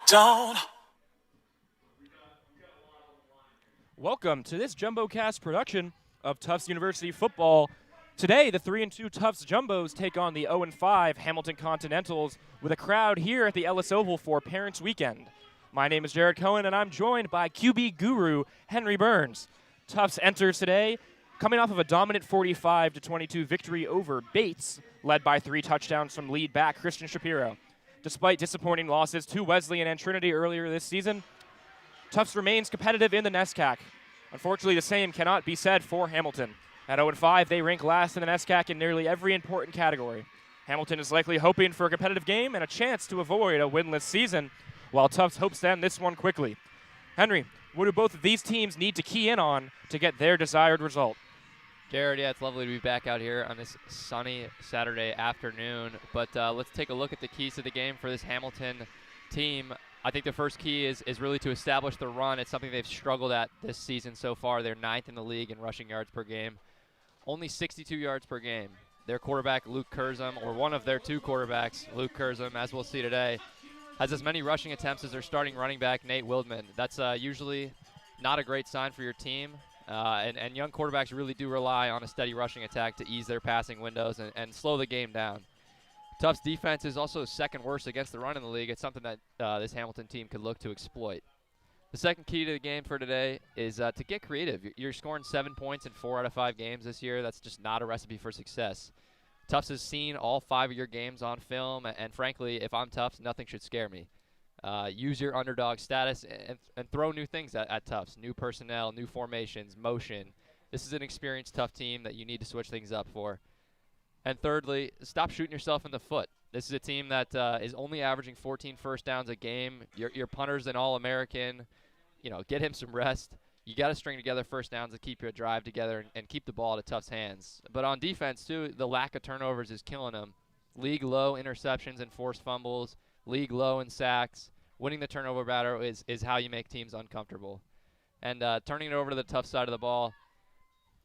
Don't. Welcome to this JumboCast production of Tufts University football. Today, the 3-2 Tufts Jumbos take on the 0-5 Hamilton Continentals with a crowd here at the Ellis Oval for Parents Weekend. My name is Jared Cohen, and I'm joined by QB guru Henry Burns. Tufts enters today coming off of a dominant 45-22 victory over Bates, led by 3 touchdowns from lead back Christian Shapiro. Despite disappointing losses to Wesleyan and Trinity earlier this season, Tufts remains competitive in the NESCAC. Unfortunately, the same cannot be said for Hamilton. At 0-5, they rank last in the NESCAC in nearly every important category. Hamilton is likely hoping for a competitive game and a chance to avoid a winless season, while Tufts hopes to end this one quickly. Henry, what do both of these teams need to key in on to get their desired result? Jared, yeah, it's lovely to be back out here on this sunny Saturday afternoon. But let's take a look at the keys to the game for this Hamilton team. I think the first key is really to establish the run. It's something they've struggled at this season so far. They're 9th in the league in rushing yards per game, only 62 yards per game. Their quarterback, Luke Curzum, or one of their 2 quarterbacks, Luke Curzum, as we'll see today, has as many rushing attempts as their starting running back, Nate Wildman. That's usually not a great sign for your team. And young quarterbacks really do rely on a steady rushing attack to ease their passing windows and slow the game down. Tufts' defense is also second worst against the run in the league. It's something that this Hamilton team could look to exploit. The second key to the game for today is to get creative. You're scoring 7 points in 4 out of 5 games this year. That's just not a recipe for success. Tufts has seen all 5 of your games on film, and frankly, if I'm Tufts, nothing should scare me. Use your underdog status and throw new things at Tufts. New personnel, new formations, motion. This is an experienced, tough team that you need to switch things up for. And thirdly, stop shooting yourself in the foot. This is a team that is only averaging 14 first downs a game. Your punter's an All-American. Get him some rest. You got to string together first downs to keep your drive together and keep the ball out of Tufts' hands. But on defense, too, the lack of turnovers is killing them. League low interceptions and forced fumbles. League low in sacks. Winning the turnover battle is how you make teams uncomfortable. And turning it over to the Tufts side of the ball,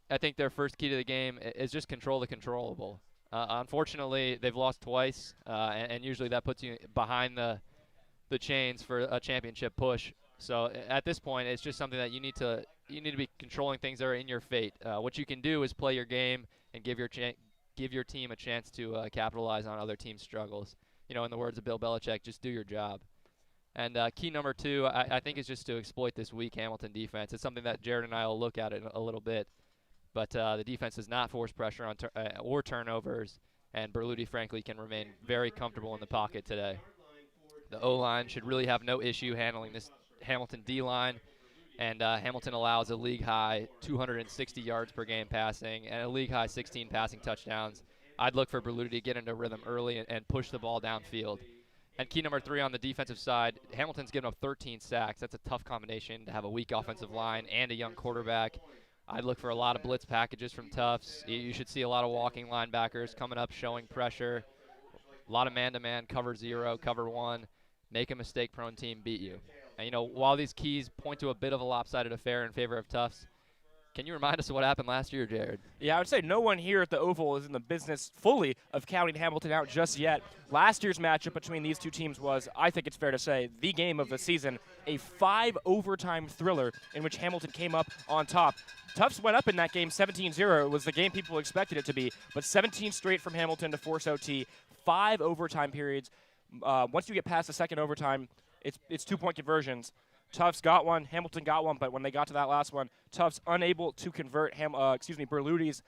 I think their first key to the game is just control the controllable. Unfortunately, they've lost twice, and usually that puts you behind the chains for a championship push. So at this point, it's just something that you need to be controlling things that are in your fate. What you can do is play your game and give your team a chance to capitalize on other teams' struggles. In the words of Bill Belichick, just do your job. And key number 2, I think, is just to exploit this weak Hamilton defense. It's something that Jared and I will look at in a little bit. But the defense does not force pressure on or turnovers, and Berluti, frankly, can remain very comfortable in the pocket today. The O-line should really have no issue handling this Hamilton D-line, and Hamilton allows a league-high 260 yards per game passing and a league-high 16 passing touchdowns. I'd look for Berluti to get into rhythm early and push the ball downfield. And key number 3 on the defensive side, Hamilton's given up 13 sacks. That's a tough combination to have a weak offensive line and a young quarterback. I'd look for a lot of blitz packages from Tufts. You should see a lot of walking linebackers coming up, showing pressure. A lot of man-to-man, cover 0, cover 1. Make a mistake-prone team beat you. And, while these keys point to a bit of a lopsided affair in favor of Tufts, can you remind us of what happened last year, Jared? Yeah, I would say no one here at the Oval is in the business fully of counting Hamilton out just yet. Last year's matchup between these two teams was, I think it's fair to say, the game of the season, a 5-overtime thriller in which Hamilton came up on top. Tufts went up in that game 17-0. It was the game people expected it to be, but 17 straight from Hamilton to force OT. 5 overtime periods. Once you get past the second overtime, it's 2-point conversions. Tufts got one, Hamilton got one, but when they got to that last one, Tufts unable to convert Berludi's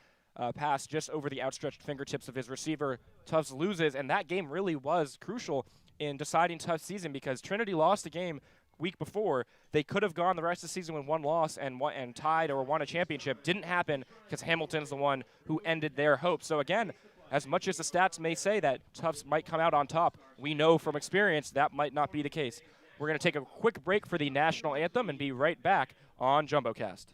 pass just over the outstretched fingertips of his receiver. Tufts loses, and that game really was crucial in deciding Tufts' season because Trinity lost the game week before. They could have gone the rest of the season with one loss and tied or won a championship. Didn't happen because Hamilton's the one who ended their hopes. So again, as much as the stats may say that Tufts might come out on top, we know from experience that might not be the case. We're going to take a quick break for the national anthem and be right back on JumboCast.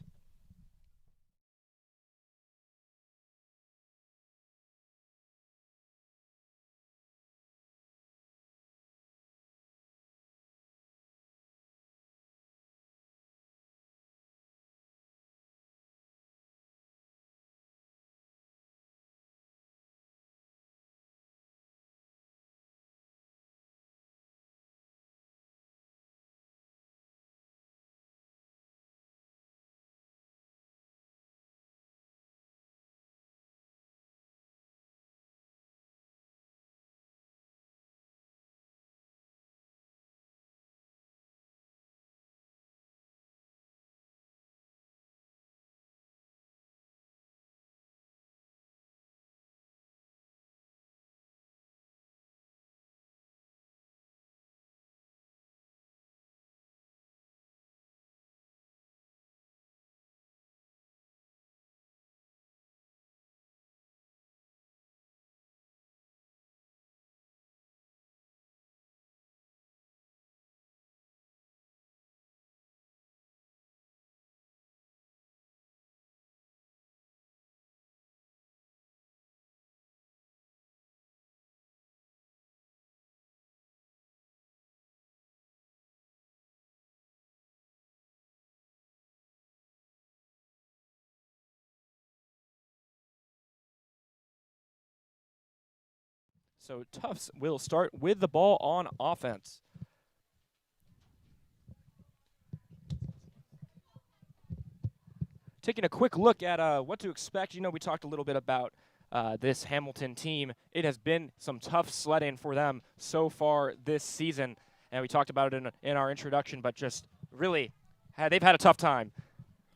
So Tufts will start with the ball on offense. Taking a quick look at what to expect. You know, we talked a little bit about this Hamilton team. It has been some tough sledding for them so far this season, and we talked about it in our introduction, but just really, they've had a tough time.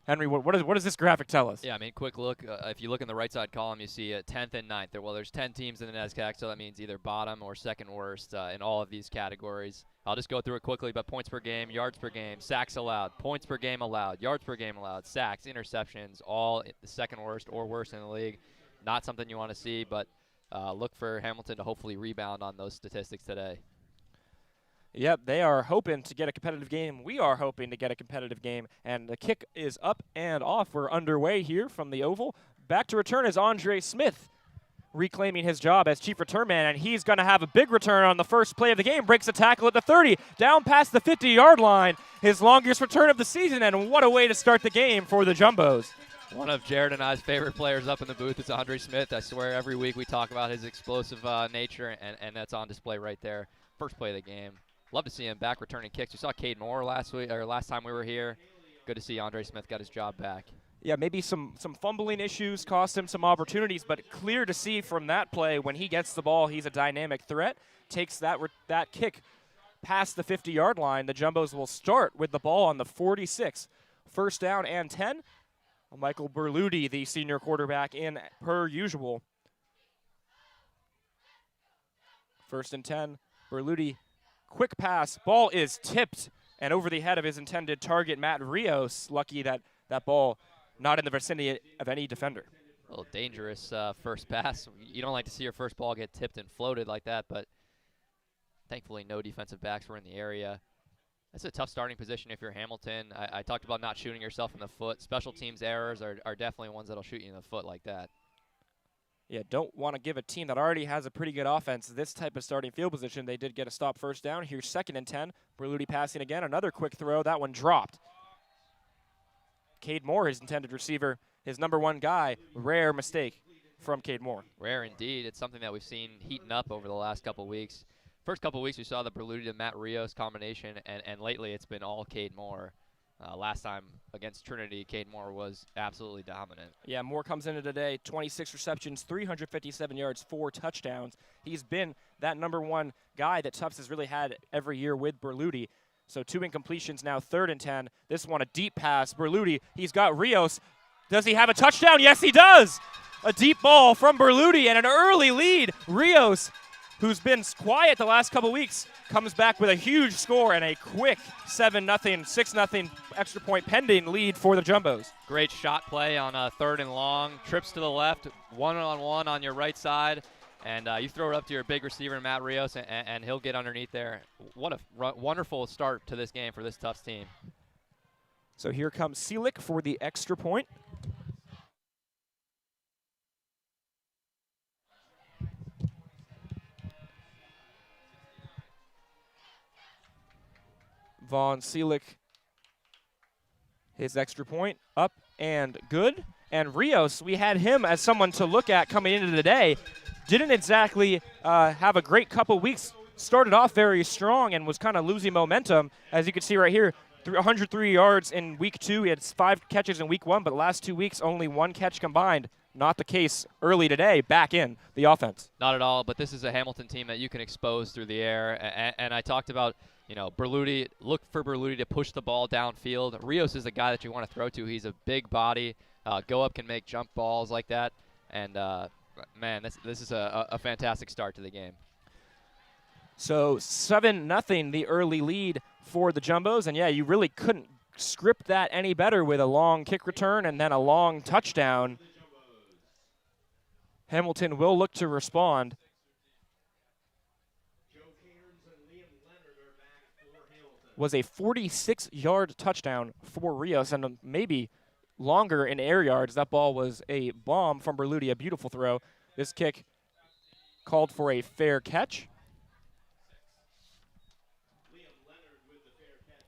Henry, what does this graphic tell us? Yeah, I mean, quick look. If you look in the right side column, you see 10th and 9th. Well, there's 10 teams in the NESCAC, so that means either bottom or second worst in all of these categories. I'll just go through it quickly, but points per game, yards per game, sacks allowed, points per game allowed, yards per game allowed, sacks, interceptions, all the second worst or worse in the league. Not something you want to see, but look for Hamilton to hopefully rebound on those statistics today. Yep, they are hoping to get a competitive game. We are hoping to get a competitive game. And the kick is up and off. We're underway here from the Oval. Back to return is Andre Smith, reclaiming his job as chief return man. And he's going to have a big return on the first play of the game. Breaks a tackle at the 30, down past the 50-yard line. His longest return of the season. And what a way to start the game for the Jumbos. One of Jared and I's favorite players up in the booth is Andre Smith. I swear every week we talk about his explosive nature, and that's on display right there. First play of the game. Love to see him back returning kicks. We saw Cade Moore last time we were here. Good to see Andre Smith got his job back. Yeah, maybe some fumbling issues cost him some opportunities, but clear to see from that play when he gets the ball, he's a dynamic threat. Takes that kick past the 50-yard line. The Jumbos will start with the ball on the 46. First down and 10. Michael Berludi, the senior quarterback, in per usual. First and 10. Berludi. Quick pass, ball is tipped and over the head of his intended target, Matt Rios. Lucky that ball not in the vicinity of any defender. A little dangerous first pass. You don't like to see your first ball get tipped and floated like that, but thankfully no defensive backs were in the area. That's a tough starting position if you're Hamilton. I talked about not shooting yourself in the foot. Special teams errors are definitely ones that'll shoot you in the foot like that. Yeah, don't want to give a team that already has a pretty good offense this type of starting field position. They did get a stop first down. Here's second and 10. Berludi passing again. Another quick throw. That one dropped. Cade Moore, his intended receiver, his number one guy. Rare mistake from Cade Moore. Rare indeed. It's something that we've seen heating up over the last couple weeks. First couple weeks we saw the Berludi to Matt Rios combination, and lately it's been all Cade Moore. Last time against Trinity, Cade Moore was absolutely dominant. Yeah, Moore comes into today, 26 receptions, 357 yards, 4 touchdowns. He's been that #1 guy that Tufts has really had every year with Berluti. So 2 incompletions now, 3rd and 10. This one a deep pass. Berluti, he's got Rios. Does he have a touchdown? Yes, he does. A deep ball from Berluti and an early lead. Rios, who's been quiet the last couple weeks, comes back with a huge score and a quick 7-0, 6-0 extra point pending lead for the Jumbos. Great shot play on 3rd and long. Trips to the left, one-on-one on your right side, and you throw it up to your big receiver, Matt Rios, and he'll get underneath there. What a wonderful start to this game for this Tufts team. So here comes Seelick for the extra point. Vaughn Seelick, his extra point, up and good. And Rios, we had him as someone to look at coming into today. Didn't exactly have a great couple weeks. Started off very strong and was kind of losing momentum. As you can see right here, 103 yards in week 2. He had 5 catches in week 1, but the last 2 weeks, only 1 catch combined. Not the case early today, back in the offense. Not at all, but this is a Hamilton team that you can expose through the air. And I talked about, Berluti, look for Berluti to push the ball downfield. Rios is the guy that you want to throw to. He's a big body. Go up can make jump balls like that. And, man, this is a fantastic start to the game. So 7-0, the early lead for the Jumbos. And, yeah, you really couldn't script that any better with a long kick return and then a long touchdown. Hamilton will look to respond. Was a 46-yard touchdown for Rios and maybe longer in air yards. That ball was a bomb from Berluti, a beautiful throw. This kick called for a fair catch.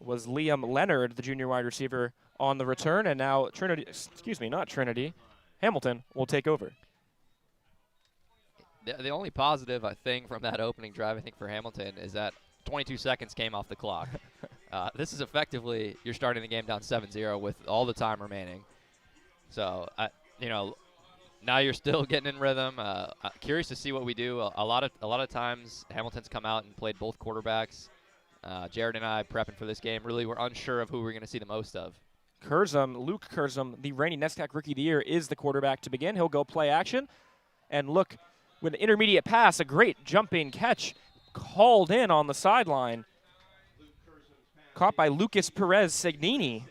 Was Liam Leonard, the junior wide receiver, on the return, and now Hamilton will take over. The only positive thing from that opening drive, I think, for Hamilton is that 22 seconds came off the clock. This is effectively you're starting the game down 7-0 with all the time remaining. So, now you're still getting in rhythm. Curious to see what we do. A lot of times Hamilton's come out and played both quarterbacks. Jared and I prepping for this game really were unsure of who we were going to see the most of. Luke Curzum, the reigning NESCAC Rookie of the Year, is the quarterback to begin. He'll go play action. And look, with an intermediate pass, a great jumping catch called in on the sideline. Caught by Lucas Perez Segnini.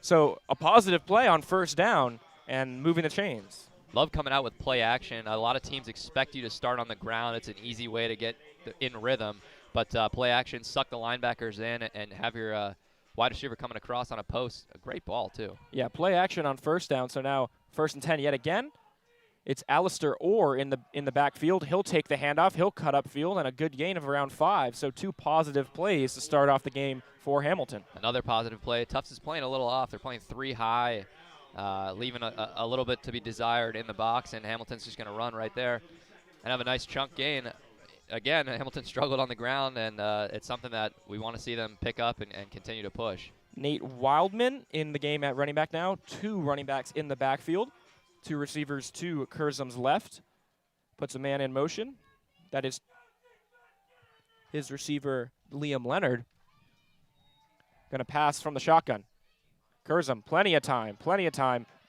So a positive play on first down and moving the chains. Love coming out with play action. A lot of teams expect you to start on the ground. It's an easy way to get in rhythm. But play action, suck the linebackers in, and have your wide receiver coming across on a post. A great ball, too. Yeah, play action on first down. So now 1st and 10 yet again. It's Alistair Orr in the backfield. He'll take the handoff. He'll cut upfield, and a good gain of around 5. So 2 positive plays to start off the game for Hamilton. Another positive play. Tufts is playing a little off. They're playing 3 high, leaving a little bit to be desired in the box, and Hamilton's just going to run right there and have a nice chunk gain. Again, Hamilton struggled on the ground, and it's something that we want to see them pick up and continue to push. Nate Wildman in the game at running back now. 2 running backs in the backfield. 2 receivers to Curzum's left. Puts a man in motion. That is his receiver, Liam Leonard. Going to pass from the shotgun. Curzum, plenty of time.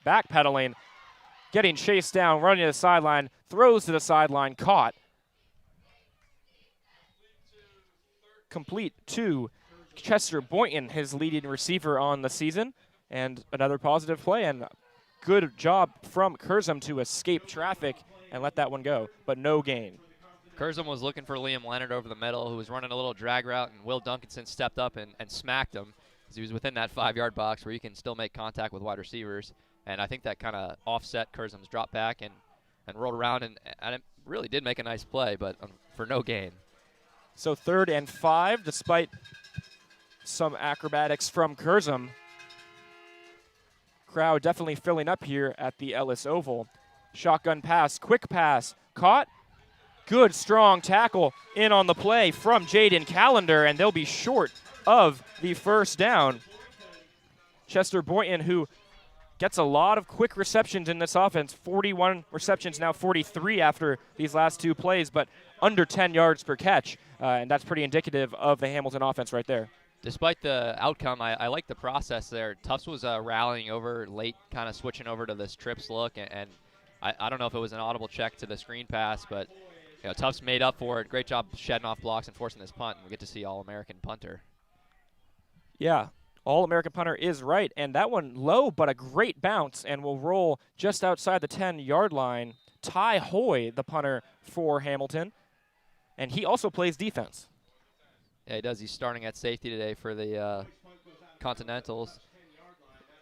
Backpedaling. Getting chased down, running to the sideline. Throws to the sideline, caught. Complete to Chester Boynton, his leading receiver on the season. And another positive play, and good job from Curzum to escape traffic and let that one go, but no gain. Curzum was looking for Liam Leonard over the middle, who was running a little drag route, and Will Duncanson stepped up and smacked him because he was within that 5-yard box where you can still make contact with wide receivers. And I think that kind of offset Curzum's drop back and rolled around, and it really did make a nice play, but for no gain. So 3rd and 5, despite some acrobatics from Curzum. Crowd definitely filling up here at the Ellis Oval. Shotgun pass, quick pass, caught. Good strong tackle in on the play from Jaden Callender, and they'll be short of the first down. Chester Boynton, who gets a lot of quick receptions in this offense, 41 receptions, now 43 after these last 2 plays, but under 10 yards per catch, and that's pretty indicative of the Hamilton offense right there. Despite the outcome, I like the process there. Tufts was rallying over late, kind of switching over to this trips look, and I don't know if it was an audible check to the screen pass, but Tufts made up for it. Great job shedding off blocks and forcing this punt, and we get to see All-American punter. Yeah, All-American punter is right, and that one low, but a great bounce, and will roll just outside the 10-yard line. Ty Hoy, the punter for Hamilton, and he also plays defense. Yeah, he does. He's starting at safety today for the Continentals.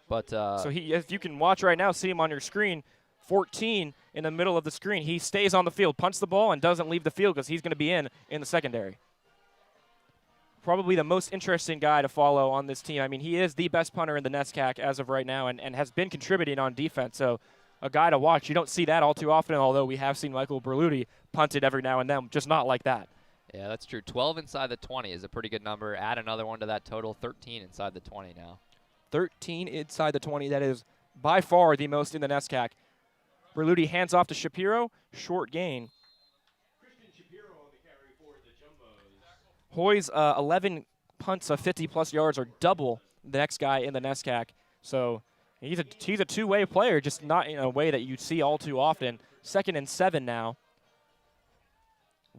But so if you can watch right now, see him on your screen, 14 in the middle of the screen. He stays on the field, punts the ball, and doesn't leave the field because he's going to be in the secondary. Probably the most interesting guy to follow on this team. I mean, he is the best punter in the NESCAC as of right now and has been contributing on defense. So a guy to watch. You don't see that all too often, although we have seen Michael Berluti punted every now and then, just not like that. Yeah, that's true. 12 inside the 20 is a pretty good number. Add another one to that total, 13 inside the 20 now. 13 inside the 20. That is by far the most in the NESCAC. Berluti hands off to Shapiro. Short gain. Hoy's 11 punts of 50-plus yards are double the next guy in the NESCAC. So he's a two-way player, just not in a way that you see all too often. 2nd and 7 now.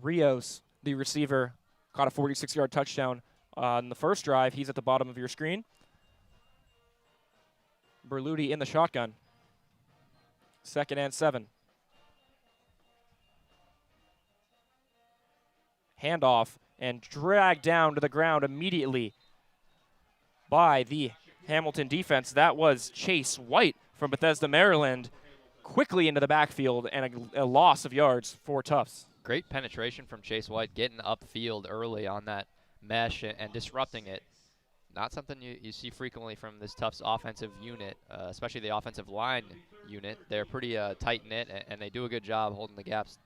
Rios, the receiver, caught a 46-yard touchdown on the first drive. He's at the bottom of your screen. Berluti in the shotgun. 2nd and 7. Handoff and dragged down to the ground immediately by the Hamilton defense. That was Chase White from Bethesda, Maryland, quickly into the backfield, and a loss of yards for Tufts. Great penetration from Chase White, getting upfield early on that mesh and disrupting it. Not something you see frequently from this Tufts offensive unit, especially the offensive line unit. They're pretty tight-knit, and they do a good job holding the gaps.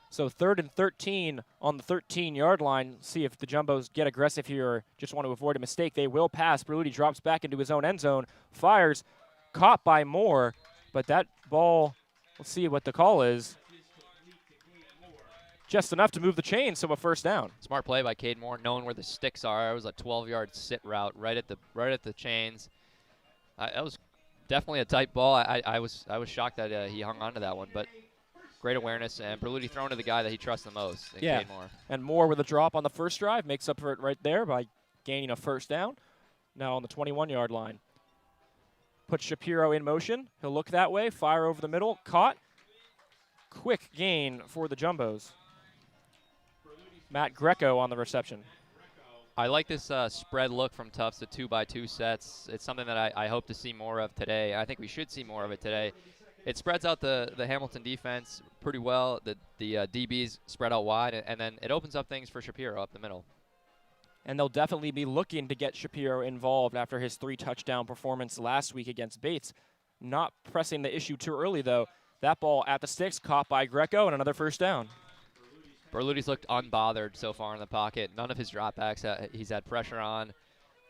So 3rd and 13 on the 13-yard line. See if the Jumbos get aggressive here or just want to avoid a mistake. They will pass. Berluti drops back into his own end zone, fires, caught by Moore, but that ball, let's see what the call is. Just enough to move the chain, so a first down. Smart play by Cade Moore, knowing where the sticks are. It was a 12-yard sit route right at the chains. That was definitely a tight ball. I was shocked that he hung on to that one, but great awareness, and Berluti throwing to the guy that he trusts the most, Cade Moore. And Moore with a drop on the first drive makes up for it right there by gaining a first down. Now on the 21-yard line. Put Shapiro in motion. He'll look that way, fire over the middle, caught. Quick gain for the Jumbos. Matt Greco on the reception. I like this spread look from Tufts, the 2x2 sets. It's something that I hope to see more of today. I think we should see more of it today. It spreads out the Hamilton defense pretty well. The DBs spread out wide, and then it opens up things for Shapiro up the middle. And they'll definitely be looking to get Shapiro involved after his 3-touchdown performance last week against Bates. Not pressing the issue too early, though. That ball at the sticks, caught by Greco, and another first down. Berluti's looked unbothered so far in the pocket. None of his dropbacks he's had pressure on.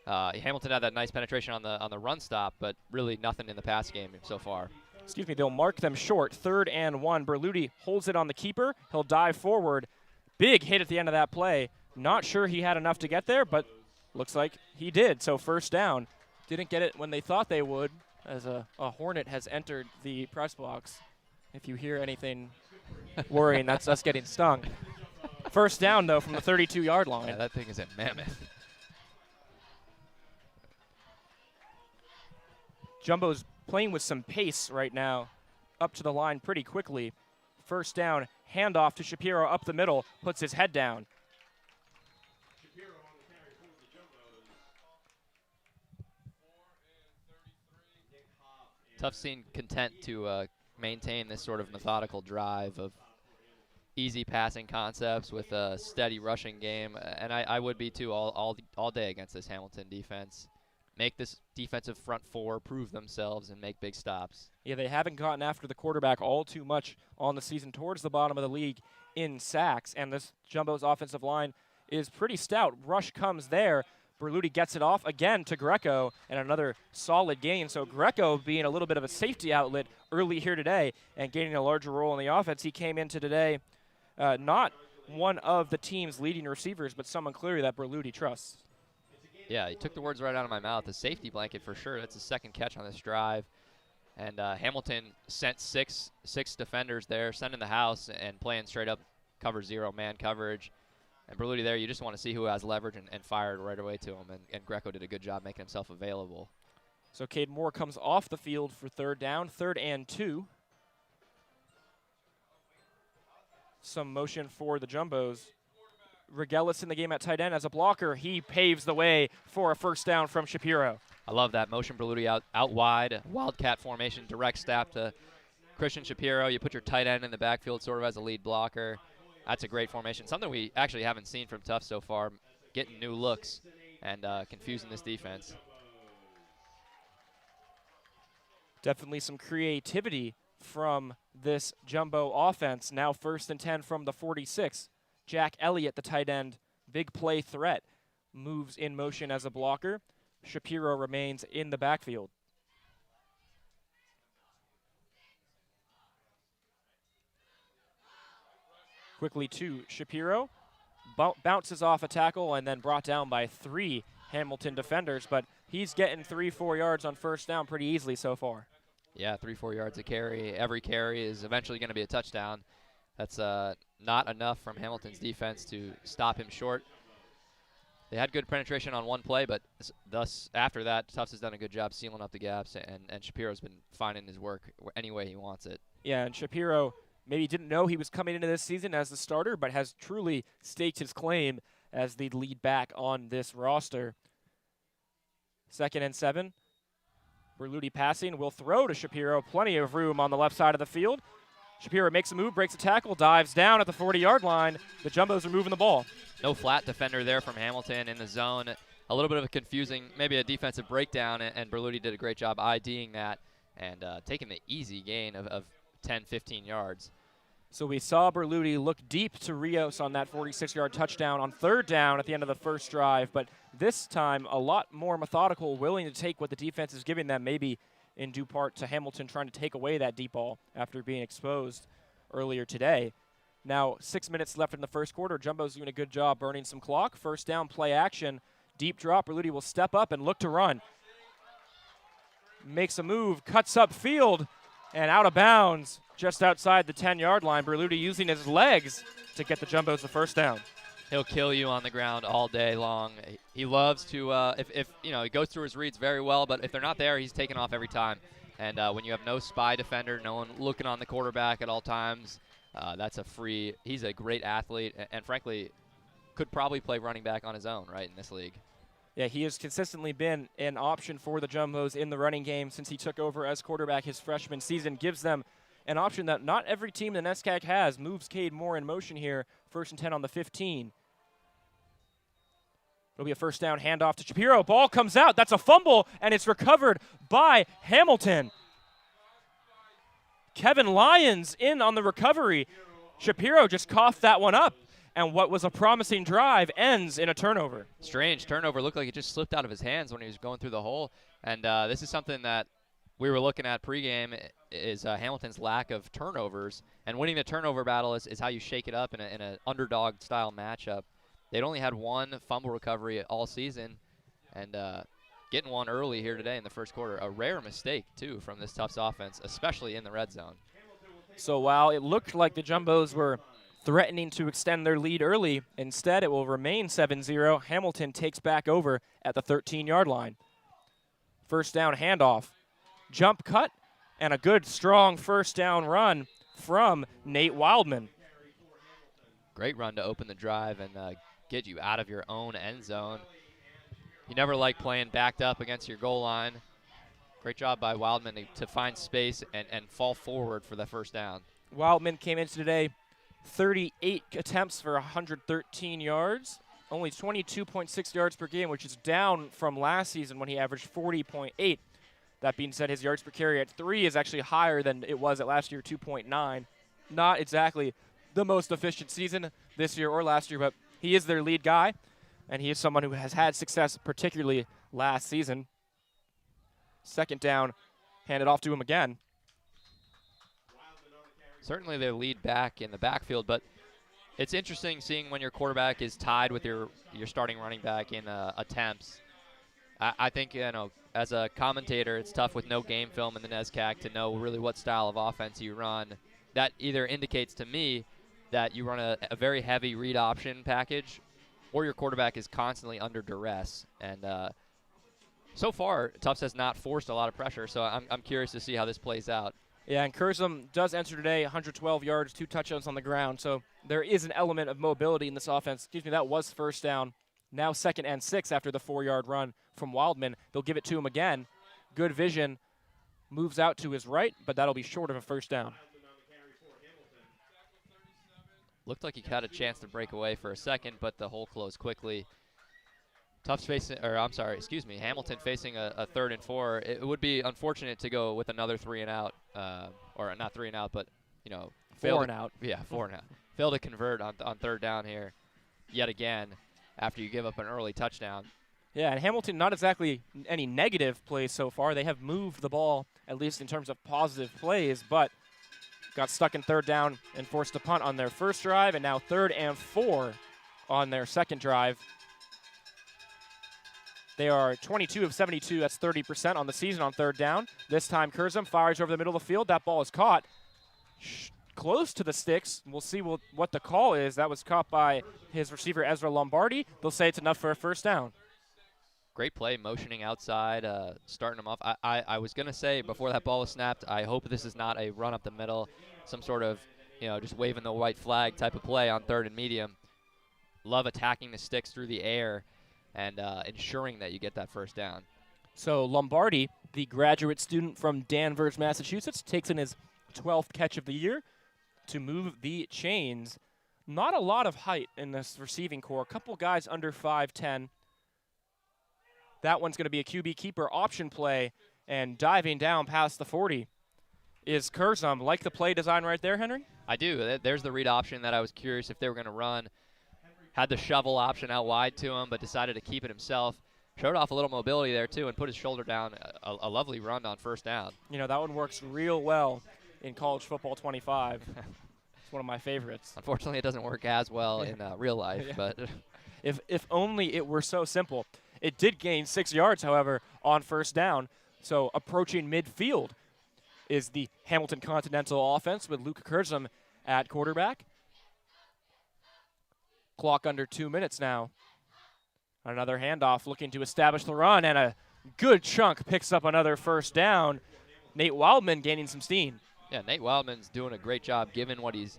Hamilton had that nice penetration on the run stop, but really nothing in the pass game so far. Excuse me, they'll mark them short. 3rd and 1. Berluti holds it on the keeper. He'll dive forward. Big hit at the end of that play. Not sure he had enough to get there, but looks like he did. So first down. Didn't get it when they thought they would, as a Hornet has entered the press box. If you hear anything worrying, that's us getting stung. First down, though, from the 32-yard line. Yeah, that thing is a mammoth. Jumbo's playing with some pace right now, up to the line pretty quickly. First down, handoff to Shapiro up the middle, puts his head down. Tufts seemed content to maintain this sort of methodical drive of easy passing concepts with a steady rushing game, and I would be too all day against this Hamilton defense. Make this defensive front four prove themselves and make big stops. Yeah, they haven't gotten after the quarterback all too much on the season, towards the bottom of the league in sacks, and this Jumbo's offensive line is pretty stout. Rush comes there. Berluti gets it off again to Greco, and another solid gain. So Greco being a little bit of a safety outlet early here today and gaining a larger role in the offense. He came into today not one of the team's leading receivers, but someone clearly that Berluti trusts. Yeah, he took the words right out of my mouth. The safety blanket for sure. That's his second catch on this drive. And Hamilton sent six defenders there, sending the house and playing straight up cover 0 man coverage. And Berluti there, you just want to see who has leverage and fired right away to him. And Greco did a good job making himself available. So Cade Moore comes off the field for third down, 3rd and 2. Some motion for the Jumbos. Regelis in the game at tight end as a blocker. He paves the way for a first down from Shapiro. I love that motion. Berluti out wide, wildcat formation, direct snap to Christian Shapiro. You put your tight end in the backfield sort of as a lead blocker. That's a great formation. Something we actually haven't seen from Tufts so far, getting new looks and confusing this defense. Definitely some creativity from this Jumbo offense. Now 1st and 10 from the 46. Jack Elliott, the tight end, big play threat, moves in motion as a blocker. Shapiro remains in the backfield. Quickly to Shapiro. Bounces off a tackle and then brought down by 3 Hamilton defenders, but he's getting 3-4 yards on first down pretty easily so far. Yeah, 3-4 yards a carry. Every carry is eventually going to be a touchdown. That's not enough from Hamilton's defense to stop him short. They had good penetration on one play, but thus after that, Tufts has done a good job sealing up the gaps, and Shapiro's been finding his work any way he wants it. Yeah, and Shapiro maybe didn't know he was coming into this season as the starter, but has truly staked his claim as the lead back on this roster. 2nd and 7. Berluti passing, will throw to Shapiro. Plenty of room on the left side of the field. Shapiro makes a move, breaks a tackle, dives down at the 40-yard line. The Jumbos are moving the ball. No flat defender there from Hamilton in the zone. A little bit of a confusing, maybe a defensive breakdown, and Berluti did a great job IDing that and taking the easy gain of 10, 15 yards. So we saw Berluti look deep to Rios on that 46-yard touchdown on 3rd down at the end of the first drive, but this time a lot more methodical, willing to take what the defense is giving them, maybe in due part to Hamilton trying to take away that deep ball after being exposed earlier today. Now 6 minutes left in the first quarter. Jumbo's doing a good job burning some clock. First down, play action, deep drop. Berluti will step up and look to run. Makes a move, cuts up field, and out of bounds just outside the 10-yard line. Berluti using his legs to get the Jumbos the first down. He'll kill you on the ground all day long. He loves to, if you know, he goes through his reads very well, but if they're not there, he's taking off every time. And when you have no spy defender, no one looking on the quarterback at all times, that's a free. He's a great athlete, and frankly, could probably play running back on his own, right, in this league. Yeah, he has consistently been an option for the Jumbos in the running game since he took over as quarterback his freshman season. Gives them an option that not every team in the NESCAC has. Moves Cade Moore in motion here. 1st and 10 on the 15. It'll be a first down handoff to Shapiro. Ball comes out. That's a fumble, and it's recovered by Hamilton. Kevin Lyons in on the recovery. Shapiro just coughed that one up, and what was a promising drive ends in a turnover. Strange turnover. Looked like it just slipped out of his hands when he was going through the hole. And this is something that we were looking at pregame is Hamilton's lack of turnovers. And winning the turnover battle is how you shake it up in an underdog-style matchup. They'd only had one fumble recovery all season, and getting one early here today in the first quarter. A rare mistake, too, from this Tufts offense, especially in the red zone. So while it looked like the Jumbos were threatening to extend their lead early, instead it will remain 7-0. Hamilton takes back over at the 13-yard line. First down handoff. Jump cut, and a good, strong first down run from Nate Wildman. Great run to open the drive and get you out of your own end zone. You never like playing backed up against your goal line. Great job by Wildman to find space and fall forward for the first down. Wildman came into today 38 attempts for 113 yards, only 22.6 yards per game, which is down from last season when he averaged 40.8. That being said, his yards per carry at 3 is actually higher than it was at last year, 2.9. Not exactly the most efficient season this year or last year, but he is their lead guy, and he is someone who has had success, particularly last season. Second down, handed off to him again. Certainly their lead back in the backfield, but it's interesting seeing when your quarterback is tied with your starting running back in attempts. I think, as a commentator, it's tough with no game film in the NESCAC to know really what style of offense you run. That either indicates to me that you run a very heavy read option package, or your quarterback is constantly under duress. And so far, Tufts has not forced a lot of pressure, so I'm curious to see how this plays out. Yeah, and Curzum does enter today 112 yards, 2 touchdowns on the ground, so there is an element of mobility in this offense. Excuse me, that was first down. Now 2nd and 6 after the 4-yard run from Wildman. They'll give it to him again. Good vision. Moves out to his right, but that'll be short of a first down. Looked like he had a chance to break away for a second, but the hole closed quickly. Tufts facing, Hamilton facing a 3rd and 4. It would be unfortunate to go with another 3 and out, or not 3 and out, but, 4 and out. Yeah, 4 and out. Fail to convert on 3rd down here yet again after you give up an early touchdown. Yeah, and Hamilton, not exactly any negative plays so far. They have moved the ball, at least in terms of positive plays, but got stuck in 3rd down and forced to punt on their first drive, and now 3rd and 4 on their second drive. They are 22 of 72. That's 30% on the season on 3rd down. This time, Curzum fires over the middle of the field. That ball is caught close to the sticks. We'll see what the call is. That was caught by his receiver, Ezra Lombardi. They'll say it's enough for a first down. Great play, motioning outside, starting him off. I was going to say before that ball was snapped, I hope this is not a run up the middle, some sort of, just waving the white flag type of play on 3rd and medium. Love attacking the sticks through the air and ensuring that you get that first down. So Lombardi, the graduate student from Danvers, Massachusetts, takes in his 12th catch of the year to move the chains. Not a lot of height in this receiving core. A couple guys under 5'10". That one's going to be a QB keeper option play, and diving down past the 40 is Curzum. Like the play design right there, Henry? I do. There's the read option that I was curious if they were going to run. Had the shovel option out wide to him, but decided to keep it himself. Showed off a little mobility there, too, and put his shoulder down. A lovely run on first down. That one works real well in college football 25. It's one of my favorites. Unfortunately, it doesn't work as well in real life. Yeah. But if only it were so simple. It did gain 6 yards, however, on first down. So approaching midfield is the Hamilton Continental offense with Luke Curzum at quarterback. Clock under 2 minutes now. Another handoff looking to establish the run, and a good chunk picks up another first down. Nate Wildman gaining some steam. Yeah, Nate Wildman's doing a great job given what he's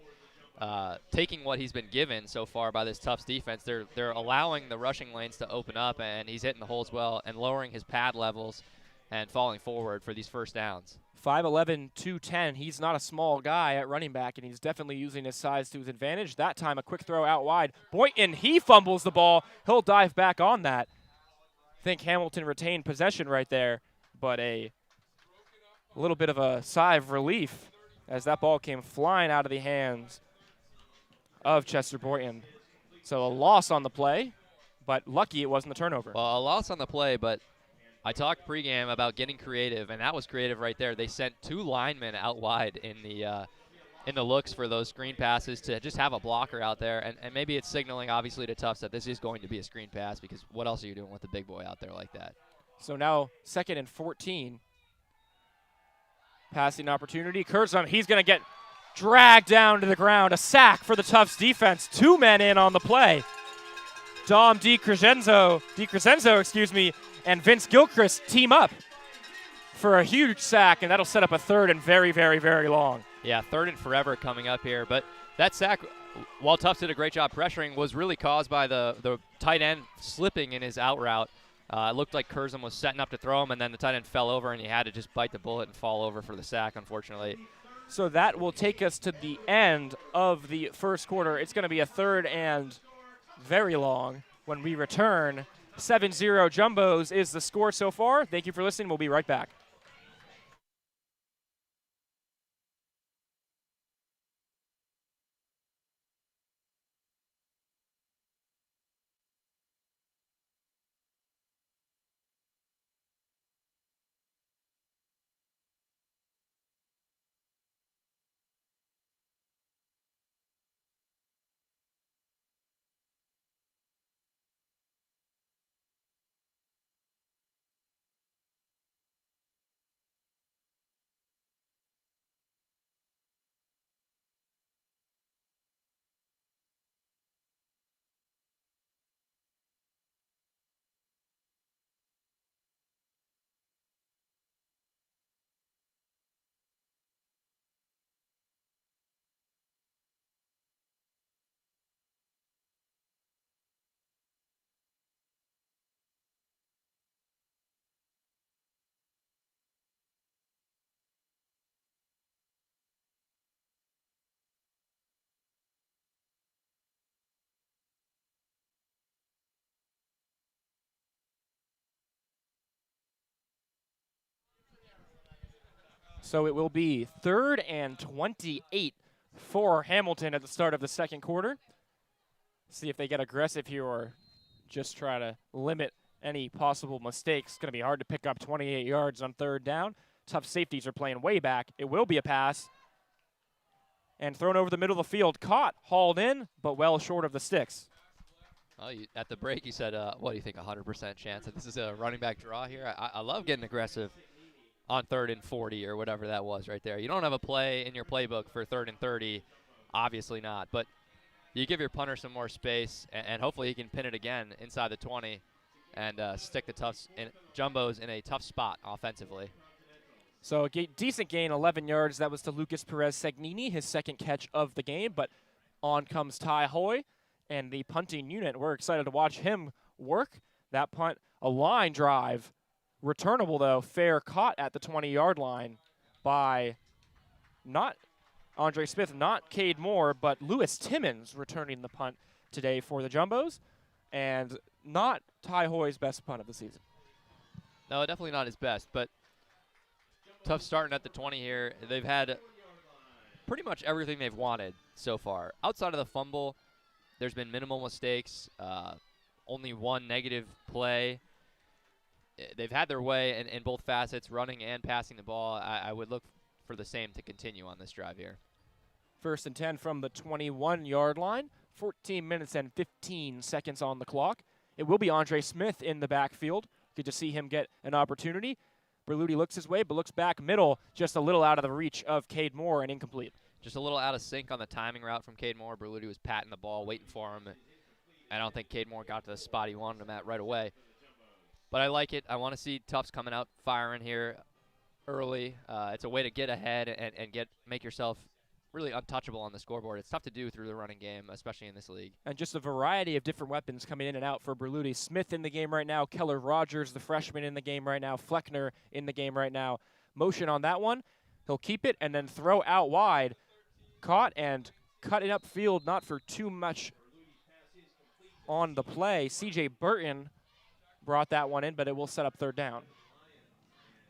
taking what he's been given so far by this Tufts defense. They're allowing the rushing lanes to open up, and he's hitting the holes well and lowering his pad levels and falling forward for these first downs. 5'11", 210. He's not a small guy at running back, and he's definitely using his size to his advantage. That time, a quick throw out wide. Boynton, he fumbles the ball. He'll dive back on that. I think Hamilton retained possession right there, but a little bit of a sigh of relief as that ball came flying out of the hands of Chester Boynton. So a loss on the play, but lucky it wasn't the turnover. Well, a loss on the play, but I talked pregame about getting creative, and that was creative right there. They sent 2 linemen out wide in the looks for those screen passes to just have a blocker out there, and maybe it's signaling, obviously, to Tufts that this is going to be a screen pass because what else are you doing with a big boy out there like that? So now 2nd and 14. Passing opportunity. Curzum, he's going to get dragged down to the ground. A sack for the Tufts defense. 2 men in on the play. Dom DiCrescenzo, and Vince Gilchrist team up for a huge sack, and that'll set up a 3rd and very, very, very long. Yeah, 3rd and forever coming up here. But that sack, while Tufts did a great job pressuring, was really caused by the tight end slipping in his out route. It looked like Curzum was setting up to throw him, and then the tight end fell over, and he had to just bite the bullet and fall over for the sack, unfortunately. So that will take us to the end of the first quarter. It's going to be a 3rd and very long when we return. 7-0 Jumbos is the score so far. Thank you for listening. We'll be right back. So it will be 3rd and 28 for Hamilton at the start of the second quarter. See if they get aggressive here or just try to limit any possible mistakes. It's going to be hard to pick up 28 yards on 3rd down. Tough safeties are playing way back. It will be a pass. And thrown over the middle of the field. Caught, hauled in, but well short of the sticks. Well, at the break, you said, what do you think, 100% chance that this is a running back draw here? I love getting aggressive on 3rd and 40 or whatever that was right there. You don't have a play in your playbook for 3rd and 30, obviously not. But you give your punter some more space, and hopefully he can pin it again inside the 20 and stick the Jumbos in a tough spot offensively. So a decent gain, 11 yards. That was to Lucas Perez-Segnini, his second catch of the game. But on comes Ty Hoy and the punting unit. We're excited to watch him work. That punt, a line drive. Returnable, though, fair caught at the 20-yard line by not Andre Smith, not Cade Moore, but Lewis Timmons returning the punt today for the Jumbos. And not Ty Hoy's best punt of the season. No, definitely not his best, but Tough starting at the 20 here. They've had pretty much everything they've wanted so far. Outside of the fumble, there's been minimal mistakes, only one negative play. They've had their way in both facets, running and passing the ball. I would look for the same to continue on this drive here. 1st and 10 from the 21-yard line. 14 minutes and 15 seconds on the clock. It will be Andre Smith in the backfield. Good to see him get an opportunity. Berluti looks his way, but looks back middle, just a little out of the reach of Cade Moore and incomplete. Just a little out of sync on the timing route from Cade Moore. Berluti was patting the ball, waiting for him. I don't think Cade Moore got to the spot he wanted him at right away. But I like it. I want to see Tufts coming out firing here early. It's a way to get ahead and make yourself really untouchable on the scoreboard. It's tough to do through the running game, especially in this league. And just a variety of different weapons coming in and out for Berluti. Smith in the game right now. Keller Rogers, the freshman, in the game right now. Fleckner in the game right now. Motion on that one. He'll keep it and then throw out wide. Caught and cut it upfield, not for too much on the play. C.J. Burton brought that one in, but it will set up 3rd down.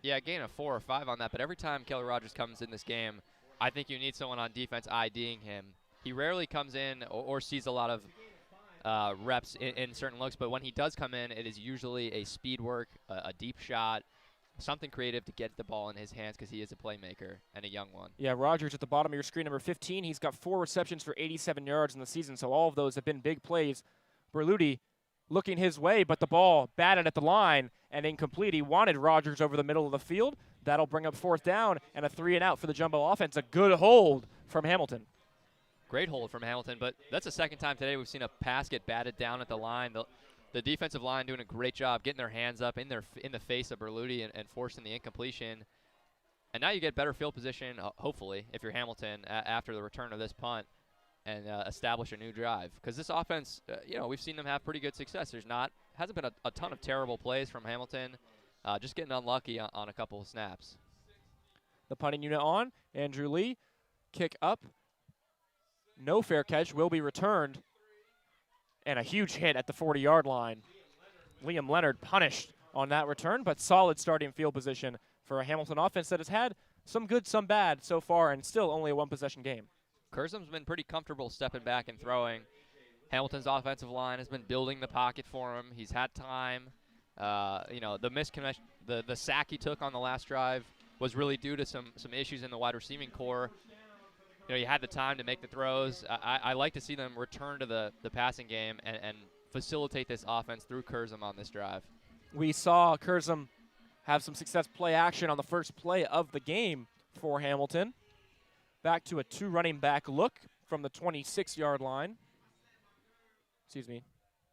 Yeah, gain of 4 or 5 on that, but every time Keller Rogers comes in this game, I think you need someone on defense IDing him. He rarely comes in or sees a lot of reps in certain looks, but when he does come in, it is usually a speed work, a deep shot, something creative to get the ball in his hands because he is a playmaker and a young one. Yeah, Rogers at the bottom of your screen, number 15. He's got 4 receptions for 87 yards in the season, so all of those have been big plays. Berluti looking his way, but the ball batted at the line and incomplete. He wanted Rogers over the middle of the field. That'll bring up 4th down and a 3-and-out for the Jumbo offense. A good hold from Hamilton. Great hold from Hamilton, but that's the second time today we've seen a pass get batted down at the line. The defensive line doing a great job getting their hands up in the face of Berluti and forcing the incompletion. And now you get better field position, hopefully, if you're Hamilton, after the return of this punt and establish a new drive. Because this offense, we've seen them have pretty good success. Hasn't been a ton of terrible plays from Hamilton. Just getting unlucky on a couple of snaps. The punting unit on. Andrew Lee. Kick up. No fair catch. Will be returned. And a huge hit at the 40-yard line. Liam Leonard punished on that return, but solid starting field position for a Hamilton offense that has had some good, some bad so far, and still only a one-possession game. Curzon's been pretty comfortable stepping back and throwing. Hamilton's offensive line has been building the pocket for him. He's had time. The sack he took on the last drive was really due to some issues in the wide receiving core. You had the time to make the throws. I like to see them return to the passing game and facilitate this offense through Curzon on this drive. We saw Curzon have some success play action on the first play of the game for Hamilton. Back to a 2 running back look from the 26-yard line. Excuse me,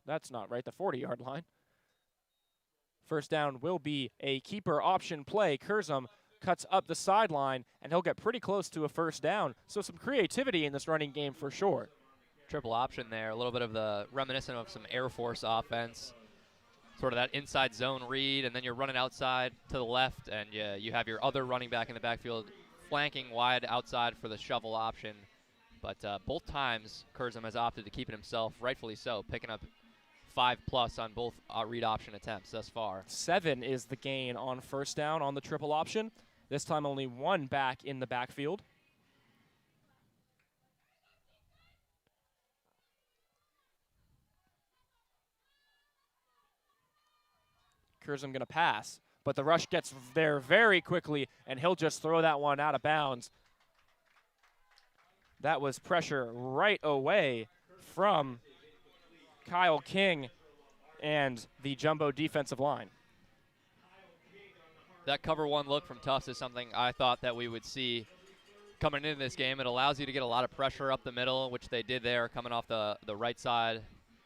that's not right, the 40-yard line. 1st down will be a keeper option play. Curzon cuts up the sideline, and he'll get pretty close to a 1st down. So some creativity in this running game for sure. Triple option there, a little bit of the reminiscent of some Air Force offense. Sort of that inside zone read, and then you're running outside to the left, and you have your other running back in the backfield flanking wide outside for the shovel option. But both times, Curzon has opted to keep it himself, rightfully so, picking up 5+ on both read option attempts thus far. 7 is the gain on 1st down on the triple option. This time only one back in the backfield. Curzon going to pass, but the rush gets there very quickly, and he'll just throw that one out of bounds. That was pressure right away from Kyle King and the Jumbo defensive line. That cover one look from Tufts is something I thought that we would see coming into this game. It allows you to get a lot of pressure up the middle, which they did there, coming off the right side,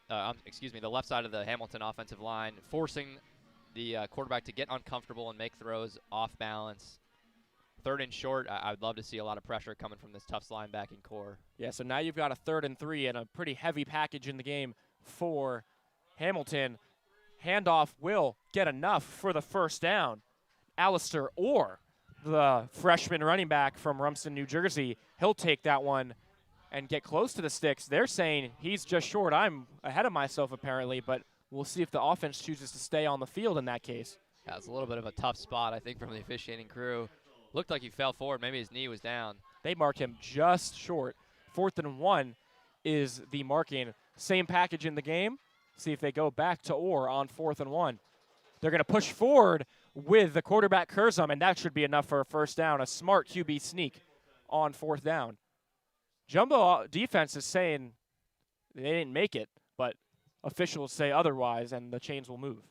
the left side of the Hamilton offensive line, forcing the quarterback to get uncomfortable and make throws off balance. Third and short, I would love to see a lot of pressure coming from this Tufts linebacking core. Yeah, so now you've got a 3rd and 3 and a pretty heavy package in the game for Hamilton. Handoff will get enough for the first down. Alistair Orr, the freshman running back from Rumsden, New Jersey, he'll take that one and get close to the sticks. They're saying he's just short. I'm ahead of myself apparently, but we'll see if the offense chooses to stay on the field in that case. Yeah, it's a little bit of a tough spot, I think, from the officiating crew. Looked like he fell forward. Maybe his knee was down. They mark him just short. 4th and 1 is the marking. Same package in the game. See if they go back to Orr on 4th and 1. They're going to push forward with the quarterback Curzon, and that should be enough for a first down. A smart QB sneak on 4th down. Jumbo defense is saying they didn't make it, but officials say otherwise, and the chains will move.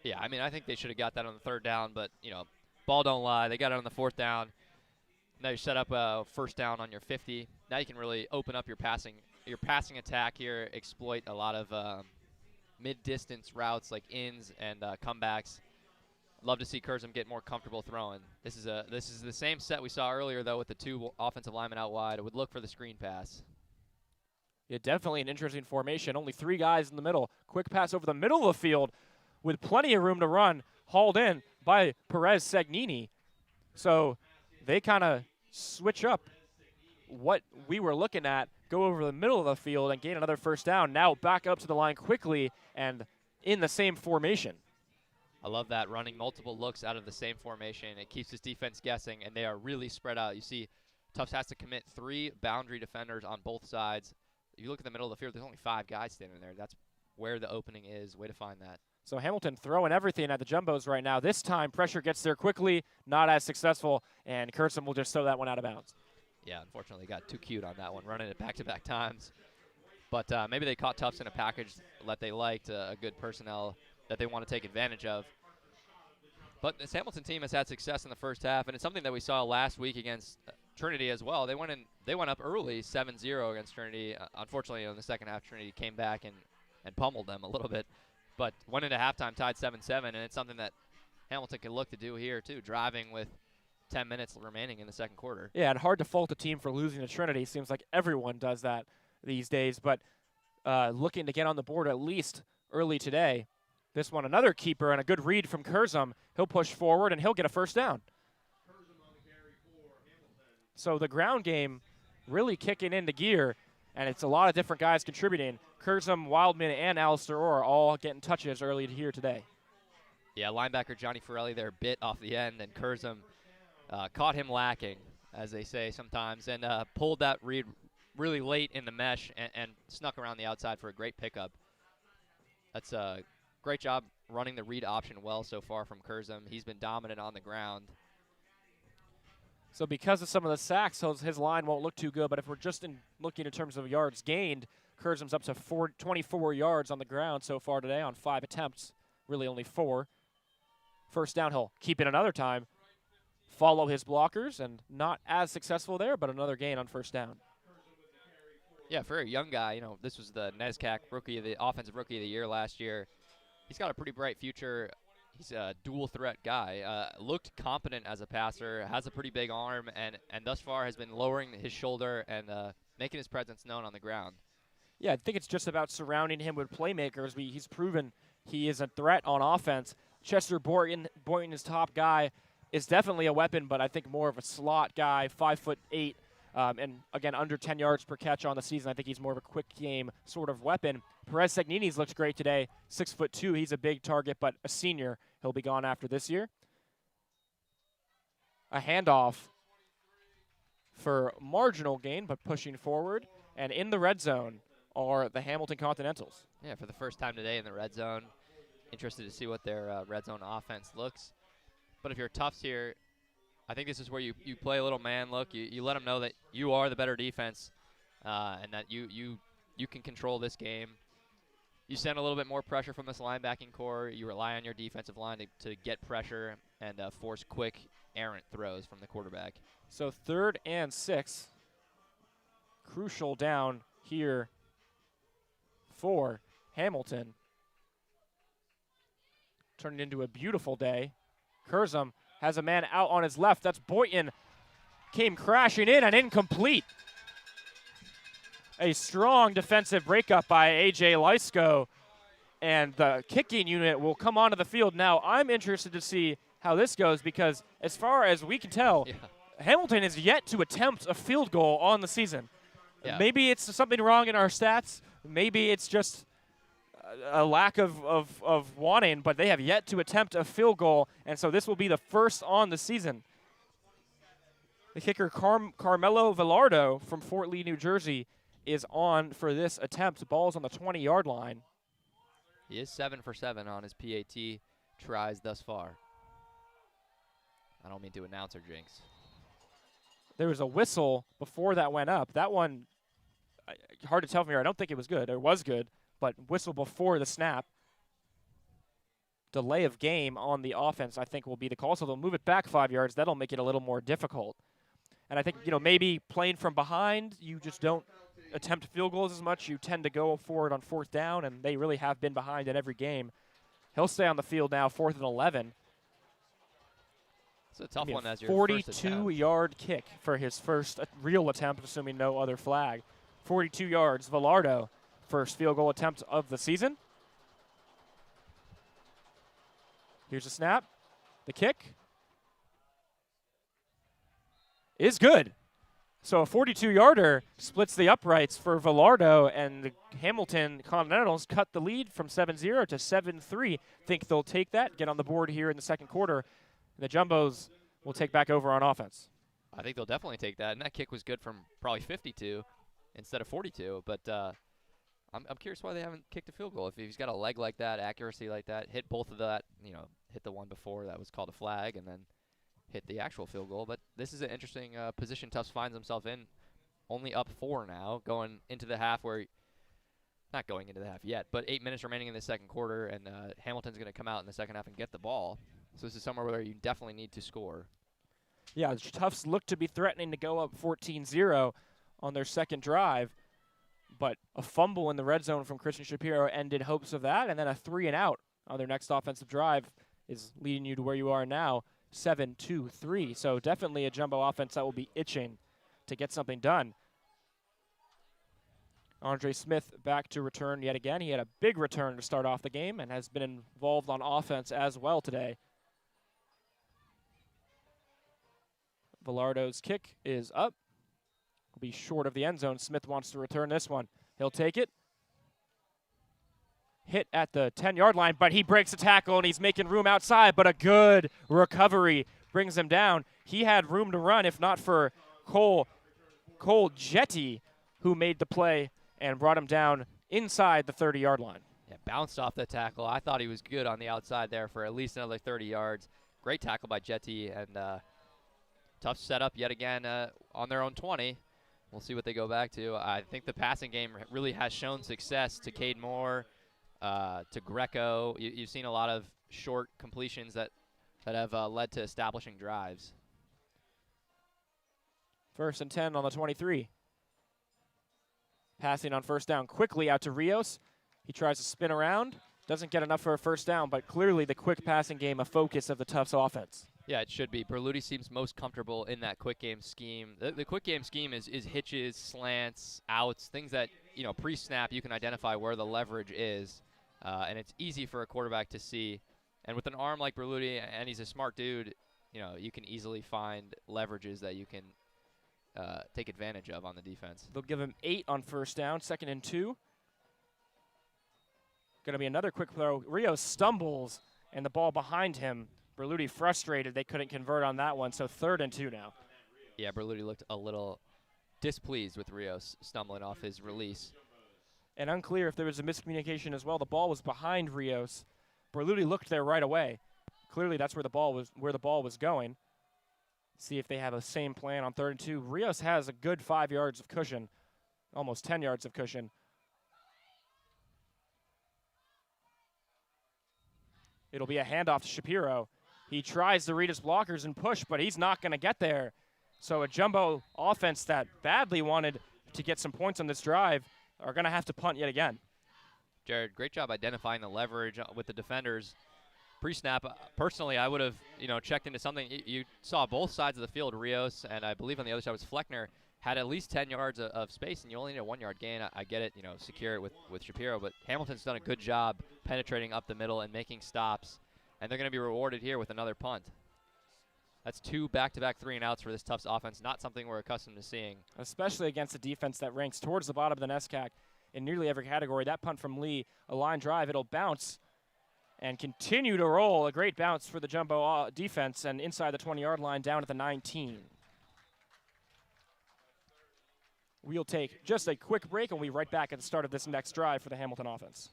Yeah, I mean, I think they should have got that on the 3rd down, but, you know, ball don't lie. They got it on the 4th down. Now you set up a first down on your 50. Now you can really open up your passing attack here, exploit a lot of mid-distance routes like ins and comebacks. Love to see Curzon get more comfortable throwing. This is the same set we saw earlier, though, with the 2 offensive linemen out wide. I would look for the screen pass. Yeah, definitely an interesting formation. Only 3 guys in the middle. Quick pass over the middle of the field with plenty of room to run, hauled in by Perez Segnini. So they kind of switch up what we were looking at, go over the middle of the field and gain another first down. Now back up to the line quickly and in the same formation. I love that, running multiple looks out of the same formation. It keeps his defense guessing, and they are really spread out. You see Tufts has to commit 3 boundary defenders on both sides. If you look at the middle of the field, there's only 5 guys standing there. That's where the opening is. Way to find that. So Hamilton throwing everything at the Jumbos right now. This time, pressure gets there quickly, not as successful, and Curzon will just throw that one out of bounds. Yeah, unfortunately got too cute on that one, running it back-to-back times. But maybe they caught Tufts in a package that they liked, a good personnel that they want to take advantage of. But this Hamilton team has had success in the first half, and it's something that we saw last week against Trinity as well. They went up early 7-0 against Trinity. Unfortunately, in the second half, Trinity came back and pummeled them a little bit. But went into halftime tied 7-7, and it's something that Hamilton can look to do here, too, driving with 10 minutes remaining in the second quarter. Yeah, and hard to fault a team for losing to Trinity. Seems like everyone does that these days. But looking to get on the board at least early today. This one, another keeper and a good read from Curzon. He'll push forward, and he'll get a first down. So the ground game really kicking into gear, and it's a lot of different guys contributing. Curzon, Wildman, and Alistair Orr all getting touches early here today. Yeah, linebacker Johnny Forelli there bit off the end, and Curzon caught him lacking, as they say sometimes, and pulled that read really late in the mesh and snuck around the outside for a great pickup. That's a great job running the read option well so far from Curzon. He's been dominant on the ground. So because of some of the sacks, his line won't look too good, but if we're just looking in terms of yards gained, Curzon's up to 24 yards on the ground so far today on 5 attempts, really only 4. First down, he'll keep it another time, follow his blockers, and not as successful there, but another gain on first down. Yeah, for a young guy, you know, this was the NESCAC offensive rookie of the year last year. He's got a pretty bright future. He's a dual threat guy. Looked competent as a passer, has a pretty big arm, and thus far has been lowering his shoulder and making his presence known on the ground. Yeah, I think it's just about surrounding him with playmakers. He's proven he is a threat on offense. Chester Boynton, his top guy, is definitely a weapon, but I think more of a slot guy, 5'8", and again, under 10 yards per catch on the season. I think he's more of a quick game sort of weapon. Perez Segnini's looked great today, 6'2". He's a big target, but a senior. He'll be gone after this year. A handoff for marginal gain, but pushing forward. And in the red zone are the Hamilton Continentals. Yeah, for the first time today in the red zone. Interested to see what their red zone offense looks. But if you're Tufts here, I think this is where you play a little man look. You let them know that you are the better defense and that you can control this game. You send a little bit more pressure from this linebacking core. You rely on your defensive line to get pressure and force quick, errant throws from the quarterback. So 3rd and 6. Crucial down here for Hamilton. Turning into a beautiful day. Curzum has a man out on his left. That's Boynton. Came crashing in and incomplete. A strong defensive breakup by A.J. Lysko. And the kicking unit will come onto the field. Now, I'm interested to see how this goes because as far as we can tell, Hamilton is yet to attempt a field goal on the season. Yeah. Maybe it's something wrong in our stats. Maybe it's just a lack of wanting, but they have yet to attempt a field goal, and so this will be the first on the season. The kicker, Carmelo Velardo from Fort Lee, New Jersey, is on for this attempt. Ball's on the 20-yard line. He is 7 for 7 on his PAT tries thus far. I don't mean to announce or jinx. There was a whistle before that went up. That one, hard to tell from here. I don't think it was good. It was good, but whistle before the snap. Delay of game on the offense, I think, will be the call. So they'll move it back 5 yards. That'll make it a little more difficult. And I think, maybe playing from behind, you just don't attempt field goals as much. You tend to go forward on 4th down, and they really have been behind in every game. He'll stay on the field now, 4th and 11. It's a tough one as your first attempt. 42-yard kick for his first real attempt, assuming no other flag. 42 yards, Velardo, first field goal attempt of the season. Here's a snap. The kick is good. So a 42-yarder splits the uprights for Velardo, and the Hamilton Continentals cut the lead from 7-0 to 7-3. Think they'll take that, get on the board here in the second quarter. The Jumbos will take back over on offense. I think they'll definitely take that, and that kick was good from probably 52 instead of 42. But I'm curious why they haven't kicked a field goal. If he's got a leg like that, accuracy like that, hit both of that, hit the one before that was called a flag, and then hit the actual field goal. But this is an interesting position Tufts finds himself in. Only up 4 now, going into the half where – not going into the half yet, but 8 minutes remaining in the second quarter, and Hamilton's going to come out in the second half and get the ball. So this is somewhere where you definitely need to score. Yeah, the Tufts look to be threatening to go up 14-0 on their second drive, but a fumble in the red zone from Christian Shapiro ended hopes of that, and then a 3-and-out on their next offensive drive is leading you to where you are now, 7-2-3. So definitely a Jumbo offense that will be itching to get something done. Andre Smith back to return yet again. He had a big return to start off the game and has been involved on offense as well today. Velardo's kick is up. Will be short of the end zone. Smith wants to return this one. He'll take it. Hit at the 10-yard line, but he breaks a tackle and he's making room outside, but a good recovery brings him down. He had room to run if not for Cole Jetty, who made the play and brought him down inside the 30-yard line. Yeah, bounced off the tackle. I thought he was good on the outside there for at least another 30 yards. Great tackle by Jetty, and tough setup yet again on their own 20. We'll see what they go back to. I think the passing game really has shown success to Cade Moore, to Greco. You've seen a lot of short completions that have led to establishing drives. 1st and 10 on the 23. Passing on first down quickly out to Rios. He tries to spin around. Doesn't get enough for a first down, but clearly the quick passing game a focus of the Tufts offense. Yeah, it should be. Berluti seems most comfortable in that quick game scheme. The quick game scheme is hitches, slants, outs, things that, pre-snap you can identify where the leverage is, and it's easy for a quarterback to see. And with an arm like Berluti, and he's a smart dude, you can easily find leverages that you can take advantage of on the defense. They'll give him 8 on first down, 2nd and 2. Going to be another quick throw. Rios stumbles, and the ball behind him Berluti frustrated they couldn't convert on that one, so 3rd and 2 now. Yeah, Berluti looked a little displeased with Rios stumbling off his release. And unclear if there was a miscommunication as well. The ball was behind Rios. Berluti looked there right away. Clearly that's where the ball was going. See if they have the same plan on 3rd and 2. Rios has a good 5 yards of cushion, almost 10 yards of cushion. It'll be a handoff to Shapiro. He tries to read his blockers and push, but he's not going to get there. So a Jumbo offense that badly wanted to get some points on this drive are going to have to punt yet again. Jared, great job identifying the leverage with the defenders. Pre-snap, personally, I would have, checked into something. You saw both sides of the field. Rios, and I believe on the other side was Fleckner, had at least 10 yards of space, and you only need a 1-yard gain. I get it, secure it with Shapiro, but Hamilton's done a good job penetrating up the middle and making stops, and they're going to be rewarded here with another punt. That's 2 back-to-back 3-and-outs for this Tufts offense, not something we're accustomed to seeing. Especially against a defense that ranks towards the bottom of the NESCAC in nearly every category. That punt from Lee, a line drive, it'll bounce and continue to roll. A great bounce for the Jumbo defense, and inside the 20-yard line down at the 19. We'll take just a quick break, and we'll be right back at the start of this next drive for the Hamilton offense.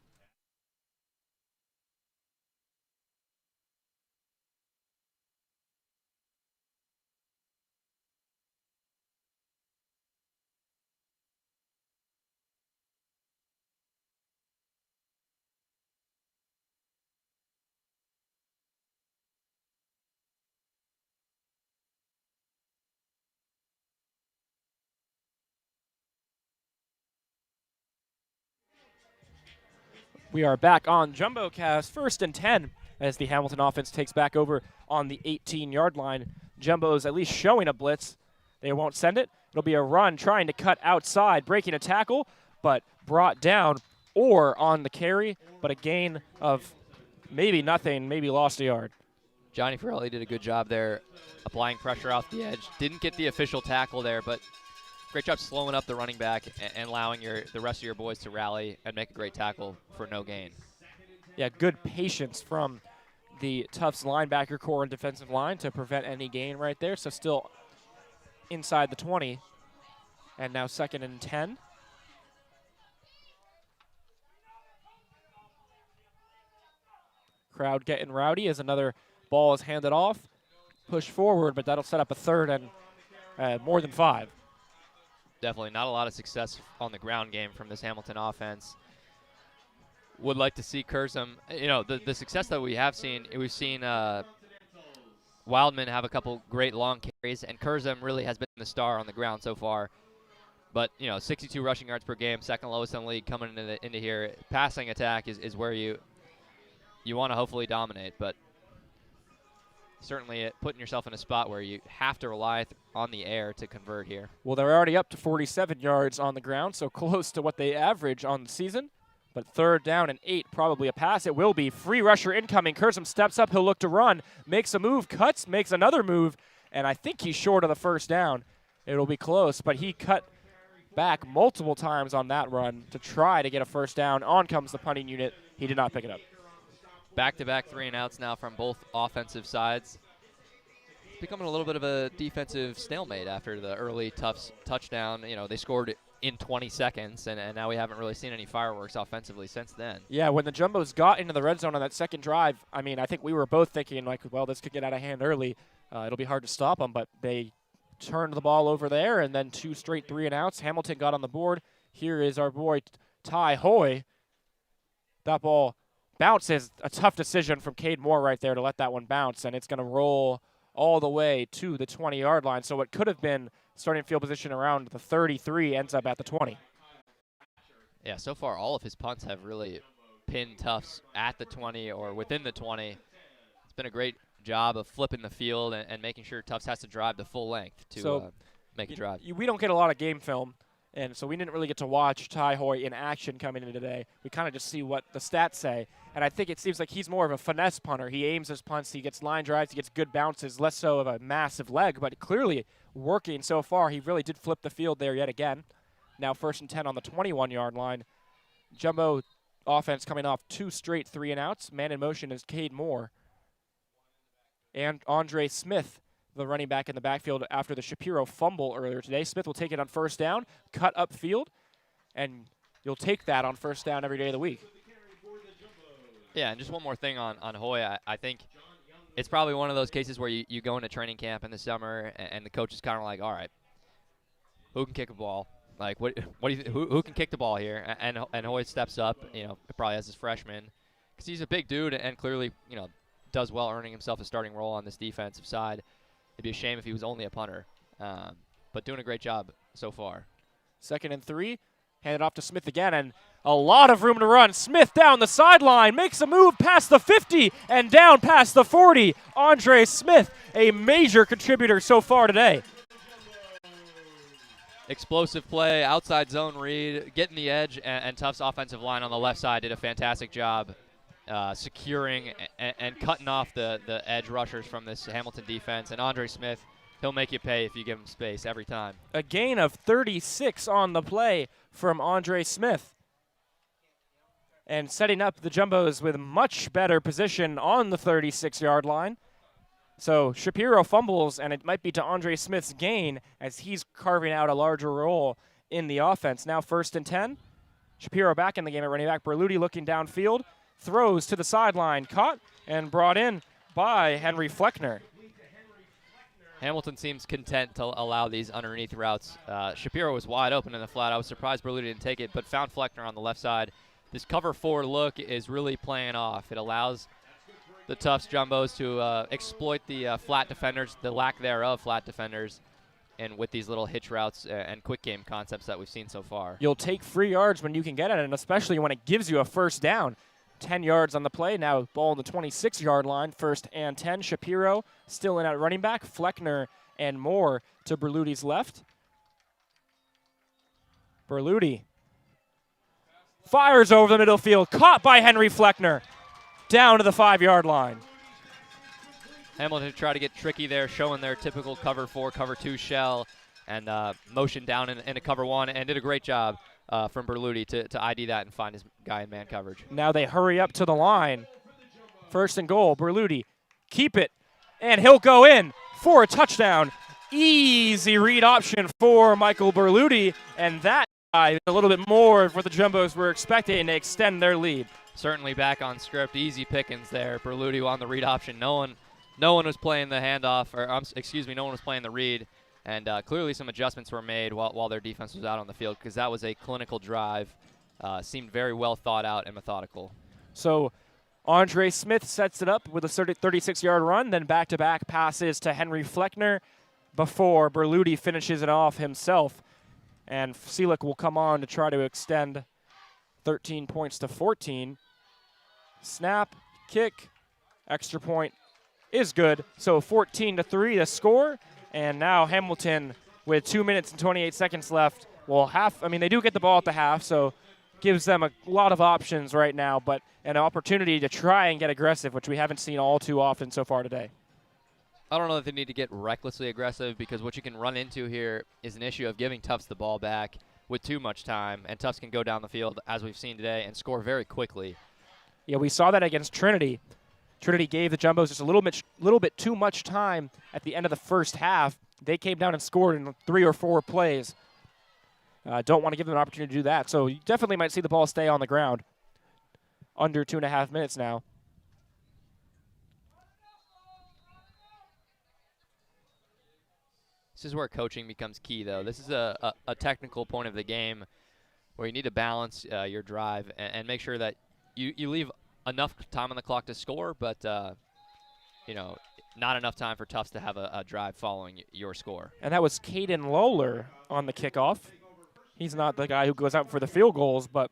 We are back on JumboCast, 1st and 10, as the Hamilton offense takes back over on the 18-yard line. Jumbo's at least showing a blitz. They won't send it. It'll be a run trying to cut outside, breaking a tackle, but brought down or on the carry, but a gain of maybe nothing, maybe lost a yard. Johnny Ferrelli did a good job there applying pressure off the edge. Didn't get the official tackle there, but great job slowing up the running back and allowing the rest of your boys to rally and make a great tackle for no gain. Yeah, good patience from the Tufts linebacker core and defensive line to prevent any gain right there. So still inside the 20. And now 2nd and 10. Crowd getting rowdy as another ball is handed off. Push forward, but that'll set up a 3rd and more than 5. Definitely not a lot of success on the ground game from this Hamilton offense. Would like to see Curzon, the success that we have seen, we've seen Wildman have a couple great long carries, and Curzon really has been the star on the ground so far. But, 62 rushing yards per game, 2nd lowest in the league coming into here. Passing attack is where you want to hopefully dominate, but certainly putting yourself in a spot where you have to rely on the air to convert here. Well, they're already up to 47 yards on the ground, so close to what they average on the season. But 3rd down and 8, probably a pass. It will be. Free rusher incoming. Curzon steps up. He'll look to run. Makes a move. Cuts. Makes another move. And I think he's short of the 1st down. It'll be close, but he cut back multiple times on that run to try to get a 1st down. On comes the punting unit. He did not pick it up. Back-to-back 3-and-outs now from both offensive sides. It's becoming a little bit of a defensive stalemate after the early Tufts touchdown. They scored in 20 seconds, and now we haven't really seen any fireworks offensively since then. Yeah, when the Jumbos got into the red zone on that 2nd drive, I think we were both thinking, well, this could get out of hand early. It'll be hard to stop them, but they turned the ball over there, and then 2 straight 3-and-outs. Hamilton got on the board. Here is our boy Ty Hoy. That ball bounces. A tough decision from Cade Moore right there to let that one bounce, and it's going to roll all the way to the 20-yard line. So what could have been starting field position around the 33 ends up at the 20. Yeah, so far all of his punts have really pinned Tufts at the 20 or within the 20. It's been a great job of flipping the field and making sure Tufts has to drive the full length to make a drive. We don't get a lot of game film, and so we didn't really get to watch Ty Hoy in action coming in today. We kind of just see what the stats say, and I think it seems like he's more of a finesse punter. He aims his punts, he gets line drives, he gets good bounces, less so of a massive leg, but clearly working so far. He really did flip the field there yet again. Now 1st and 10 on the 21-yard line. Jumbo offense coming off 2 straight 3-and-outs. Man in motion is Cade Moore. and Andre Smith, the running back in the backfield after the Shapiro fumble earlier today. Smith will take it on first down, cut upfield, and you'll take that on first down every day of the week. Yeah, and just one more thing on Hoy. I think it's probably one of those cases where you go into training camp in the summer, and the coach is kind of like, all right, who can kick a ball? Like, what do you who can kick the ball here? And Hoy steps up, probably as his freshman, because he's a big dude and clearly, does well earning himself a starting role on this defensive side. It'd be a shame if he was only a punter, but doing a great job so far. 2nd and 3, handed off to Smith again, and a lot of room to run. Smith down the sideline, makes a move past the 50 and down past the 40. Andre Smith, a major contributor so far today. Explosive play, outside zone read, getting the edge, and Tufts' offensive line on the left side did a fantastic job securing and cutting off the edge rushers from this Hamilton defense. And Andre Smith, he'll make you pay if you give him space every time. A gain of 36 on the play from Andre Smith. And setting up the Jumbos with much better position on the 36-yard line. So Shapiro fumbles, and it might be to Andre Smith's gain as he's carving out a larger role in the offense. Now 1st and 10. Shapiro back in the game at running back. Berluti looking downfield. Throws to the sideline. Caught and brought in by Henry Fleckner. Hamilton seems content to allow these underneath routes. Shapiro was wide open in the flat. I was surprised Berluti didn't take it, but found Fleckner on the left side. This cover 4 look is really playing off. It allows the Tufts Jumbos to exploit the flat defenders, the lack thereof flat defenders, and with these little hitch routes and quick game concepts that we've seen so far. You'll take free yards when you can get it, and especially when it gives you a first down. 10 yards on the play. Now ball on the 26-yard line. 1st and 10. Shapiro still in at running back. Fleckner and Moore to Berluti's left. Berluti fires over the middle field. Caught by Henry Fleckner. Down to the 5-yard line. Hamilton tried to get tricky there, showing their typical cover 4, cover 2 shell, and motion down in a cover 1, and did a great job from Berluti to ID that and find his guy in man coverage. Now they hurry up to the line. 1st and goal. Berluti, keep it, and he'll go in for a touchdown. Easy read option for Michael Berluti, and that guy a little bit more of what the Jumbos were expecting to extend their lead. Certainly back on script. Easy pickings there. Berluti on the read option. No one was playing the handoff, or no one was playing the read. And clearly some adjustments were made while their defense was out on the field, because that was a clinical drive. Seemed very well thought out and methodical. So Andre Smith sets it up with a 36-yard run, then back-to-back passes to Henry Fleckner before Berluti finishes it off himself. And Seelick will come on to try to extend 13 points to 14. Snap, kick, extra point is good. So 14-3 the score. And now Hamilton, with 2 minutes and 28 seconds left, they do get the ball at the half, so gives them a lot of options right now, but an opportunity to try and get aggressive, which we haven't seen all too often so far today. I don't know if they need to get recklessly aggressive, because what you can run into here is an issue of giving Tufts the ball back with too much time, and Tufts can go down the field, as we've seen today, and score very quickly. Yeah, we saw that against Trinity. Trinity gave the Jumbos just a little bit too much time at the end of the first half. They came down and scored in 3 or 4 plays. Don't want to give them an opportunity to do that. So you definitely might see the ball stay on the ground. Under 2.5 minutes now. This is where coaching becomes key, though. This is a technical point of the game where you need to balance your drive and make sure that you leave enough time on the clock to score, but not enough time for Tufts to have a drive following your score. And that was Caden Lowler on the kickoff. He's not the guy who goes out for the field goals, but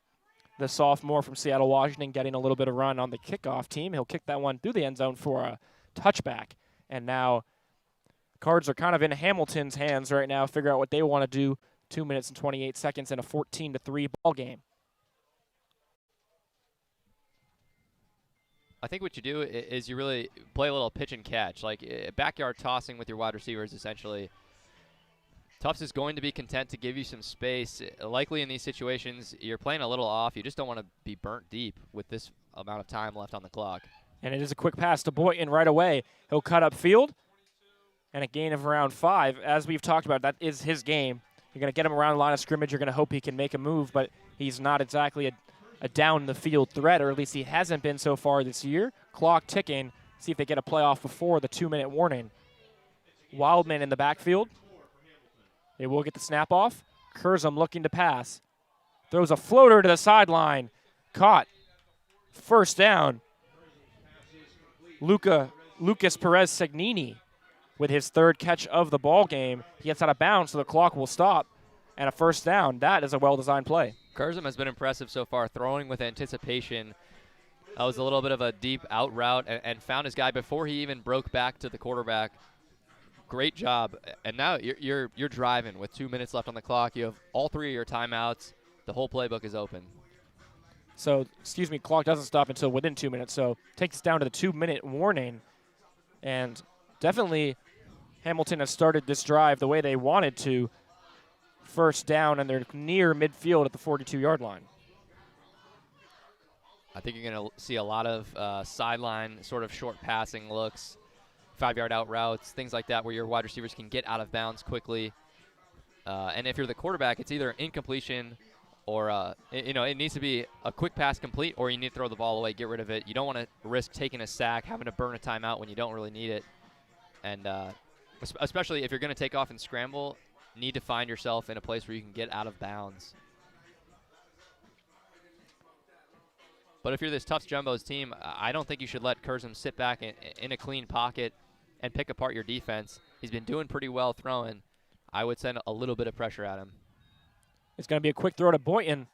the sophomore from Seattle, Washington, getting a little bit of run on the kickoff team. He'll kick that one through the end zone for a touchback. And now cards are kind of in Hamilton's hands right now, figure out what they want to do. 2 minutes and 28 seconds in a 14-3 ball game. I think what you do is you really play a little pitch and catch, like backyard tossing with your wide receivers, essentially. Tufts is going to be content to give you some space. Likely in these situations, you're playing a little off. You just don't want to be burnt deep with this amount of time left on the clock. And it is a quick pass to Boynton right away. He'll cut upfield, and a gain of around 5. As we've talked about, that is his game. You're going to get him around the line of scrimmage. You're going to hope he can make a move, but he's not exactly a down-the-field threat, or at least he hasn't been so far this year. Clock ticking. See if they get a playoff before the 2-minute warning. Wildman in the backfield. They will get the snap off. Curzum looking to pass. Throws a floater to the sideline. Caught. First down. Lucas Perez-Segnini with his 3rd catch of the ball game. He gets out of bounds, so the clock will stop. And a first down. That is a well-designed play. Curzum has been impressive so far, throwing with anticipation. That was a little bit of a deep out route and found his guy before he even broke back to the quarterback. Great job. And now you're driving with 2 minutes left on the clock. You have all 3 of your timeouts. The whole playbook is open. So, clock doesn't stop until within 2 minutes. So, takes us down to the 2-minute warning. And definitely Hamilton has started this drive the way they wanted to. First down, and they're near midfield at the 42-yard line. I think you're going to see a lot of sideline sort of short passing looks, 5-yard out routes, things like that where your wide receivers can get out of bounds quickly. And if you're the quarterback, it's either incompletion or, it needs to be a quick pass complete, or you need to throw the ball away, get rid of it. You don't want to risk taking a sack, having to burn a timeout when you don't really need it. And especially if you're going to take off and scramble, need to find yourself in a place where you can get out of bounds. But if you're this Tufts Jumbos team, I don't think you should let Curzum sit back in a clean pocket and pick apart your defense. He's been doing pretty well throwing. I would send a little bit of pressure at him. It's going to be a quick throw to Boynton.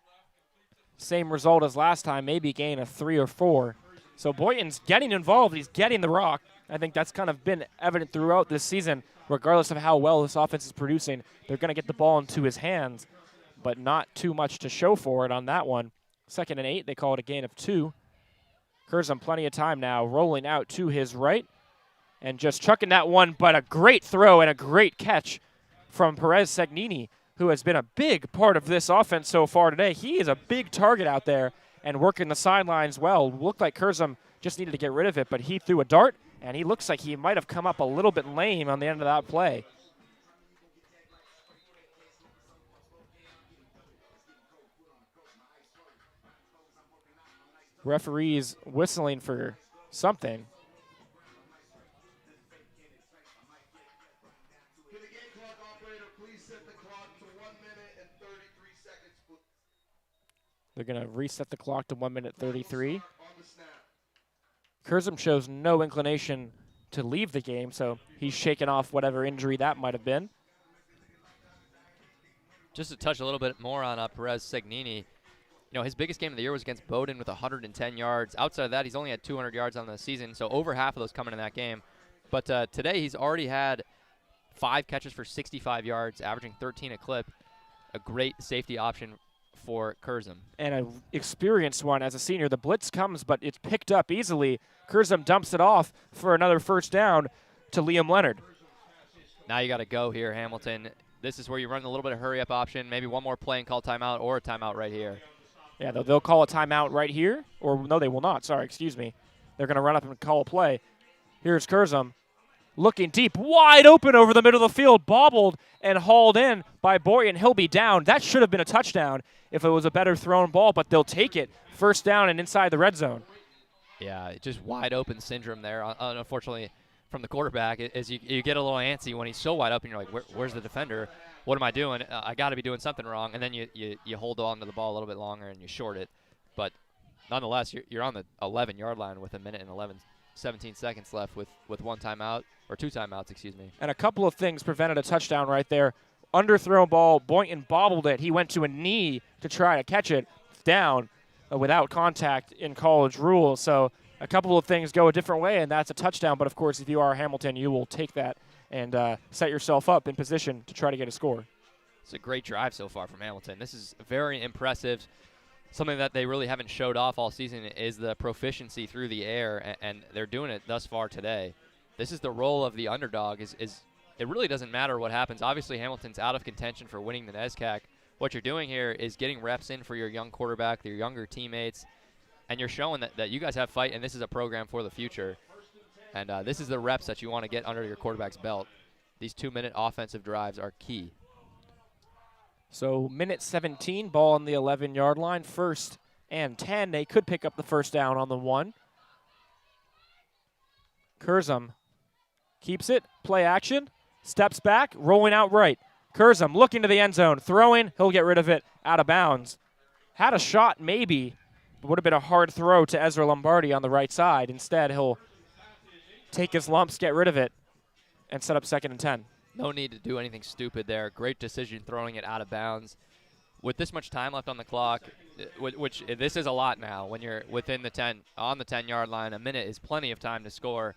Same result as last time, maybe gain of 3 or 4. So Boynton's getting involved. He's getting the rock. I think that's kind of been evident throughout this season. Regardless of how well this offense is producing, they're going to get the ball into his hands, but not too much to show for it on that one. 2nd and 8, they call it a gain of 2. Curzum plenty of time now, rolling out to his right and just chucking that one, but a great throw and a great catch from Perez-Segnini, who has been a big part of this offense so far today. He is a big target out there and working the sidelines well. Looked like Curzum just needed to get rid of it, but he threw a dart, and he looks like he might have come up a little bit lame on the end of that play. Referees whistling for something. They're going to reset the clock to 1 minute 33. Curzum shows no inclination to leave the game, so he's shaking off whatever injury that might have been. Just to touch a little bit more on Perez-Segnini, his biggest game of the year was against Bowdoin with 110 yards. Outside of that, he's only had 200 yards on the season, so over half of those coming in that game. But today he's already had 5 catches for 65 yards, averaging 13 a clip. A great safety option for Curzum. And an experienced one as a senior. The blitz comes, but it's picked up easily. Curzum dumps it off for another first down to Liam Leonard. Now you got to go here, Hamilton. This is where you run a little bit of hurry-up option, maybe one more play and call timeout, or a timeout right here. Yeah, they'll call a timeout right here. Or, no, they will not. Sorry, excuse me. They're going to run up and call a play. Here's Curzum. Looking deep, wide open over the middle of the field, bobbled and hauled in by Boynton. He'll be down. That should have been a touchdown if it was a better thrown ball, but they'll take it. First down and inside the red zone. Yeah, just wide open syndrome there, unfortunately, from the quarterback. As you get a little antsy when he's so wide open, you're like, where's the defender? What am I doing? I got to be doing something wrong. And then you hold on to the ball a little bit longer and you short it. But nonetheless, you're on the 11-yard line with 17 seconds left with one timeout, or 2 timeouts, excuse me. And a couple of things prevented a touchdown right there. Underthrown ball, Boynton bobbled it. He went to a knee to try to catch it down without contact in college rules. So a couple of things go a different way, and that's a touchdown. But, of course, if you are Hamilton, you will take that and set yourself up in position to try to get a score. It's a great drive so far from Hamilton. This is very impressive. Something that they really haven't showed off all season is the proficiency through the air, and they're doing it thus far today. This is the role of the underdog. It really doesn't matter what happens. Obviously, Hamilton's out of contention for winning the NESCAC. What you're doing here is getting reps in for your young quarterback, your younger teammates, and you're showing that you guys have fight, and this is a program for the future. And this is the reps that you want to get under your quarterback's belt. These 2-minute offensive drives are key. So minute 17, ball on the 11-yard line, 1st and 10. They could pick up the first down on the 1. Curzum keeps it, play action, steps back, rolling out right. Curzum looking to the end zone, throwing, he'll get rid of it, out of bounds. Had a shot maybe, but would have been a hard throw to Ezra Lombardi on the right side. Instead, he'll take his lumps, get rid of it, and set up 2nd and 10. No need to do anything stupid there. Great decision throwing it out of bounds. With this much time left on the clock, which this is a lot now when you're within the 10, on the 10-yard line, a minute is plenty of time to score.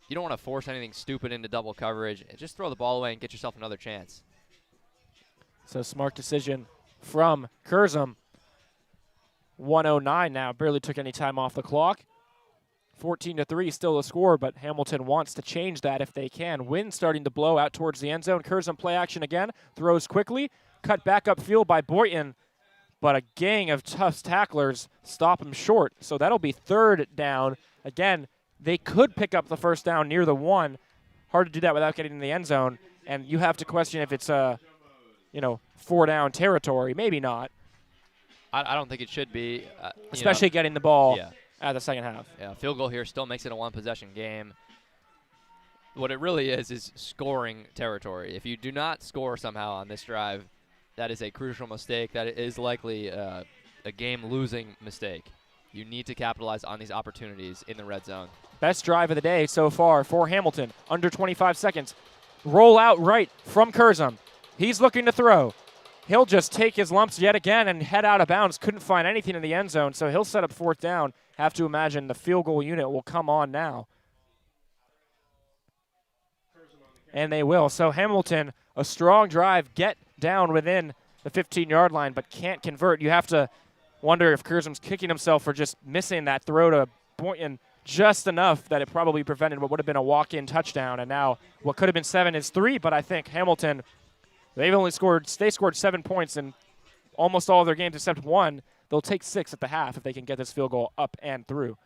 You don't want to force anything stupid into double coverage. Just throw the ball away and get yourself another chance. So smart decision from Curzum. 1:09 now, barely took any time off the clock. 14-3 still the score, but Hamilton wants to change that if they can. Wind starting to blow out towards the end zone. Curzum play action again, throws quickly, cut back upfield by Boynton, but a gang of Tufts tacklers stop him short. So that'll be 3rd down. Again, they could pick up the first down near the 1. Hard to do that without getting in the end zone, and you have to question if it's 4-down territory. Maybe not. I don't think it should be. Especially getting the ball. Yeah. At the second half. Yeah, field goal here still makes it a 1-possession game. What it really is scoring territory. If you do not score somehow on this drive, that is a crucial mistake. That is likely a game-losing mistake. You need to capitalize on these opportunities in the red zone. Best drive of the day so far for Hamilton. Under 25 seconds. Roll out right from Curzum. He's looking to throw. He'll just take his lumps yet again and head out of bounds. Couldn't find anything in the end zone, so he'll set up 4th down. Have to imagine the field goal unit will come on now. And they will. So Hamilton, a strong drive, get down within the 15-yard line, but can't convert. You have to wonder if Curzum's kicking himself for just missing that throw to Boynton just enough that it probably prevented what would have been a walk-in touchdown. And now what could have been 7 is 3, but I think Hamilton, they scored 7 points in almost all of their games except 1. They'll take 6 at the half if they can get this field goal up and through.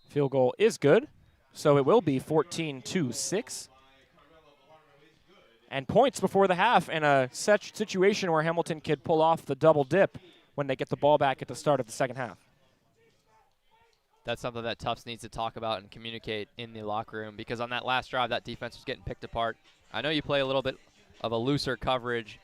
Field goal is good, so it will be 14-6. And points before the half, and a such situation where Hamilton could pull off the double dip when they get the ball back at the start of the second half. That's something that Tufts needs to talk about and communicate in the locker room, because on that last drive, that defense was getting picked apart. I know you play a little bit of a looser coverage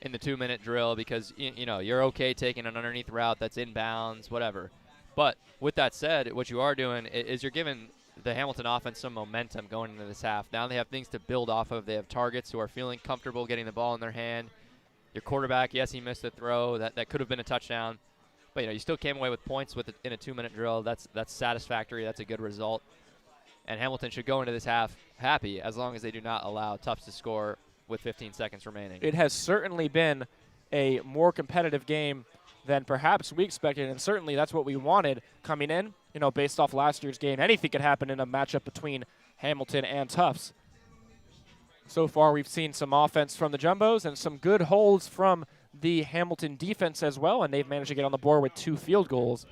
in the 2-minute drill because you're okay taking an underneath route that's inbounds, whatever. But with that said, what you are doing is you're giving the Hamilton offense some momentum going into this half. Now they have things to build off of. They have targets who are feeling comfortable getting the ball in their hand. Your quarterback, yes, he missed a throw. That could have been a touchdown. But you still came away with points in a 2-minute drill. That's satisfactory. That's a good result. And Hamilton should go into this half happy as long as they do not allow Tufts to score with 15 seconds remaining. It has certainly been a more competitive game than perhaps we expected, and certainly that's what we wanted coming in. Based off last year's game, anything could happen in a matchup between Hamilton and Tufts. So far, we've seen some offense from the Jumbos and some good holds from the Hamilton defense as well, and they've managed to get on the board with 2 field goals.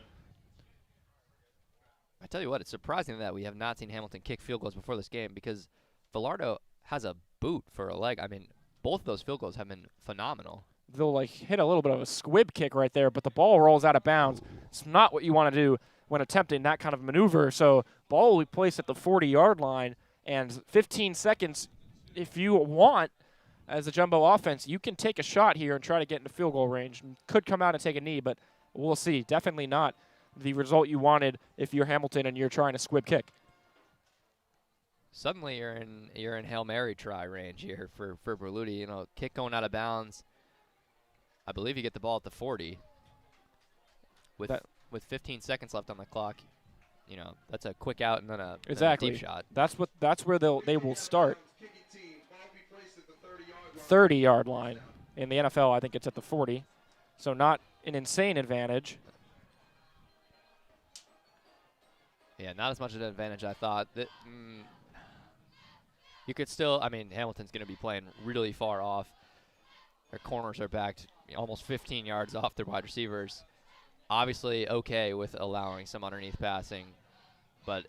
I tell you what, it's surprising that we have not seen Hamilton kick field goals before this game, because Villardo has a boot for a leg. I mean, both of those field goals have been phenomenal. They'll hit a little bit of a squib kick right there, but the ball rolls out of bounds. It's not what you want to do when attempting that kind of maneuver. So ball will be placed at the 40-yard line, and 15 seconds, if you want, as a Jumbo offense, you can take a shot here and try to get into field goal range. Could come out and take a knee, but we'll see. Definitely not the result you wanted if you're Hamilton and you're trying to squib kick. Suddenly you're in Hail Mary try range here for Berluti. Kick going out of bounds. I believe you get the ball at the 40. With 15 seconds left on the clock, that's a quick out and then a deep shot. That's where they will start. 30-yard line. In the NFL, I think it's at the 40. So not an insane advantage. Yeah, not as much of an advantage I thought. You could still, I mean, Hamilton's going to be playing really far off. Their corners are backed almost 15 yards off their wide receivers. Obviously okay with allowing some underneath passing, but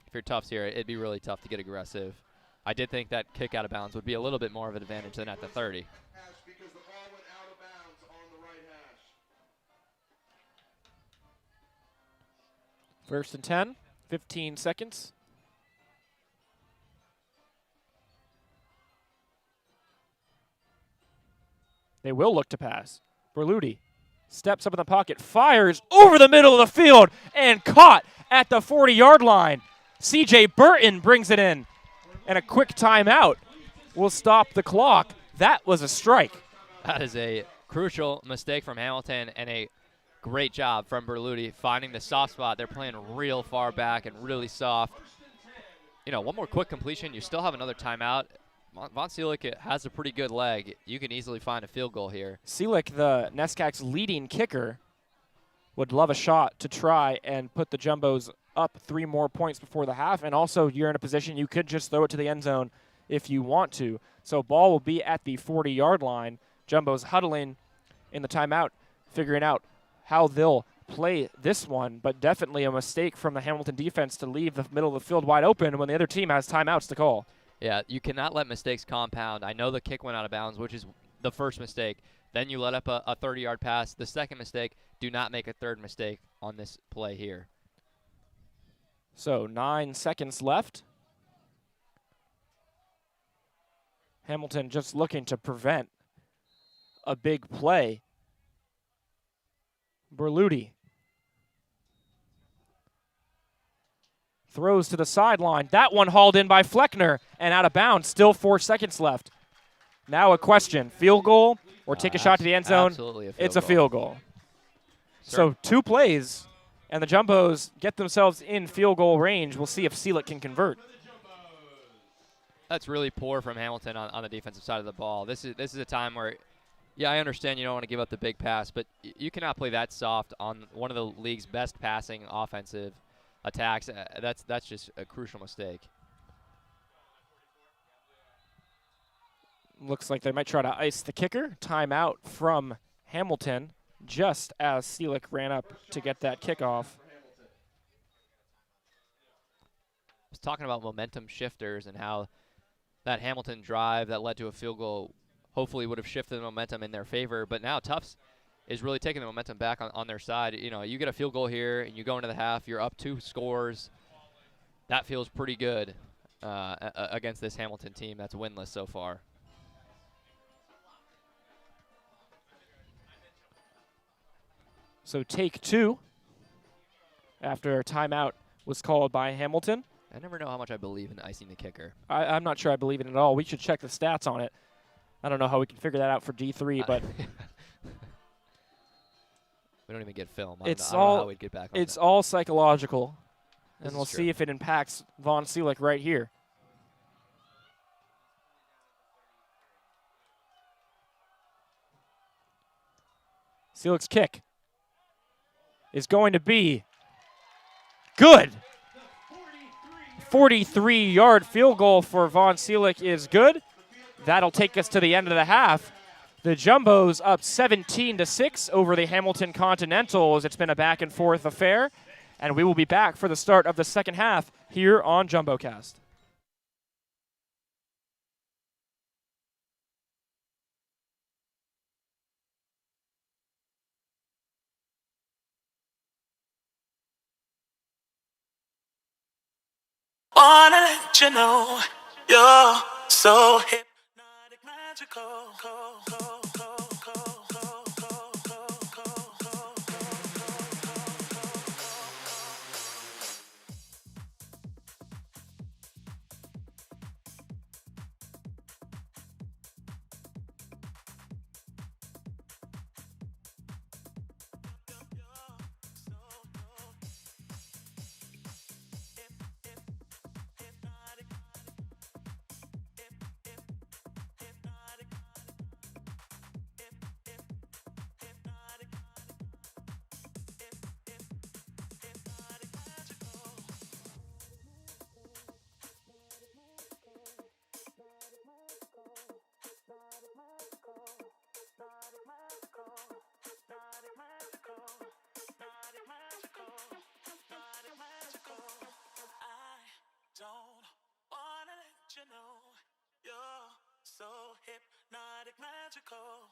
if you're Tufts here, it'd be really tough to get aggressive. I did think that kick out of bounds would be a little bit more of an advantage than at the 30. First and 10, 15 seconds. They will look to pass. Berluti steps up in the pocket, fires over the middle of the field, and caught at the 40-yard line. C.J. Burton brings it in, and a quick timeout will stop the clock. That was a strike. That is a crucial mistake from Hamilton and a great job from Berluti finding the soft spot. They're playing real far back and really soft. You know, one more quick completion. You still have another timeout. Von Seelig has a pretty good leg. You can easily find a field goal here. Seelig, the NESCAC's leading kicker, would love a shot to try and put the Jumbos up 3 more points before the half. And also, you're in a position you could just throw it to the end zone if you want to. So ball will be at the 40-yard line. Jumbos huddling in the timeout, figuring out how they'll play this one, but definitely a mistake from the Hamilton defense to leave the middle of the field wide open when the other team has timeouts to call. Yeah, you cannot let mistakes compound. I know the kick went out of bounds, which is the first mistake. Then you let up a 30-yard pass. The second mistake, do not make a third mistake on this play here. So 9 seconds left. Hamilton just looking to prevent a big play. Berluti throws to the sideline. That one hauled in by Fleckner and out of bounds. Still 4 seconds left. Now a question. Field goal or take a shot to the end zone? Absolutely a field It's goal. a field goal. So 2 plays, and the Jumbos get themselves in field goal range. We'll see if Seelig can convert. That's really poor from Hamilton on the defensive side of the ball. This is a time where, yeah, I understand you don't want to give up the big pass, but you cannot play that soft on one of the league's best passing offensive attacks. That's just a crucial mistake. Looks like they might try to ice the kicker. Timeout from Hamilton just as Seelig ran up to get that kickoff. I was talking about momentum shifters and how that Hamilton drive that led to a field goal hopefully would have shifted the momentum in their favor. But now Tufts is really taking the momentum back on their side. You know, you get a field goal here and you go into the half, you're up 2 scores. That feels pretty good against this Hamilton team that's winless so far. So take 2 after a timeout was called by Hamilton. I never know how much I believe in icing the kicker. I'm not sure I believe in it at all. We should check the stats on it. I don't know how we can figure that out for D3, but we don't even get film. I it's don't know how we'd get back on it's that. all psychological, and This we'll is true. see if it impacts Von Seelig right here. Seelig's kick is going to be good. 43-yard field goal for Von Seelig is good. That'll take us to the end of the half. The Jumbos up 17-6 over the Hamilton Continentals. It's been a back-and-forth affair, and we will be back for the start of the second half here on JumboCast. Wanna let you know you're so hypnotic, magical. magical.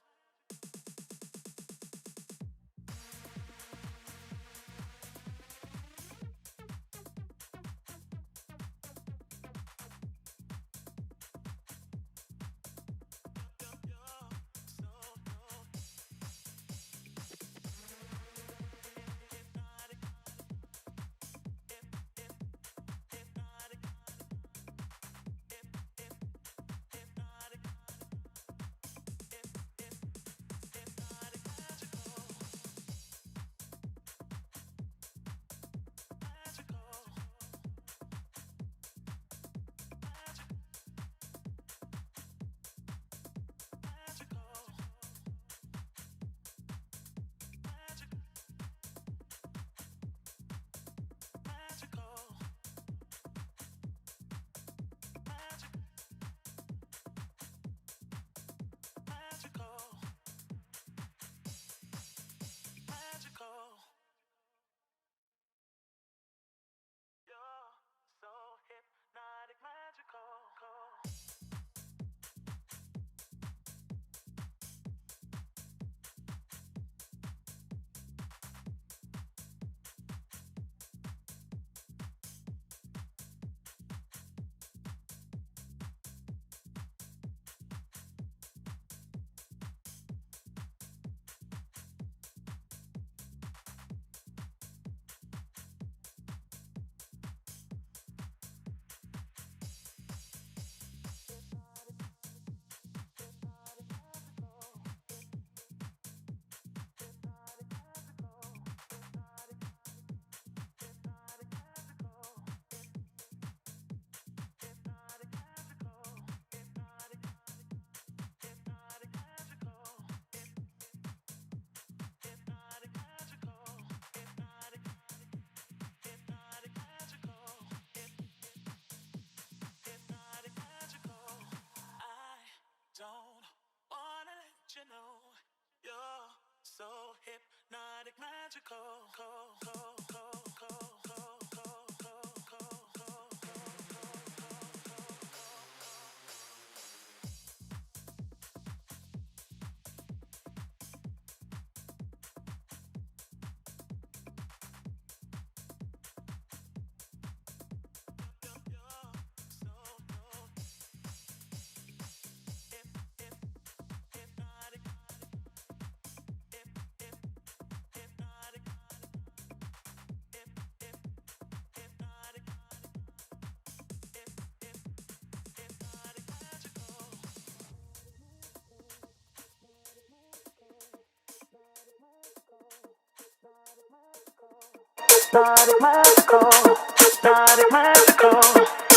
Don't wanna let you know you're so hypnotic, magical. Hypnotic, magical, hypnotic, magical,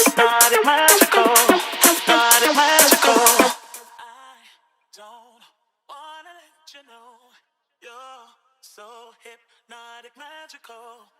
hypnotic, magical, hypnotic, magical. I don't wanna let you know you're so hypnotic, magical.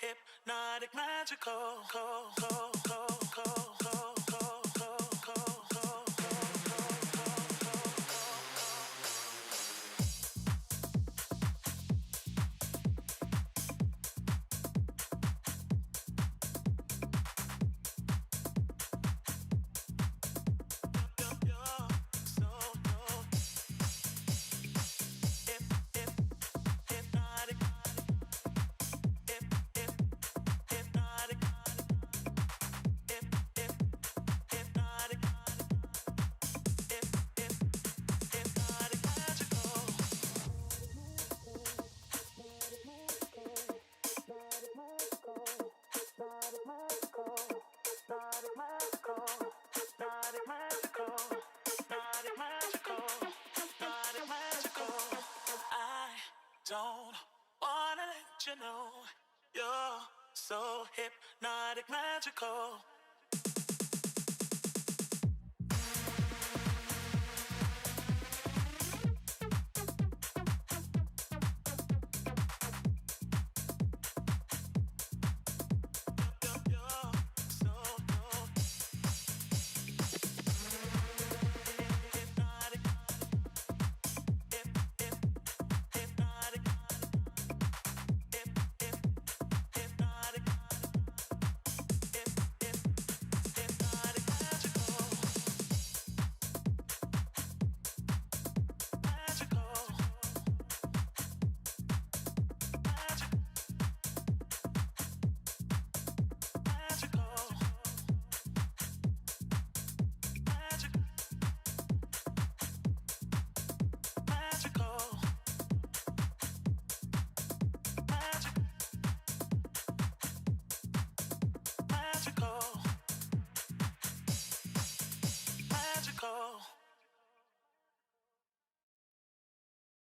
hypnotic, magical. Don't wanna let you know you're so hypnotic, magical.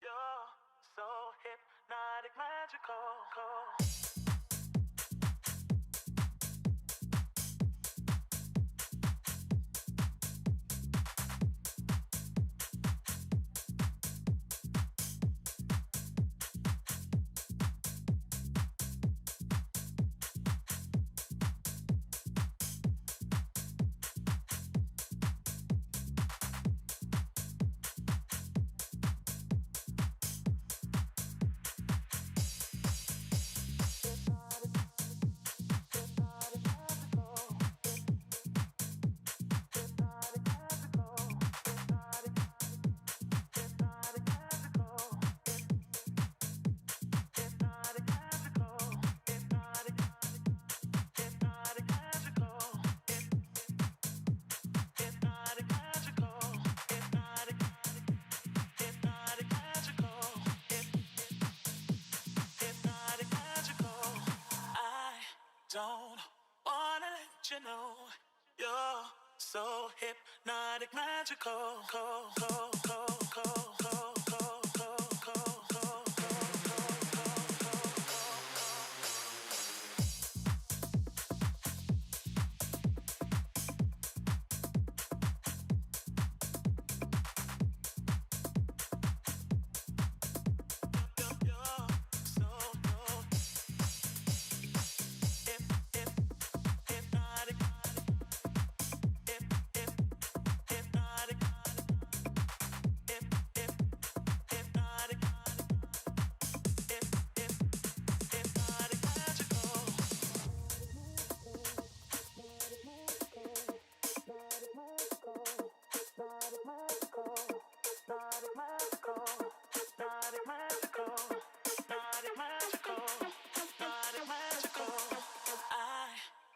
You're so hypnotic, magical. Don't wanna let you know you're so hypnotic, magical.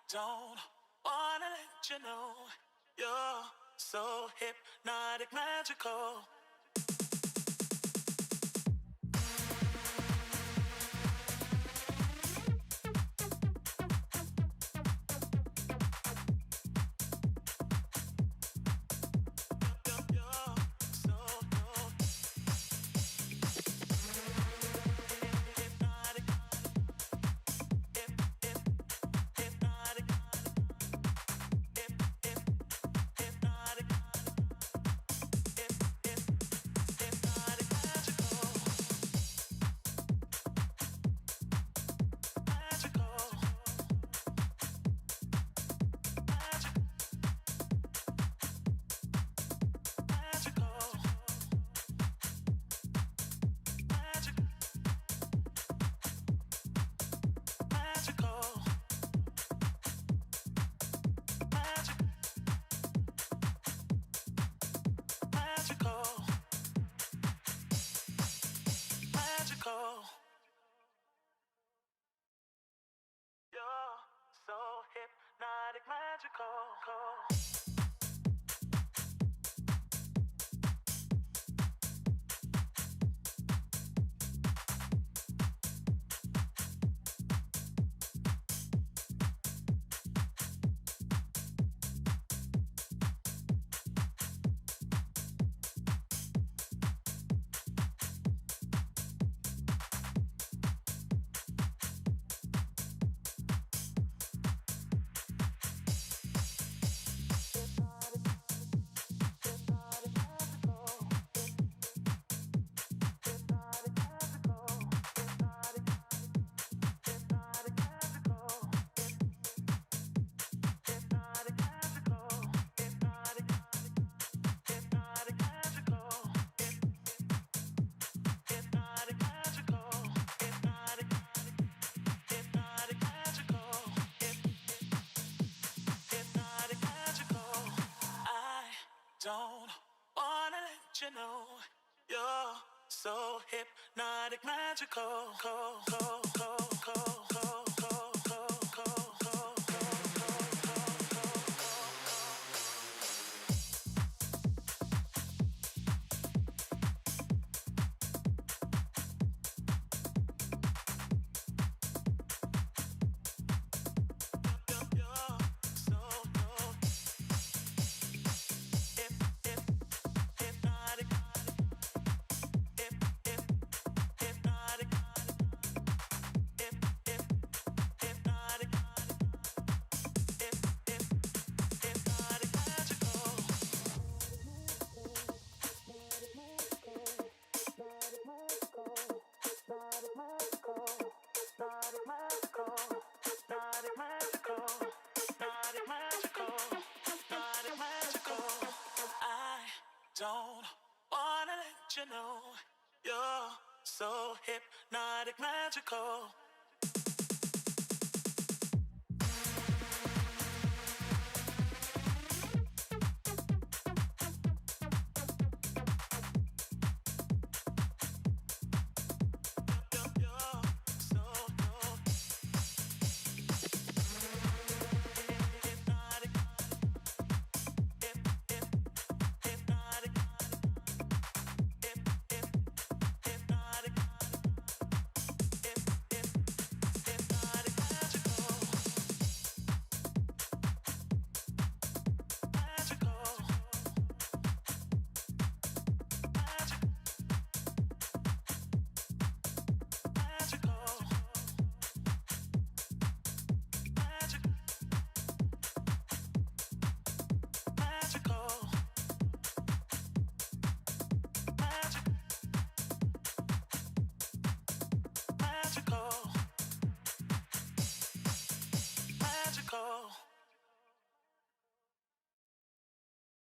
Don't wanna let you know you're so hypnotic, magical. Don't wanna let you know you're so hypnotic, magical. Don't wanna let you know you're so hypnotic, magical.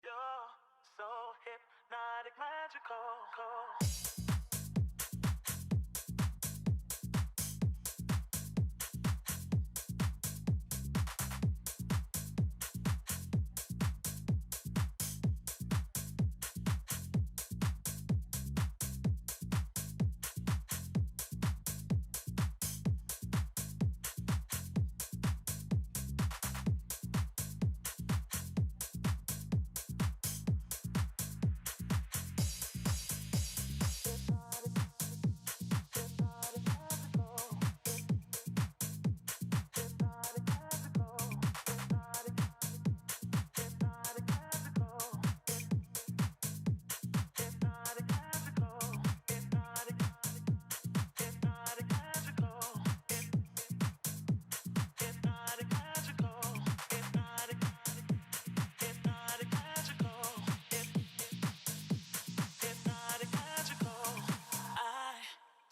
You're so hypnotic, magical.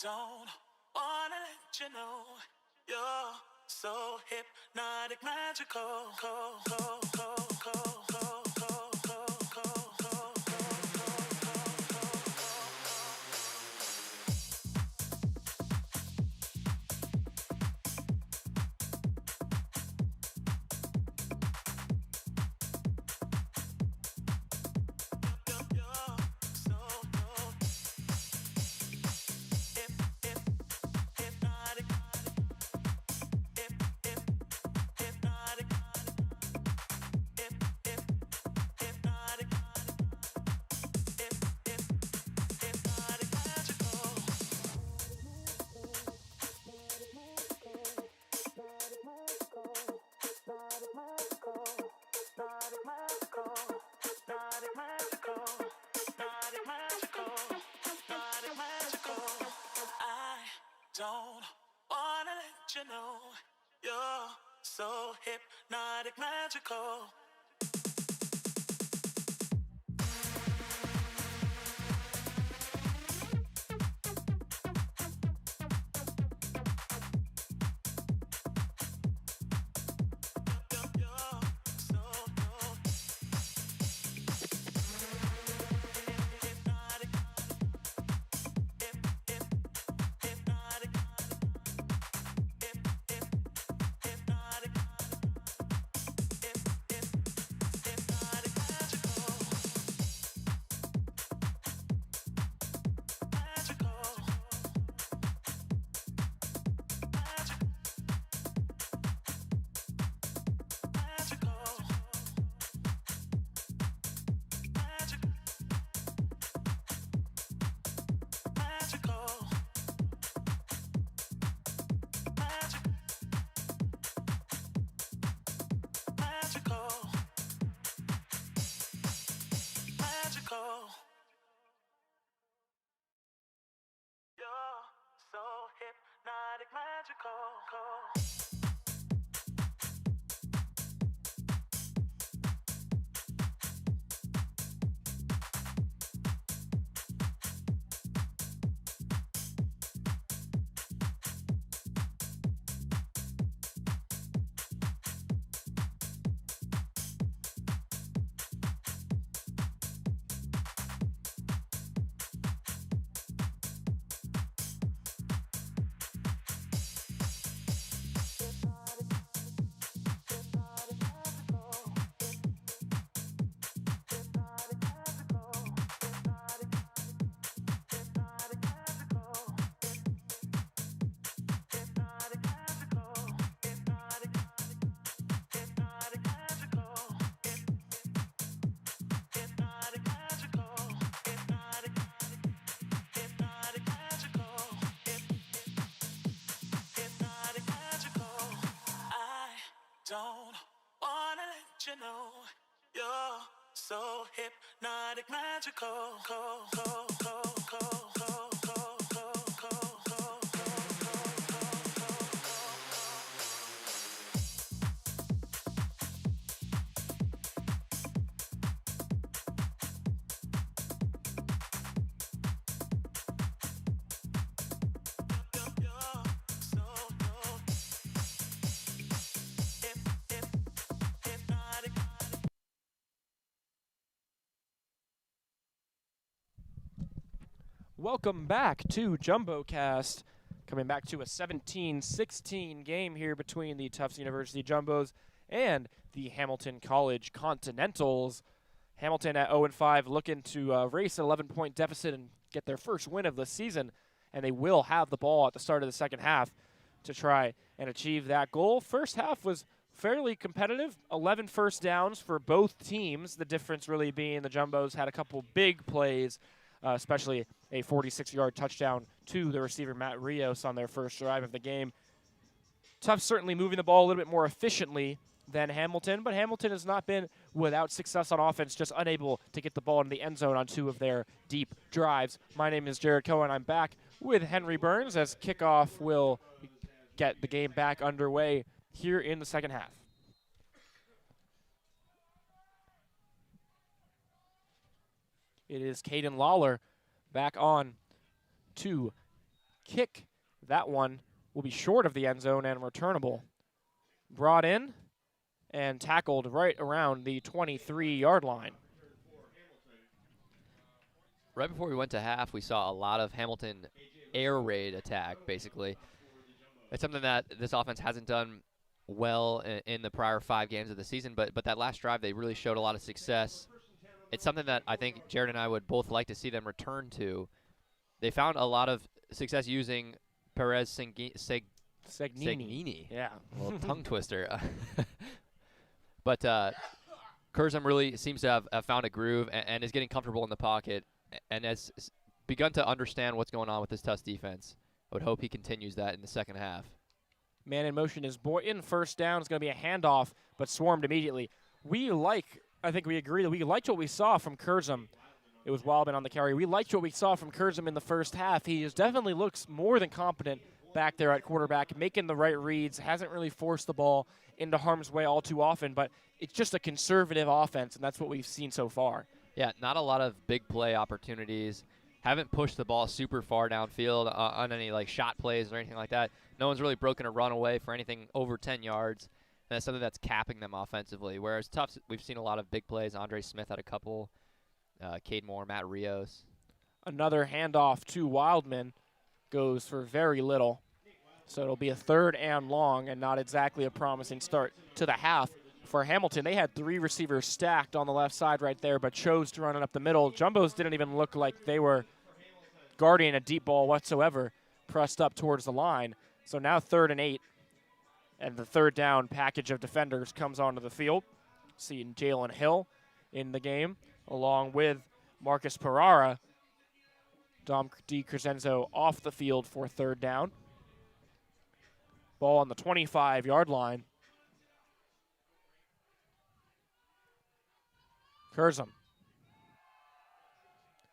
Don't wanna let you know you're so hypnotic, magical. you know you're so hypnotic, magical. You're so hypnotic, magical. Don't wanna let you know you're so hypnotic, magical. Welcome back to JumboCast. Coming back to a 17-16 game here between the Tufts University Jumbos and the Hamilton College Continentals. Hamilton at 0-5 looking to race an 11-point deficit and get their first win of the season, and they will have the ball at the start of the second half to try and achieve that goal. First half was fairly competitive, 11 first downs for both teams, the difference really being the Jumbos had a couple big plays, especially a 46-yard touchdown to the receiver Matt Rios on their first drive of the game. Tufts certainly moving the ball a little bit more efficiently than Hamilton, but Hamilton has not been without success on offense, just unable to get the ball in the end zone on two of their deep drives. My name is Jared Cohen. I'm back with Henry Burns as kickoff will get the game back underway here in the second half. It is Caden Lawler back on to kick. That one will be short of the end zone and returnable. Brought in and tackled right around the 23-yard line. Right before we went to half, we saw a lot of Hamilton air raid attack, basically. It's something that this offense hasn't done well in the prior 5 games of the season, but that last drive, they really showed a lot of success. It's something that I think Jared and I would both like to see them return to. They found a lot of success using Perez Segnini. Yeah. A little tongue twister. But Curzon really seems to have found a groove and is getting comfortable in the pocket and has begun to understand what's going on with this Tufts defense. I would hope he continues that in the second half. Man in motion is Boynton. First down is going to be a handoff, but swarmed immediately. I think we agree that we liked what we saw from Curzon. It was Wildman on the carry. We liked what we saw from Curzon in the first half. He definitely looks more than competent back there at quarterback, making the right reads, hasn't really forced the ball into harm's way all too often, but it's just a conservative offense, and that's what we've seen so far. Yeah, not a lot of big play opportunities. Haven't pushed the ball super far downfield on any like shot plays or anything like that. No one's really broken a run away for anything over 10 yards. And that's something that's capping them offensively. Whereas Tufts, we've seen a lot of big plays. Andre Smith had a couple. Cade Moore, Matt Rios. Another handoff to Wildman goes for very little. So it'll be a 3rd and long, and not exactly a promising start to the half for Hamilton. They had 3 receivers stacked on the left side right there, but chose to run it up the middle. Jumbos didn't even look like they were guarding a deep ball whatsoever, pressed up towards the line. So now 3rd and 8, and the 3rd down package of defenders comes onto the field. Seeing Jalen Hill in the game, along with Marcus Pereira. Dom DiCrescenzo off the field for 3rd down. Ball on the 25-yard line. Curzum.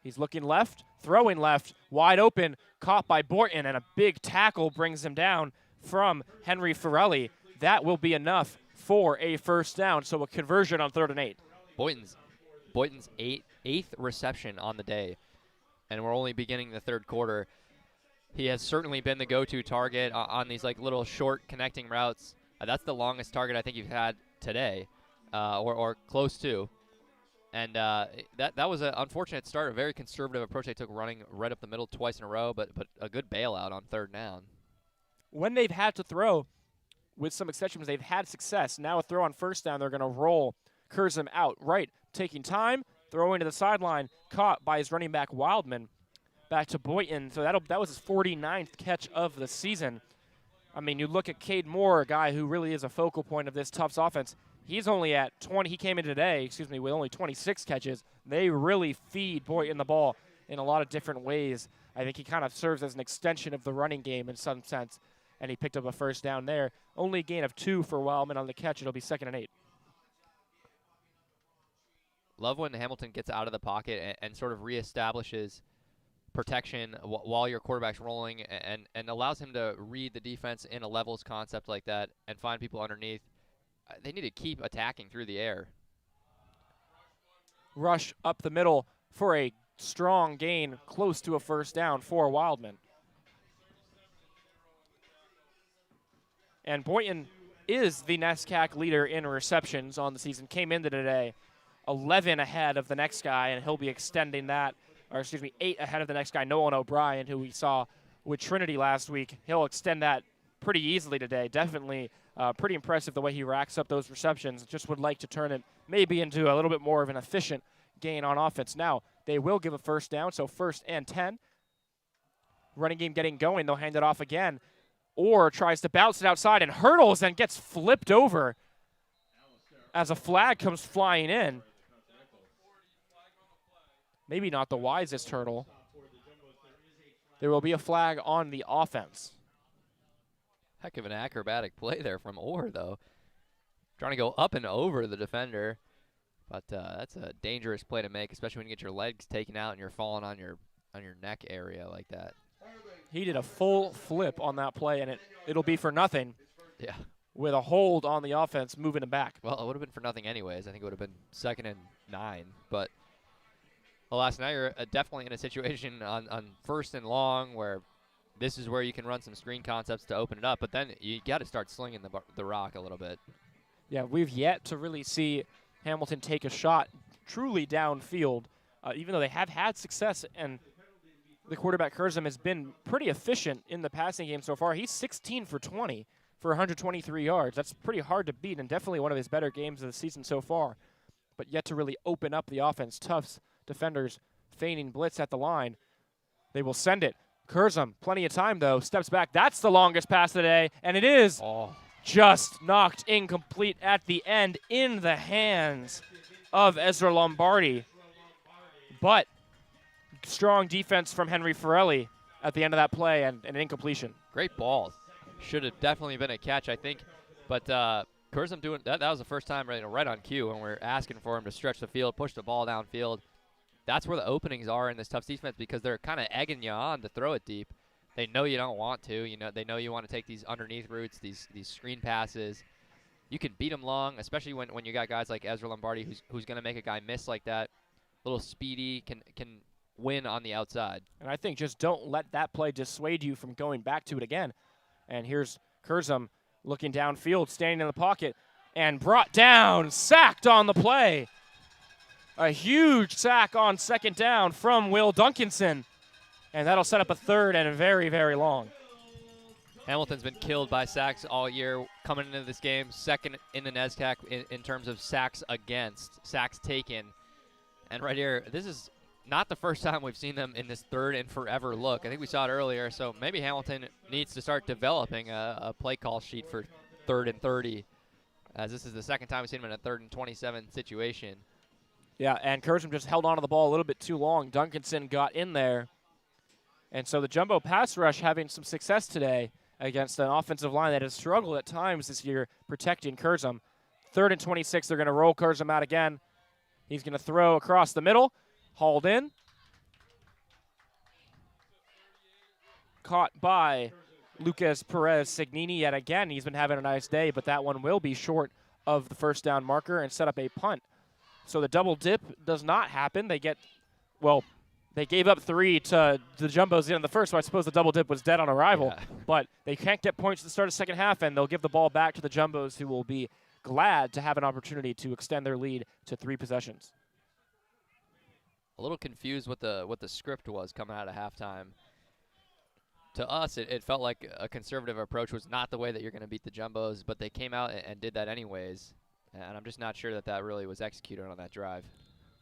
He's looking left, throwing left, wide open, caught by Boynton, and a big tackle brings him down from Henry Forelli. That will be enough for a 1st down, so a conversion on 3rd and 8. Boynton's eighth reception on the day, and we're only beginning the 3rd quarter. He has certainly been the go-to target on these like little short connecting routes. That's the longest target I think you've had today, or close to. And that was an unfortunate start, a very conservative approach they took, running right up the middle twice in a row, but a good bailout on 3rd down. When they've had to throw, with some exceptions, they've had success. Now a throw on 1st down, they're going to roll Curzum out right, taking time, throwing to the sideline, caught by his running back Wildman. Back to Boynton, so that was his 49th catch of the season. I mean, you look at Cade Moore, a guy who really is a focal point of this Tufts offense. He's only at 20. He came in today, with only 26 catches. They really feed Boynton the ball in a lot of different ways. I think he kind of serves as an extension of the running game in some sense, and he picked up a 1st down there. Only a gain of 2 for Wildman on the catch. It'll be 2nd and 8. Love when Hamilton gets out of the pocket and sort of reestablishes protection while your quarterback's rolling, and allows him to read the defense in a levels concept like that and find people underneath. They need to keep attacking through the air. Rush up the middle for a strong gain, close to a 1st down for Wildman. And Boynton is the NESCAC leader in receptions on the season. Came into today 11 ahead of the next guy, and he'll be extending that, 8 ahead of the next guy, Nolan O'Brien, who we saw with Trinity last week. He'll extend that pretty easily today. Definitely pretty impressive the way he racks up those receptions. Just would like to turn it maybe into a little bit more of an efficient gain on offense. Now, they will give a 1st down, so 1st and 10. Running game getting going. They'll hand it off again. Or tries to bounce it outside and hurdles and gets flipped over as a flag comes flying in. Maybe not the wisest hurdle. There will be a flag on the offense. Heck of an acrobatic play there from Orr, though. Trying to go up and over the defender. But that's a dangerous play to make, especially when you get your legs taken out and you're falling on your neck area like that. He did a full flip on that play, and it'll be for nothing. Yeah. With a hold on the offense, moving him back. Well, it would have been for nothing anyways. I think it would have been 2nd and 9. But alas, now you're definitely in a situation on 1st and long where this is where you can run some screen concepts to open it up. But then you got to start slinging the rock a little bit. Yeah, we've yet to really see Hamilton take a shot truly downfield, even though they have had success, and the quarterback Curzum has been pretty efficient in the passing game so far. He's 16 for 20 for 123 yards. That's pretty hard to beat, and definitely one of his better games of the season so far. But yet to really open up the offense. Tufts defenders feigning blitz at the line. They will send it. Curzum, plenty of time though, steps back. That's the longest pass of the day, and it is just knocked incomplete at the end in the hands of Ezra Lombardi. But strong defense from Henry Forelli at the end of that play, and an incompletion. Great ball. Should have definitely been a catch, I think. But Curzum doing that was the first time right on cue when we're asking for him to stretch the field, push the ball downfield. That's where the openings are in this Tufts defense, because they're kind of egging you on to throw it deep. They know you don't want to. They know you want to take these underneath routes, these screen passes. You can beat them long, especially when you got guys like Ezra Lombardi who's going to make a guy miss like that. A little speedy, can win on the outside. And I think just don't let that play dissuade you from going back to it again. And here's Curzum looking downfield, standing in the pocket, and brought down, sacked on the play. A huge sack on second down from Will Duncanson. And that'll set up a third and a very, very long. Hamilton's been killed by sacks all year. Coming into this game, second in the NESCAC in terms of sacks against, sacks taken. And right here, this is not the first time we've seen them in this third and forever look. I think we saw it earlier, so maybe Hamilton needs to start developing a play call sheet for 3rd and 30, as this is the second time we've seen him in a 3rd and 27 situation. Yeah, and Curzum just held on to the ball a little bit too long. Duncanson got in there. And so the jumbo pass rush having some success today against an offensive line that has struggled at times this year protecting Curzum. 3rd and 26, they're going to roll Curzum out again. He's going to throw across the middle. Hauled in. Caught by Lucas Perez Signini yet again. He's been having a nice day, but that one will be short of the first down marker and set up a punt. So the double dip does not happen. They gave up 3 to the Jumbos in the first, so I suppose the double dip was dead on arrival. Yeah. But they can't get points at the start of the second half, and they'll give the ball back to the Jumbos, who will be glad to have an opportunity to extend their lead to 3 possessions. A little confused what the script was coming out of halftime. To us, it felt like a conservative approach was not the way that you're going to beat the Jumbos, but they came out and did that anyways. And I'm just not sure that really was executed on that drive.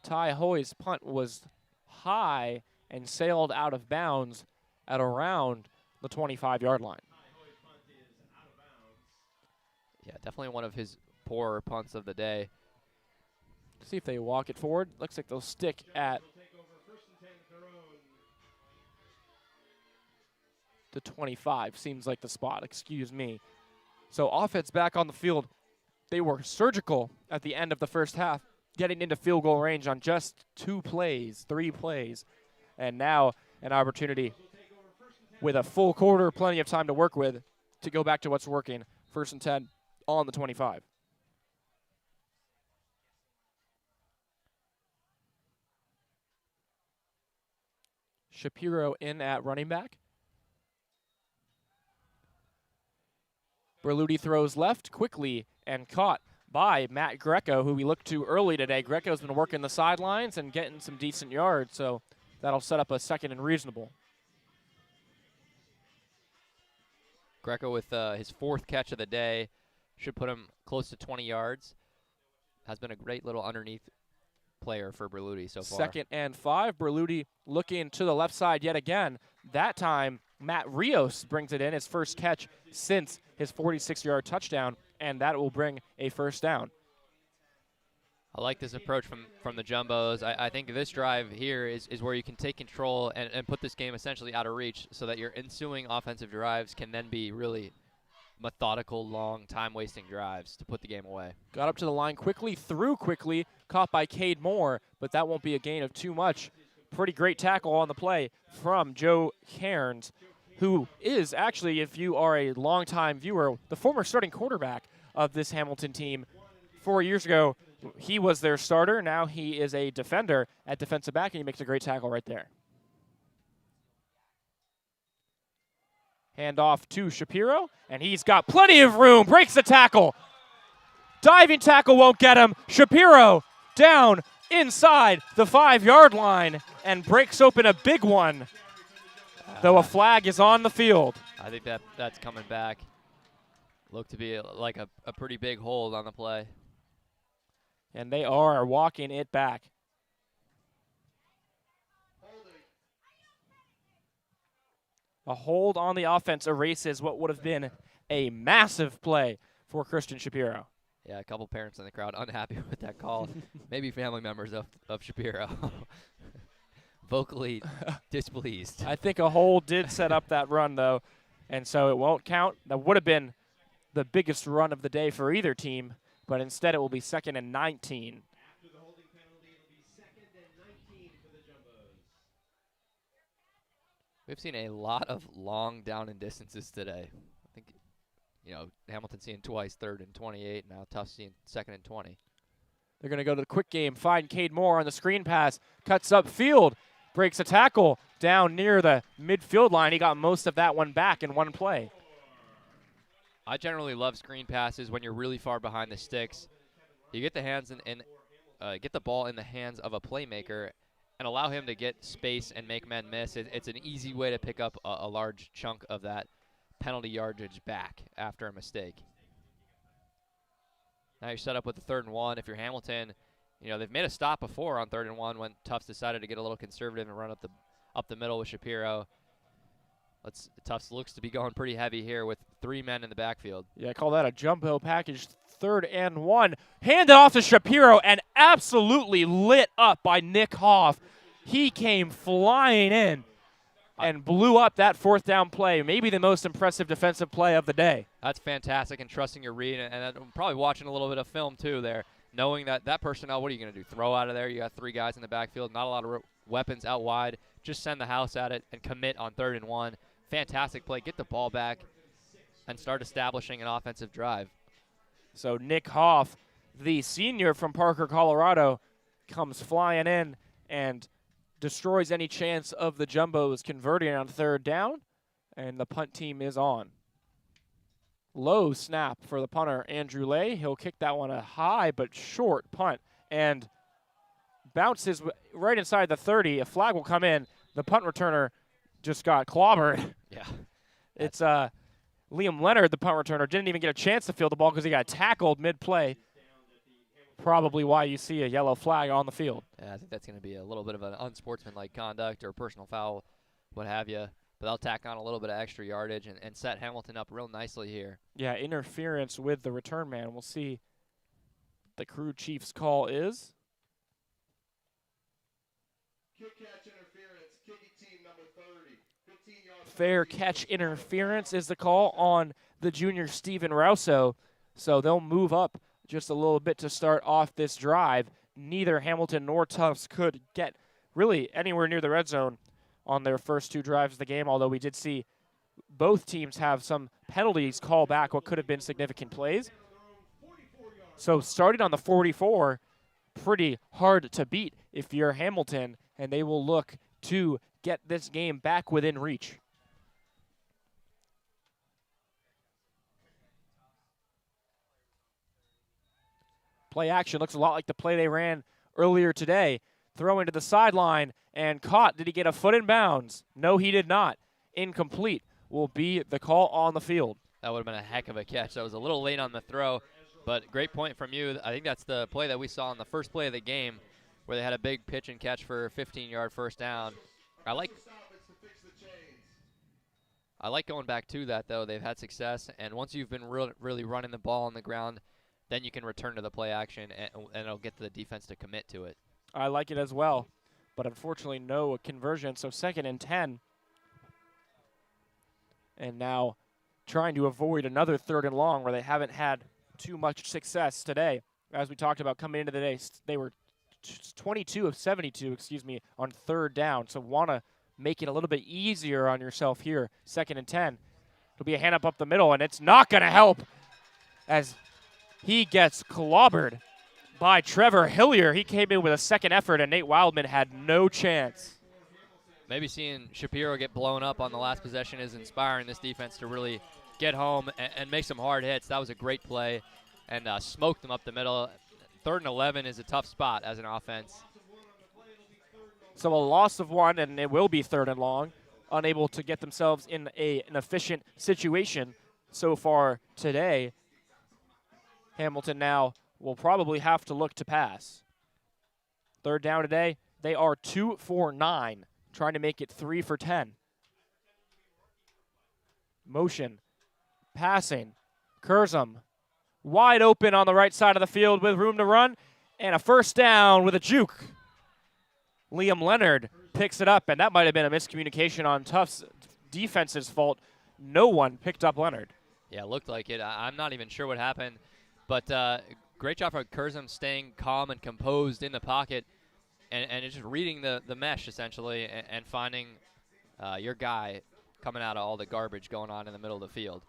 Ty Hoy's punt was high and sailed out of bounds at around the 25-yard line. Yeah, definitely one of his poorer punts of the day. See if they walk it forward. Looks like they'll stick at the 25. Seems like the spot, excuse me. So offense back on the field. They were surgical at the end of the first half, getting into field goal range on just 3 plays. And now an opportunity with a full quarter, plenty of time to work with, to go back to what's working. 1st and 10 on the 25. Shapiro in at running back. Berluti throws left quickly and caught by Matt Greco, who we looked to early today. Greco's been working the sidelines and getting some decent yards, so that'll set up a 2nd and reasonable. Greco with his 4th catch of the day. Should put him close to 20 yards. Has been a great little underneath player for Berluti so far. 2nd and 5. Berluti looking to the left side yet again. That time, Matt Rios brings it in, his first catch since his 46-yard touchdown, and that will bring a 1st down. I like this approach from the Jumbos. I think this drive here is where you can take control and put this game essentially out of reach so that your ensuing offensive drives can then be really methodical, long, time-wasting drives to put the game away. Got up to the line quickly, threw quickly, caught by Cade Moore, but that won't be a gain of too much. Pretty great tackle on the play from Joe Cairns, who is actually, if you are a longtime viewer, the former starting quarterback of this Hamilton team. 4 years ago, he was their starter. Now he is a defender at defensive back, and he makes a great tackle right there. Hand off to Shapiro, and he's got plenty of room. Breaks the tackle. Diving tackle won't get him. Shapiro down inside the 5-yard line and breaks open a big one, though a flag is on the field. I think that's coming back. Looked to be like a pretty big hold on the play. And they are walking it back. A hold on the offense erases what would have been a massive play for Christian Shapiro. Yeah, a couple parents in the crowd unhappy with that call. Maybe family members of Shapiro. Vocally displeased. I think a hold did set up that run, though, and so it won't count. That would have been the biggest run of the day for either team, but instead it will be 2nd and 19. After the holding penalty, it'll be 2nd and 19 for the Jumbos. We've seen a lot of long down and distances today. I think, Hamilton seeing twice, 3rd and 28. Now Tufts seeing 2nd and 20. They're going to go to the quick game, find Cade Moore on the screen pass, cuts up field, breaks a tackle down near the midfield line. He got most of that one back in one play. I generally love screen passes when you're really far behind the sticks. You get get the ball in the hands of a playmaker and allow him to get space and make men miss. It's an easy way to pick up a large chunk of that penalty yardage back after a mistake. Now you're set up with the 3rd and 1. If you're Hamilton, they've made a stop before on 3rd and 1 when Tufts decided to get a little conservative and run up the middle with Shapiro. Tufts looks to be going pretty heavy here with 3 men in the backfield. Yeah, I call that a jumbo package. 3rd and 1. Handed off to Shapiro and absolutely lit up by Nick Hoff. He came flying in and blew up that 4th down play. Maybe the most impressive defensive play of the day. That's fantastic, and trusting your read, and I'm probably watching a little bit of film too there, knowing that personnel, what are you going to do? Throw out of there? You got 3 guys in the backfield, not a lot of weapons out wide. Just send the house at it and commit on 3rd and 1. Fantastic play. Get the ball back and start establishing an offensive drive. So Nick Hoff, the senior from Parker, Colorado, comes flying in and destroys any chance of the Jumbos converting on 3rd down, and the punt team is on. Low snap for the punter, Andrew Lay. He'll kick that one a high but short punt and bounces right inside the 30. A flag will come in. The punt returner just got clobbered. Yeah. It's Liam Leonard, the punt returner, didn't even get a chance to field the ball because he got tackled mid-play. Probably why you see a yellow flag on the field. Yeah, I think that's going to be a little bit of an unsportsmanlike conduct or personal foul, what have you. But they'll tack on a little bit of extra yardage and set Hamilton up real nicely here. Yeah, interference with the return man. We'll see what the crew chief's call is. Kick catch interference, kicking team number 30. 15 yards. Fair catch interference is the call on the junior Steven Rouso. So they'll move up just a little bit to start off this drive. Neither Hamilton nor Tufts could get really anywhere near the red zone on their first 2 drives of the game, although we did see both teams have some penalties call back what could have been significant plays. So starting on the 44, pretty hard to beat if you're Hamilton, and they will look to get this game back within reach. Play action looks a lot like the play they ran earlier today. Throwing to the sideline and caught. Did he get a foot in bounds? No, he did not. Incomplete will be the call on the field. That would have been a heck of a catch. That was a little late on the throw, but great point from you. I think that's the play that we saw on the first play of the game where they had a big pitch and catch for a 15-yard first down. I like going back to that, though. They've had success, and once you've been really running the ball on the ground, then you can return to the play action, and it'll get the defense to commit to it. I like it as well, but unfortunately no conversion, so 2nd and 10. And now trying to avoid another 3rd and long where they haven't had too much success today. As we talked about coming into the day, they were 22 of 72, on 3rd down, so want to make it a little bit easier on yourself here. 2nd and 10. It'll be a hand up the middle, and it's not going to help as he gets clobbered by Trevor Hillier. He came in with a second effort, and Nate Wildman had no chance. Maybe seeing Shapiro get blown up on the last possession is inspiring this defense to really get home and make some hard hits. That was a great play and smoked them up the middle. 3rd and 11 is a tough spot as an offense. So a loss of 1, and it will be 3rd and long. Unable to get themselves in an efficient situation so far today. Hamilton now will probably have to look to pass. 3rd down today, they are 2 for 9, trying to make it 3 for 10. Motion, passing, Curzum, wide open on the right side of the field with room to run, and a first down with a juke. Liam Leonard picks it up, and that might have been a miscommunication on Tufts' defense's fault. No one picked up Leonard. Yeah, it looked like it. I'm not even sure what happened, but great job for Curzum staying calm and composed in the pocket and just reading the mesh, essentially, and finding your guy coming out of all the garbage going on in the middle of the field.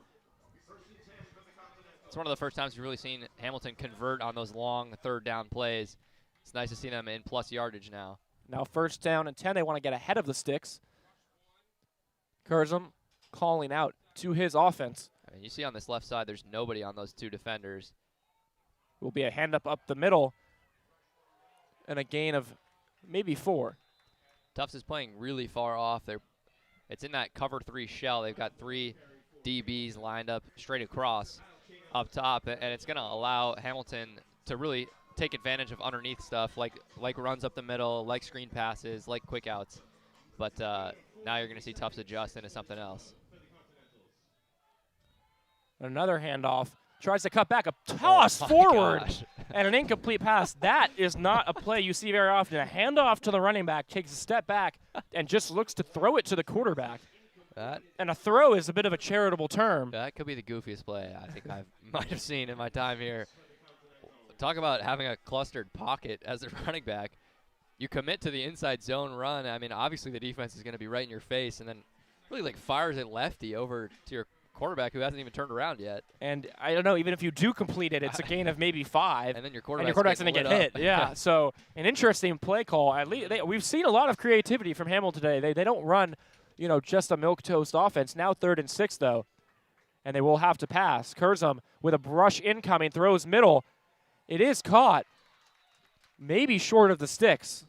It's one of the first times we've really seen Hamilton convert on those long third down plays. It's nice to see them in plus yardage now. Now 1st down and 10. They want to get ahead of the sticks. Kurzum calling out to his offense. I mean, you see on this left side, there's nobody on those 2 defenders. Will be a hand up the middle and a gain of maybe 4. Tufts is playing really far off. It's in that cover 3 shell. They've got 3 DBs lined up straight across up top, and it's going to allow Hamilton to really take advantage of underneath stuff like runs up the middle, like screen passes, like quick outs. But now you're going to see Tufts adjust into something else. Another handoff. Tries to cut back, a toss forward, and an incomplete pass. That is not a play you see very often. A handoff to the running back, takes a step back, and just looks to throw it to the quarterback. And a throw is a bit of a charitable term. That could be the goofiest play I think I might have seen in my time here. Talk about having a clustered pocket as a running back. You commit to the inside zone run. I mean, obviously the defense is going to be right in your face, and then really fires it lefty over to your quarterback who hasn't even turned around yet. And I don't know, even if you do complete it, it's a gain of maybe 5. And then your quarterback's going to get hit. Yeah, so an interesting play call. At least we've seen a lot of creativity from Hamilton today. They don't run, just a milquetoast offense. Now 3rd and 6, though, and they will have to pass. Kurzum with a brush incoming, throws middle. It is caught, maybe short of the sticks.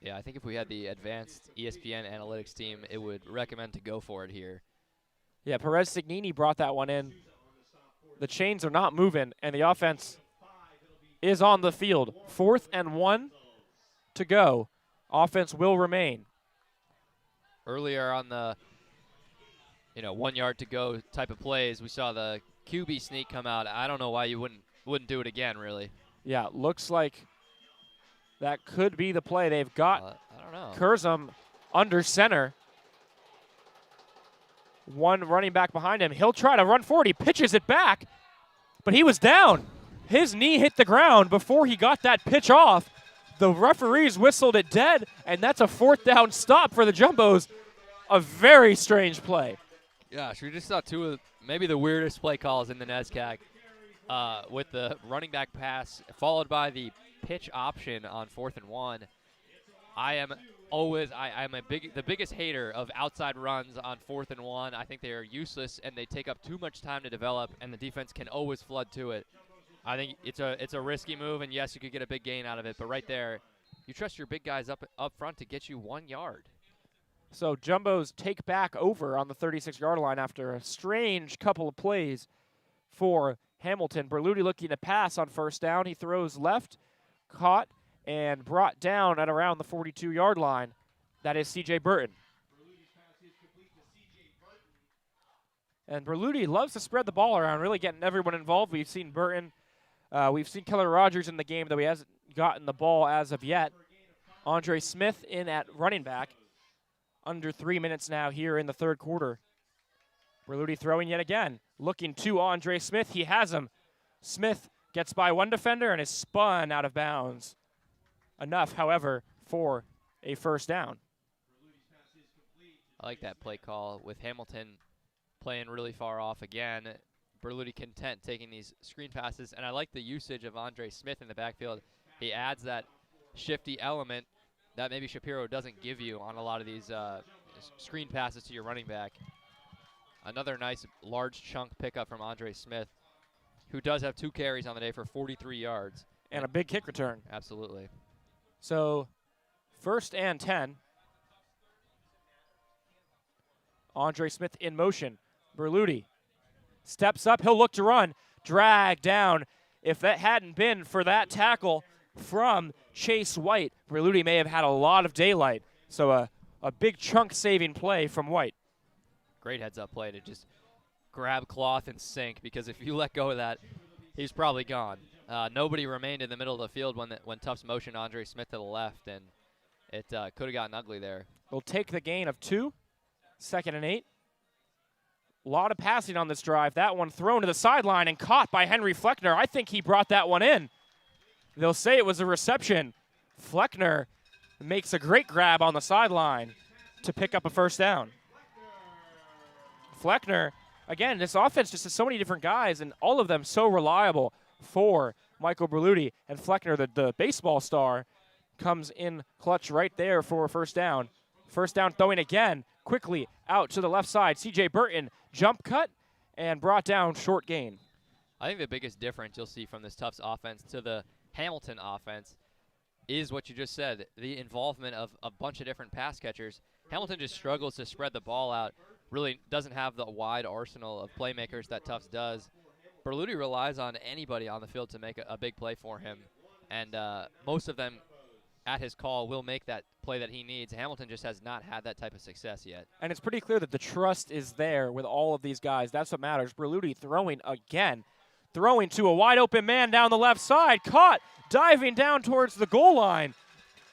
Yeah, I think if we had the advanced ESPN analytics team, it would recommend to go for it here. Yeah, Perez Signini brought that one in. The chains are not moving, and the offense is on the field. 4th and 1 to go. Offense will remain. Earlier on the 1 yard to go type of plays, we saw the QB sneak come out. I don't know why you wouldn't do it again, really. Yeah, looks like that could be the play. They've got I don't know. Kurzum under center. One running back behind him. He'll try to run forward. He pitches it back, but he was down. His knee hit the ground before he got that pitch off. The referees whistled it dead, and that's a 4th down stop for the Jumbos. A very strange play. Gosh, we just saw 2 of maybe the weirdest play calls in the NESCAC with the running back pass followed by the pitch option on 4th and 1. I'm the biggest hater of outside runs on 4th and 1. I think they are useless and they take up too much time to develop, and the defense can always flood to it. I think it's a risky move, and yes, you could get a big gain out of it, but right there, you trust your big guys up front to get you 1 yard. So Jumbos take back over on the 36-yard line after a strange couple of plays for Hamilton. Berluti looking to pass on 1st down. He throws left, caught, and brought down at around the 42-yard line. That is C.J. Burton. And Berluti loves to spread the ball around, really getting everyone involved. We've seen Burton. We've seen Keller Rogers in the game, though he hasn't gotten the ball as of yet. Andre Smith in at running back. Under 3 minutes now here in the 3rd quarter. Berluti throwing yet again. Looking to Andre Smith. He has him. Smith gets by one defender and is spun out of bounds. Enough, however, for a 1st down. I like that play call with Hamilton playing really far off again. Berluti content taking these screen passes, and I like the usage of Andre Smith in the backfield. He adds that shifty element that maybe Shapiro doesn't give you on a lot of these screen passes to your running back. Another nice large chunk pickup from Andre Smith, who does have 2 carries on the day for 43 yards. And a big kick return. Absolutely. So 1st and 10. Andre Smith in motion. Berluti steps up. He'll look to run. Drag down. If that hadn't been for that tackle from Chase White, Berluti may have had a lot of daylight. So a big chunk-saving play from White. Great heads-up play to just grab cloth and sink, because if you let go of that, he's probably gone. Nobody remained in the middle of the field when Tufts motioned Andre Smith to the left, and it could have gotten ugly there. They'll take the gain of 2. 2nd and 8. A lot of passing on this drive. That one thrown to the sideline and caught by Henry Fleckner. I think he brought that one in. They'll say it was a reception. Fleckner makes a great grab on the sideline. to pick up a first down. Fleckner, again, this offense just has so many different guys, and all of them so reliable for Michael Berluti. And Fleckner, the baseball star, comes in clutch right there for a first down. First down throwing again, quickly out to the left side. C.J. Burton, jump cut, and brought down, short gain. I think the biggest difference you'll see from this Tufts offense to the Hamilton offense is what you just said, the involvement of a bunch of different pass catchers. Hamilton just struggles to spread the ball out, really doesn't have the wide arsenal of playmakers that Tufts does. Berluti relies on anybody on the field to make a big play for him, and most of them at his call will make that play that he needs. Hamilton just has not had that type of success yet. And it's pretty clear that the trust is there with all of these guys. That's what matters. Berluti throwing again. Throwing to a wide open man down the left side. Caught, diving down towards the goal line.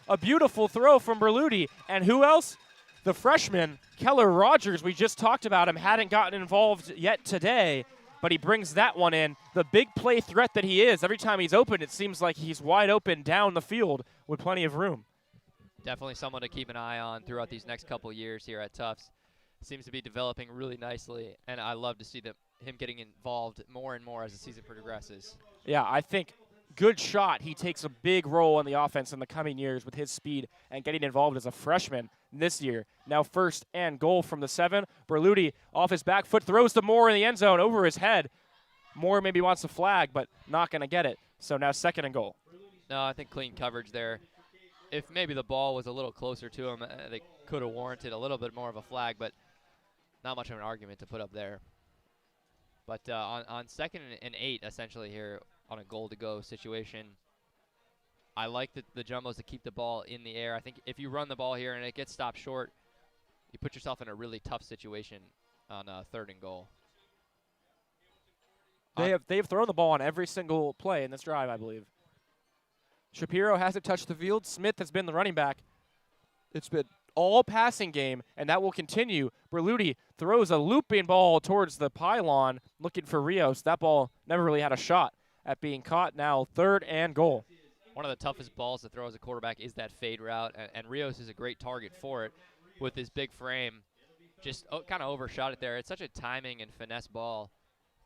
A beautiful throw from Berluti. And who else? The freshman, Keller Rogers. We just talked about him. Hadn't gotten involved yet today, but he brings that one in. The big play threat that he is. Every time he's open, it seems like he's wide open down the field with plenty of room. Definitely someone to keep an eye on throughout these next couple years here at Tufts. Seems to be developing really nicely, and I love to see him getting involved more and more as the season progresses. Yeah, I think good shot. He takes a big role in the offense in the coming years with his speed and getting involved as a freshman this year. Now first and goal from the 7. Berluti off his back foot throws to Moore in the end zone over his head. Moore maybe wants a flag, but not going to get it. So now second and goal. No, I think clean coverage there. If maybe the ball was a little closer to him, they could have warranted a little bit more of a flag, but not much of an argument to put up there. But on second and 8, essentially here on a goal-to-go situation, I like the Jumbos to keep the ball in the air. I think if you run the ball here and it gets stopped short, you put yourself in a really tough situation on third and goal. They have thrown the ball on every single play in this drive, I believe. Shapiro hasn't touched the field. Smith has been the running back. It's been all passing game, and that will continue. Berluti throws a looping ball towards the pylon, looking for Rios. That ball never really had a shot at being caught. Now third and goal. One of the toughest balls to throw as a quarterback is that fade route, and Rios is a great target for it with his big frame. Just kind of overshot it there. It's such a timing and finesse ball,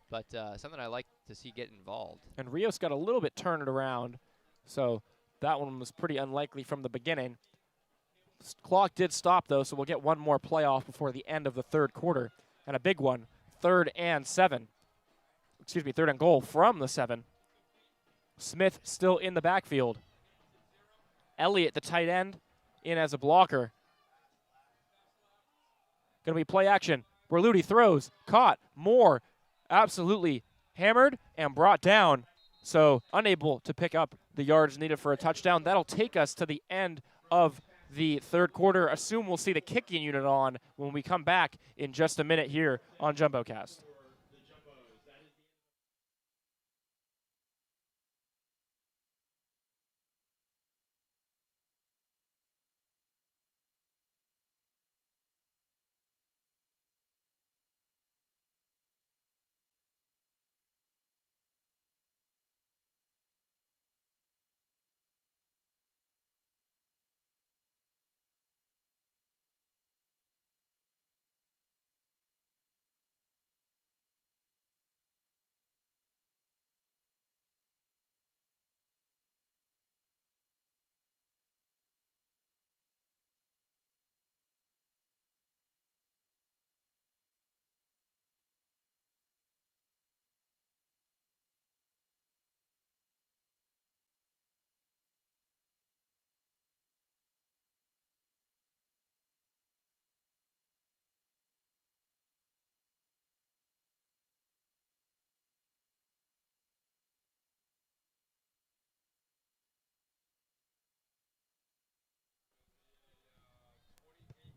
but something I like to see get involved. And Rios got a little bit turned around, so that one was pretty unlikely from the beginning. Clock did stop, though, so we'll get one more playoff before the end of the third quarter. And a big one, third and 7. Excuse me, third and goal from the 7. Smith still in the backfield. Elliott, the tight end, in as a blocker. Going to be play action. Berluti throws, caught, Moore absolutely hammered and brought down. So unable to pick up the yards needed for a touchdown. That'll take us to the end of the third quarter. Assume we'll see the kicking unit on when we come back in just a minute here on JumboCast.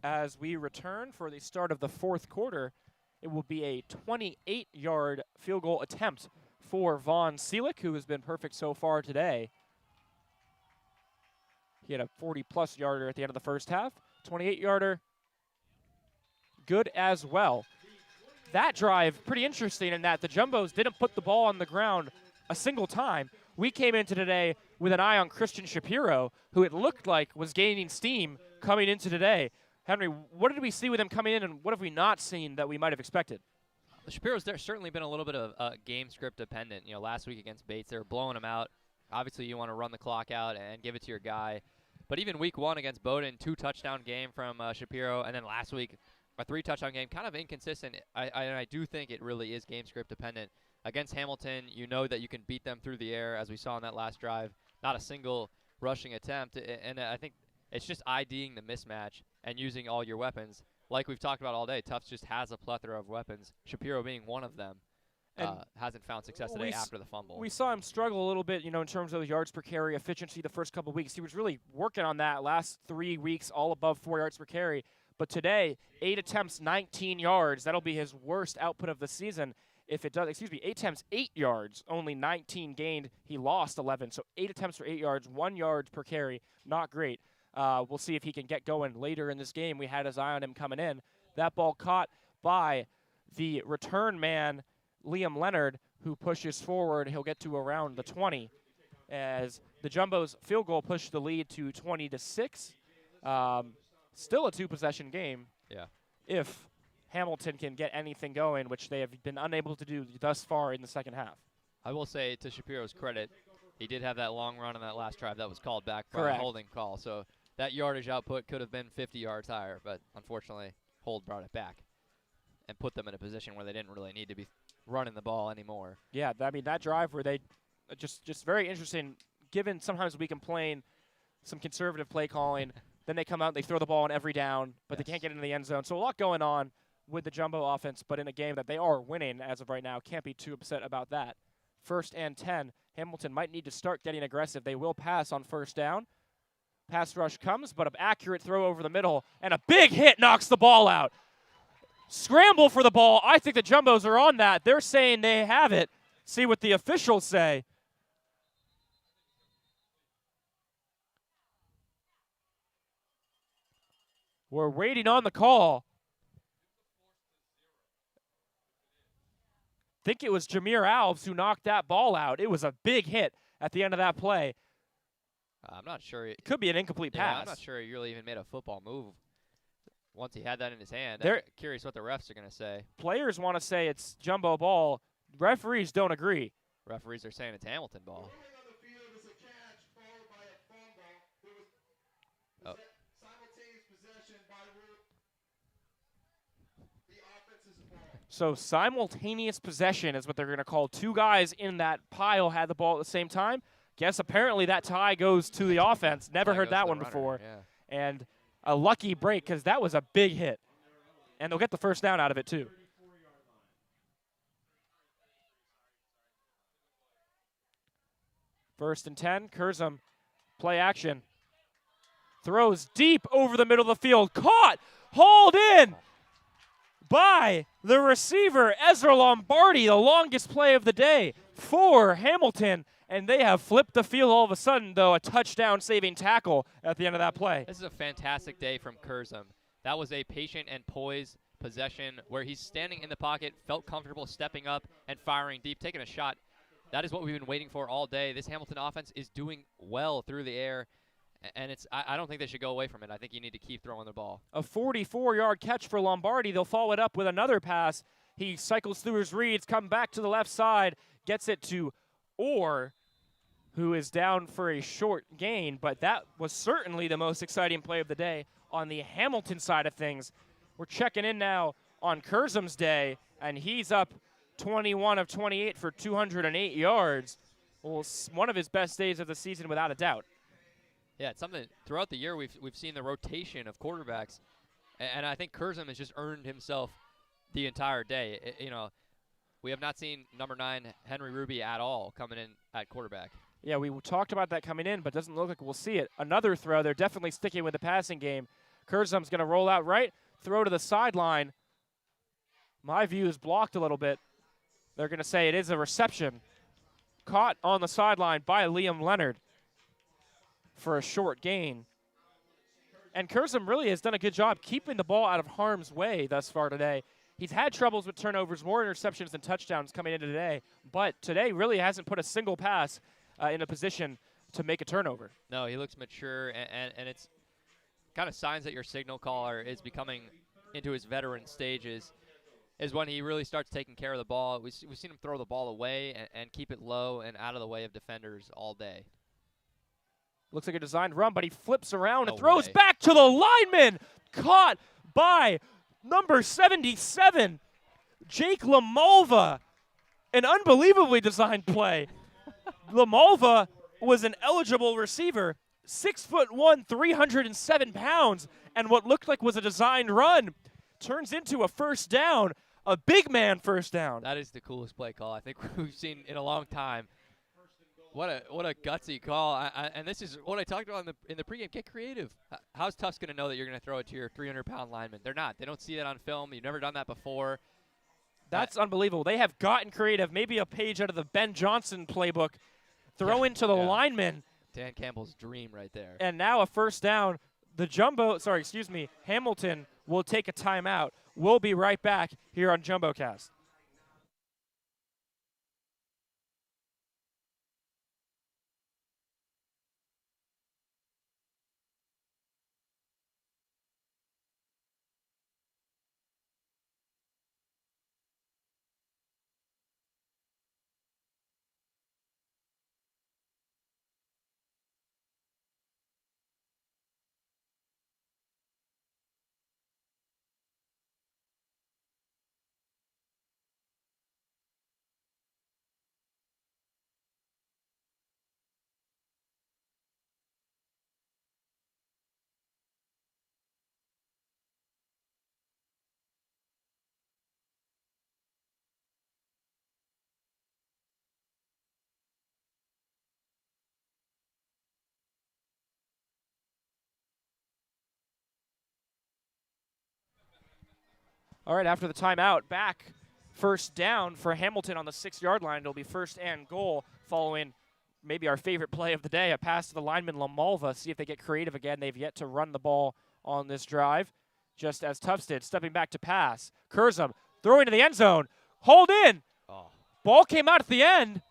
As we return for the start of the fourth quarter, it will be a 28-yard field goal attempt for Vaughn Seelick, who has been perfect so far today. He had a 40-plus yarder at the end of the first half. 28-yarder, good as well. That drive, pretty interesting in that the Jumbos didn't put the ball on the ground a single time. We came into today with an eye on Christian Shapiro, who it looked like was gaining steam coming into today. Henry, what did we see with him coming in, and what have we not seen that we might have expected? Shapiro's there's certainly been a little bit of game script dependent. Last week against Bates, they were blowing him out. Obviously, you want to run the clock out and give it to your guy. But even week 1 against Bowdoin, 2-touchdown game from Shapiro, and then last week a 3-touchdown game, kind of inconsistent. I do think it really is game script dependent. Against Hamilton, you know that you can beat them through the air, as we saw in that last drive. Not a single rushing attempt, and I think it's just IDing the mismatch and using all your weapons. Like we've talked about all day, Tufts just has a plethora of weapons, Shapiro being one of them. Hasn't found success today after the fumble. We saw him struggle a little bit, in terms of yards per carry efficiency the first couple of weeks. He was really working on that last 3 weeks, all above 4 yards per carry. But today, 8 attempts, 19 yards. That'll be his worst output of the season. If it does, 8 attempts, 8 yards, only 19 gained. He lost 11. So 8 attempts for 8 yards, 1 yard per carry. Not great. We'll see if he can get going later in this game. We had his eye on him coming in. That ball caught by the return man, Liam Leonard, who pushes forward. He'll get to around the 20 as the Jumbos field goal pushed the lead to 20-6. Still a 2-possession game. Yeah. If Hamilton can get anything going, which they have been unable to do thus far in the second half. I will say, to Shapiro's credit, he did have that long run on that last drive that was called back for a holding call. So that yardage output could have been 50 yards higher, but unfortunately, hold brought it back and put them in a position where they didn't really need to be running the ball anymore. Yeah, that drive where they just very interesting, given sometimes we complain some conservative play calling, then they come out and they throw the ball on every down, but they can't get into the end zone. So a lot going on with the Jumbo offense, but in a game that they are winning as of right now. Can't be too upset about that. 1st and 10. Hamilton might need to start getting aggressive. They will pass on 1st down. Pass rush comes, but an accurate throw over the middle, and a big hit knocks the ball out. Scramble for the ball. I think the Jumbos are on that. They're saying they have it. See what the officials say. We're waiting on the call. I think it was Jameer Alves who knocked that ball out. It was a big hit at the end of that play. I'm not sure. It could be an incomplete pass. I'm not sure he really even made a football move once he had that in his hand. They're I'm curious what the refs are going to say. Players want to say it's Jumbo ball. Referees don't agree. Referees are saying it's Hamilton ball. On the field is a catch followed by a fumble. There was simultaneous possession by the offense's ball. So simultaneous possession is what they're going to call. 2 guys in that pile had the ball at the same time. Guess apparently that tie goes to the offense. Never heard that one before. Yeah. And a lucky break because that was a big hit. And they'll get the 1st down out of it too. First and 10, Curzum, play action. Throws deep over the middle of the field. Caught, hauled in by the receiver, Ezra Lombardi, the longest play of the day for Hamilton. And they have flipped the field all of a sudden, though, a touchdown-saving tackle at the end of that play. This is a fantastic day from Curzum. That was a patient and poised possession where he's standing in the pocket, felt comfortable stepping up and firing deep, taking a shot. That is what we've been waiting for all day. This Hamilton offense is doing well through the air, and I don't think they should go away from it. I think you need to keep throwing the ball. A 44-yard catch for Lombardi. They'll follow it up with another pass. He cycles through his reads, come back to the left side, gets it to Orr, who is down for a short gain, but that was certainly the most exciting play of the day on the Hamilton side of things. We're checking in now on Curzum's day, and he's up 21 of 28 for 208 yards. Well, one of his best days of the season without a doubt. Yeah, it's something throughout the year we've seen the rotation of quarterbacks, and I think Curzum has just earned himself the entire day. We have not seen number 9 Henry Ruby at all coming in at quarterback. Yeah, we talked about that coming in, but doesn't look like we'll see it. Another throw. They're definitely sticking with the passing game. Curzum's going to roll out right, throw to the sideline. My view is blocked a little bit. They're going to say it is a reception. Caught on the sideline by Liam Leonard for a short gain. And Curzum really has done a good job keeping the ball out of harm's way thus far today. He's had troubles with turnovers, more interceptions than touchdowns coming into today, but today really hasn't put a single pass in a position to make a turnover. No, he looks mature, and it's kind of signs that your signal caller is becoming into his veteran stages is when he really starts taking care of the ball. We've seen him throw the ball away and keep it low and out of the way of defenders all day. Looks like a designed run, but he flips around No and throws way. back to the lineman. Caught by number 77, Jake LaMalva. An unbelievably designed play. LaMalva was an eligible receiver, 6'1", 307 pounds, and what looked like was a designed run turns into a first down, a big man first down. That is the coolest play call I think we've seen in a long time. What a gutsy call. And this is what I talked about in the pregame. Get creative. How's Tufts going to know that you're going to throw it to your 300-pound lineman? They're not. They don't see that on film. You've never done that before. That's unbelievable. They have gotten creative. Maybe a page out of the Ben Johnson playbook. Throw into the lineman. Dan Campbell's dream right there. And now a first down. Hamilton will take a timeout. We'll be right back here on JumboCast. All right, after the timeout, back first down for Hamilton on the 6-yard line. It'll be first and goal following maybe our favorite play of the day, a pass to the lineman LaMalva. See if they get creative again. They've yet to run the ball on this drive, just as Tufts did. Stepping back to pass. Curzum throwing to the end zone. Hold in. Oh. Ball came out at the end.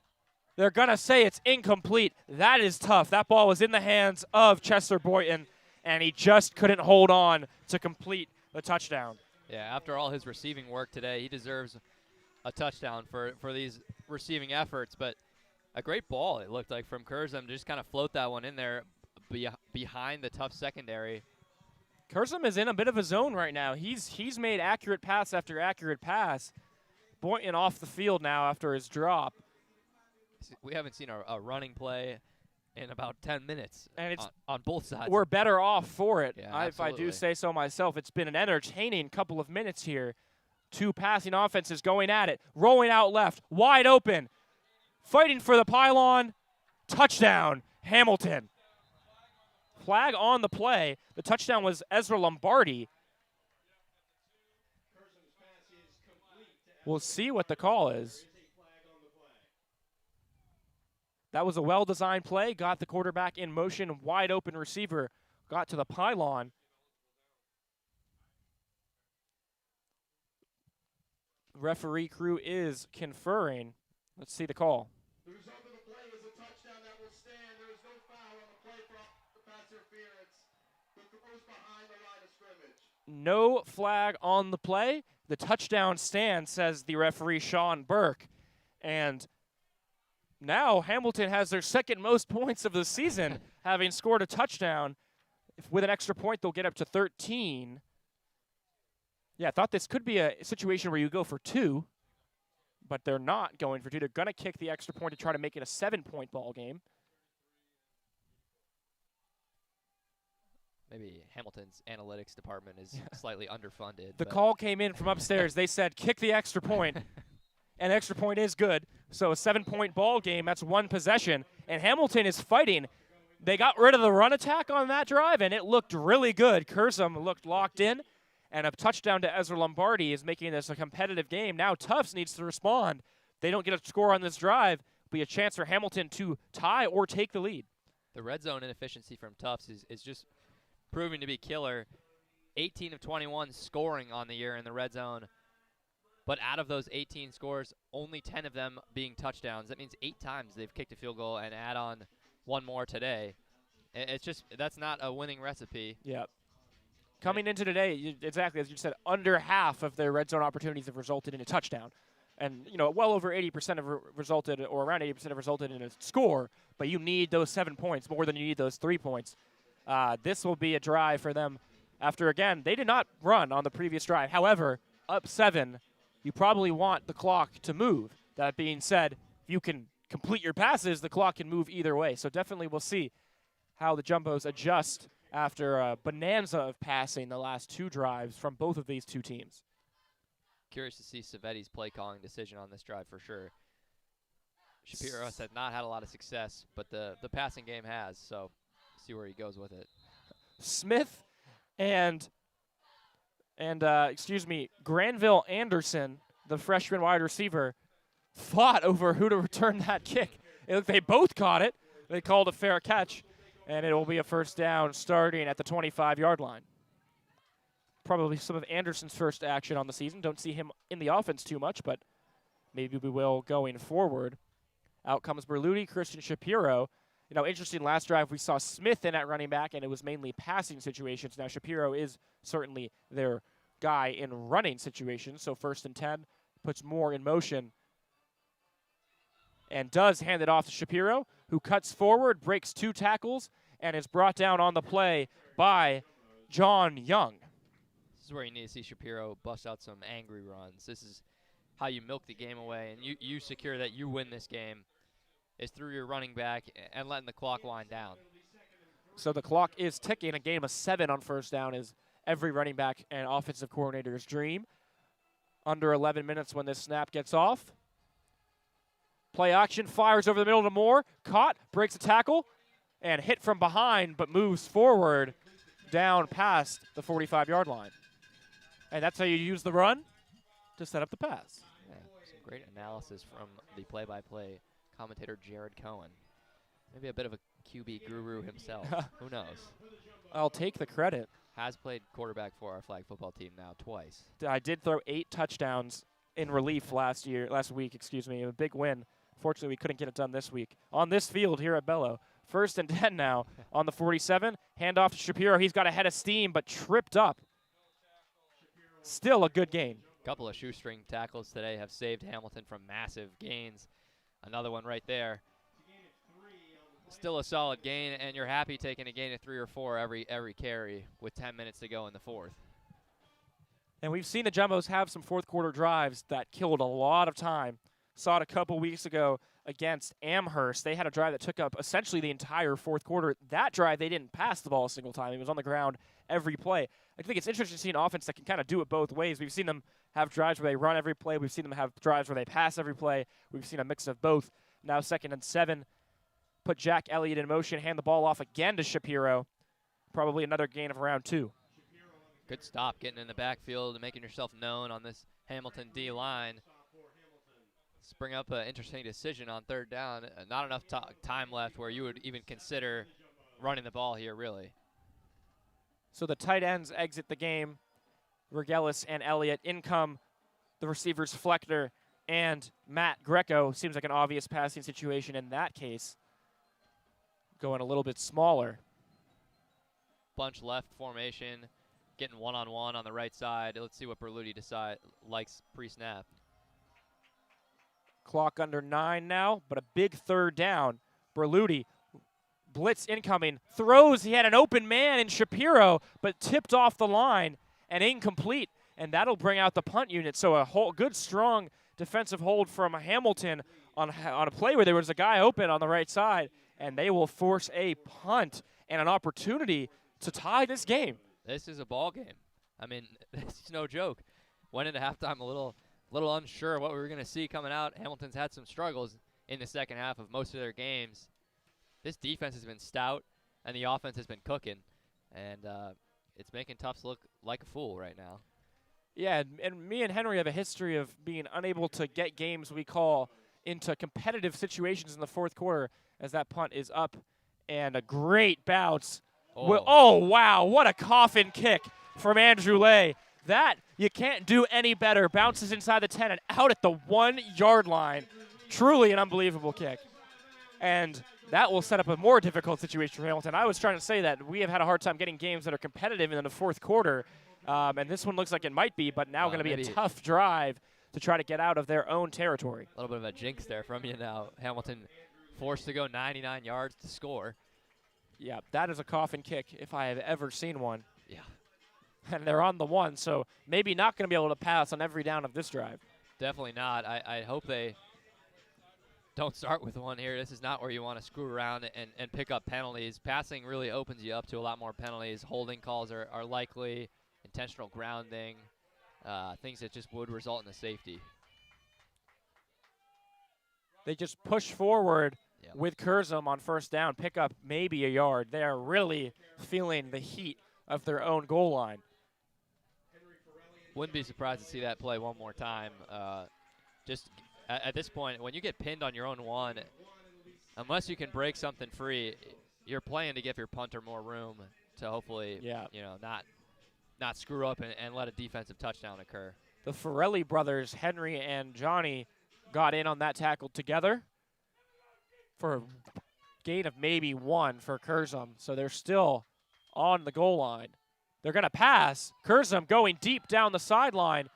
They're going to say it's incomplete. That is tough. That ball was in the hands of Chester Boynton, and he just couldn't hold on to complete the touchdown. Yeah, after all his receiving work today, he deserves a touchdown for these receiving efforts. But a great ball, it looked like, from Curzum to just kind of float that one in there behind the tough secondary. Curzum is in a bit of a zone right now. He's made accurate pass after accurate pass. Boynton off the field now after his drop. We haven't seen a running play in about 10 minutes and it's on both sides. We're better off for it, Yeah, if I do say so myself. It's been an entertaining couple of minutes here. Two passing offenses going at it. Rolling out left, wide open. Fighting for the pylon. Touchdown, Hamilton. Flag on the play. The touchdown was Ezra Lombardi. We'll see what the call is. That was a well-designed play. Got the quarterback in motion. Wide open receiver. Got to the pylon. Referee crew is conferring. Let's see the call. The result of the play is a touchdown that will stand. There is no foul on the play for pass interference. The goes behind the line of scrimmage. No flag on the play. The touchdown stands, says the referee, Sean Burke. And now Hamilton has their second most points of the season, having scored a touchdown. With an extra point, they'll get up to 13. Yeah, I thought this could be a situation where you go for 2, but they're not going for 2. They're going to kick the extra point to try to make it a 7-point ball game. Maybe Hamilton's analytics department is slightly underfunded. The call came in from upstairs. They said, kick the extra point. And extra point is good. So a 7-point ball game, that's one possession. And Hamilton is fighting. They got rid of the run attack on that drive, and it looked really good. Curzum looked locked in. And a touchdown to Ezra Lombardi is making this a competitive game. Now Tufts needs to respond. They don't get a score on this drive. Be a chance for Hamilton to tie or take the lead. The red zone inefficiency from Tufts is just proving to be killer. 18 of 21 scoring on the year in the red zone. But out of those 18 scores, only 10 of them being touchdowns. That means 8 times they've kicked a field goal and add on one more today. It's just, that's not a winning recipe. Yeah. Coming into today, exactly as you said, under half of their red zone opportunities have resulted in a touchdown. And, well over 80% have resulted, or around 80% have resulted in a score, but you need those 7 points more than you need those 3 points. This will be a drive for them after, again, they did not run on the previous drive. However, up 7, you probably want the clock to move. That being said, if you can complete your passes, the clock can move either way. So definitely we'll see how the Jumbos adjust after a bonanza of passing the last 2 drives from both of these 2 teams. Curious to see Savetti's play calling decision on this drive for sure. Shapiro has not had a lot of success, but the passing game has, so see where he goes with it. Smith and Granville Anderson, the freshman wide receiver, fought over who to return that kick. They both caught it. They called a fair catch, and it will be a first down starting at the 25-yard line. Probably some of Anderson's first action on the season. Don't see him in the offense too much, but maybe we will going forward. Out comes Berluti, Christian Shapiro. Interesting, last drive we saw Smith in at running back, and it was mainly passing situations. Now Shapiro is certainly their guy in running situations, so 1st and 10 puts more in motion and does hand it off to Shapiro, who cuts forward, breaks 2 tackles, and is brought down on the play by John Young. This is where you need to see Shapiro bust out some angry runs. This is how you milk the game away, and you secure that you win this game is through your running back and letting the clock wind down. So the clock is ticking. A game of 7 on first down is every running back and offensive coordinator's dream. Under 11 minutes when this snap gets off. Play action, fires over the middle to Moore. Caught, breaks a tackle, and hit from behind, but moves forward down past the 45-yard line. And that's how you use the run to set up the pass. Yeah, some great analysis from the play-by-play commentator Jared Cohen. Maybe a bit of a QB guru himself. Who knows? I'll take the credit. Has played quarterback for our flag football team now twice. I did throw 8 touchdowns in relief last week. A big win. Fortunately, we couldn't get it done this week. On this field here at Bello. 1st and 10 now on the 47. Hand off to Shapiro. He's got a head of steam, but tripped up. Still a good gain. A couple of shoestring tackles today have saved Hamilton from massive gains. Another one right there. Still a solid gain, and you're happy taking a gain of 3 or 4 every carry with 10 minutes to go in the 4th. And we've seen the Jumbos have some fourth quarter drives that killed a lot of time. Saw it a couple weeks ago against Amherst. They had a drive that took up essentially the entire fourth quarter. That drive, they didn't pass the ball a single time. It was on the ground every play. I think it's interesting to see an offense that can kind of do it both ways. We've seen them have drives where they run every play. We've seen them have drives where they pass every play. We've seen a mix of both. Now 2nd and 7. Put Jack Elliott in motion. Hand the ball off again to Shapiro. Probably another gain of around 2. Good stop getting in the backfield and making yourself known on this Hamilton D line. Bring up an interesting decision on 3rd down. Not enough time left where you would even consider running the ball here, really. So the tight ends exit the game. Regelis and Elliott. In come the receivers Fleckner and Matt Greco. Seems like an obvious passing situation in that case. Going a little bit smaller. Bunch left formation. Getting one-on-one on the right side. Let's see what Berluti likes pre-snap. Clock under 9 now, but a big 3rd down. Berluti, blitz incoming, throws. He had an open man in Shapiro, but tipped off the line and incomplete. And that'll bring out the punt unit. So a good, strong defensive hold from Hamilton on a play where there was a guy open on the right side. And they will force a punt and an opportunity to tie this game. This is a ball game. I mean, this is no joke. Went into halftime a little unsure of what we were going to see coming out. Hamilton's had some struggles in the second half of most of their games. This defense has been stout, and the offense has been cooking. And it's making Tufts look like a fool right now. Yeah, and me and Henry have a history of being unable to get games we call into competitive situations in the fourth quarter as that punt is up. And a great bounce. Oh, wow, what a coffin kick from Andrew Lay. That, you can't do any better. Bounces inside the 10 and out at the 1-yard line. Truly an unbelievable kick. And that will set up a more difficult situation for Hamilton. I was trying to say that we have had a hard time getting games that are competitive in the fourth quarter, and this one looks like it might be, but now going to be a tough drive to try to get out of their own territory. A little bit of a jinx there from you now. Hamilton forced to go 99 yards to score. Yeah, that is a coffin kick if I have ever seen one. Yeah. And they're on the one, so maybe not going to be able to pass on every down of this drive. Definitely not. I hope they don't start with one here. This is not where you want to screw around and pick up penalties. Passing really opens you up to a lot more penalties. Holding calls are likely, intentional grounding, things that just would result in a safety. They just push forward Yep. with Curzum on first down, pick up maybe a yard. They are really feeling the heat of their own goal line. Wouldn't be surprised to see that play one more time. Just at this point, when you get pinned on your own one, unless you can break something free, you're playing to give your punter more room to hopefully, not screw up and let a defensive touchdown occur. The Farrelly brothers, Henry and Johnny, got in on that tackle together for a gain of maybe 1 for Curzum. So they're still on the goal line. They're going to pass. Curzum going deep down the sideline.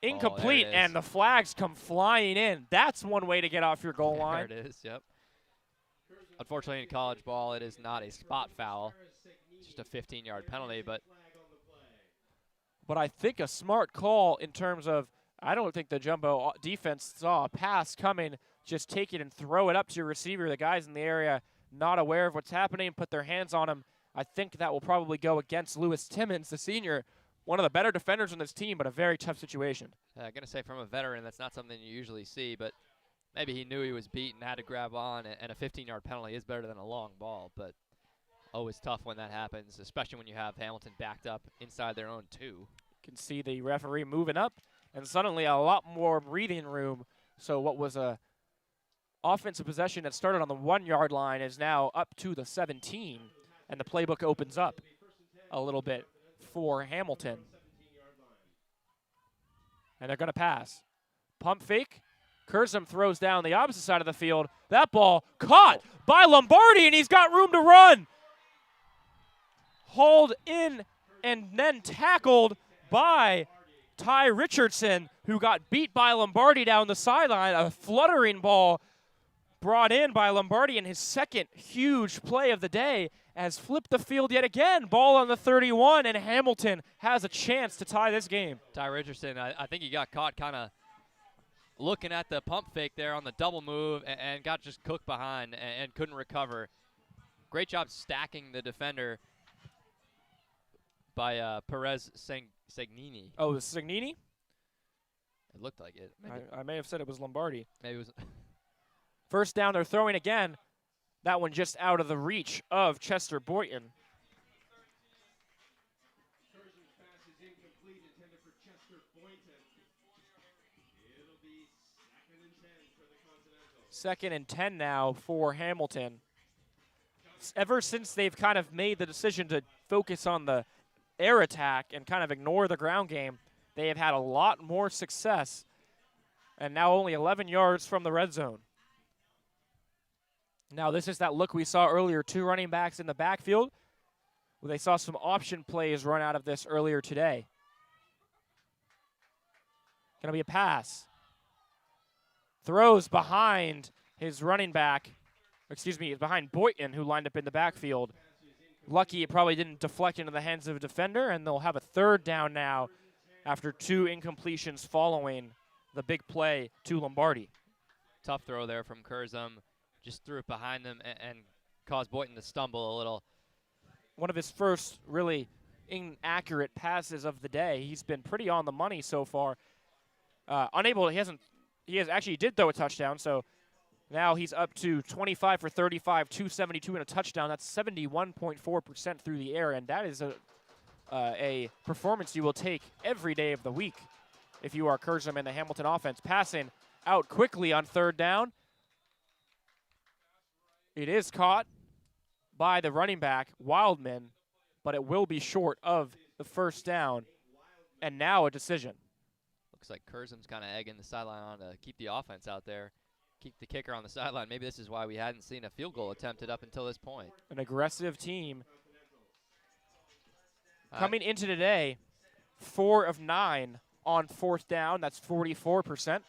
Incomplete, and the flags come flying in. That's one way to get off your goal line. There it is, yep. Unfortunately, in college ball, it is not a spot foul. It's just a 15-yard penalty, but I think a smart call in terms of, I don't think the Jumbo defense saw a pass coming. Just take it and throw it up to your receiver. The guys in the area not aware of what's happening, put their hands on him. I think that will probably go against Lewis Timmons, the senior, one of the better defenders on this team, but a very tough situation. I'm going to say from a veteran, that's not something you usually see, but maybe he knew he was beat and had to grab on, and a 15-yard penalty is better than a long ball, but always tough when that happens, especially when you have Hamilton backed up inside their own 2. You can see the referee moving up, and suddenly a lot more breathing room. So what was a offensive possession that started on the 1-yard line is now up to the 17, and the playbook opens up a little bit for Hamilton. And they're going to pass. Pump fake. Curzum throws down the opposite side of the field. That ball caught by Lombardi, and he's got room to run. Hauled in and then tackled by Ty Richardson, who got beat by Lombardi down the sideline. A fluttering ball brought in by Lombardi, and his second huge play of the day has flipped the field yet again. Ball on the 31, and Hamilton has a chance to tie this game. Ty Richardson, I think he got caught kind of looking at the pump fake there on the double move and got just cooked behind and couldn't recover. Great job stacking the defender by Perez Segnini. Oh, it was Segnini? It looked like it. I may have said it was Lombardi. Maybe it was. First down, they're throwing again. That one just out of the reach of Chester Boynton. Curzum's pass is incomplete, intended for Chester Boynton. It'll be 2nd and 10 for the Continental. 2nd and 10 now for Hamilton. Ever since they've kind of made the decision to focus on the air attack and kind of ignore the ground game, they have had a lot more success, and now only 11 yards from the red zone. Now this is that look we saw earlier, 2 running backs in the backfield. Well, they saw some option plays run out of this earlier today. Gonna be a pass. Throws behind his running back, behind Boynton, who lined up in the backfield. Lucky it probably didn't deflect into the hands of a defender, and they'll have a 3rd down now after 2 incompletions following the big play to Lombardi. Tough throw there from Curzum. Just threw it behind them and caused Boynton to stumble a little. One of his first really inaccurate passes of the day. He's been pretty on the money so far. He did throw a touchdown, so now he's up to 25 for 35, 272 and a touchdown. That's 71.4% through the air, and that is a performance you will take every day of the week if you are Curzum in the Hamilton offense. Passing out quickly on 3rd down. It is caught by the running back, Wildman, but it will be short of the 1st down, and now a decision. Looks like Curzum's kind of egging the sideline on to keep the offense out there. keep the kicker on the sideline. Maybe this is why we hadn't seen a field goal attempted up until this point. An aggressive team. Coming into today, 4 of 9 on 4th down. That's 44%.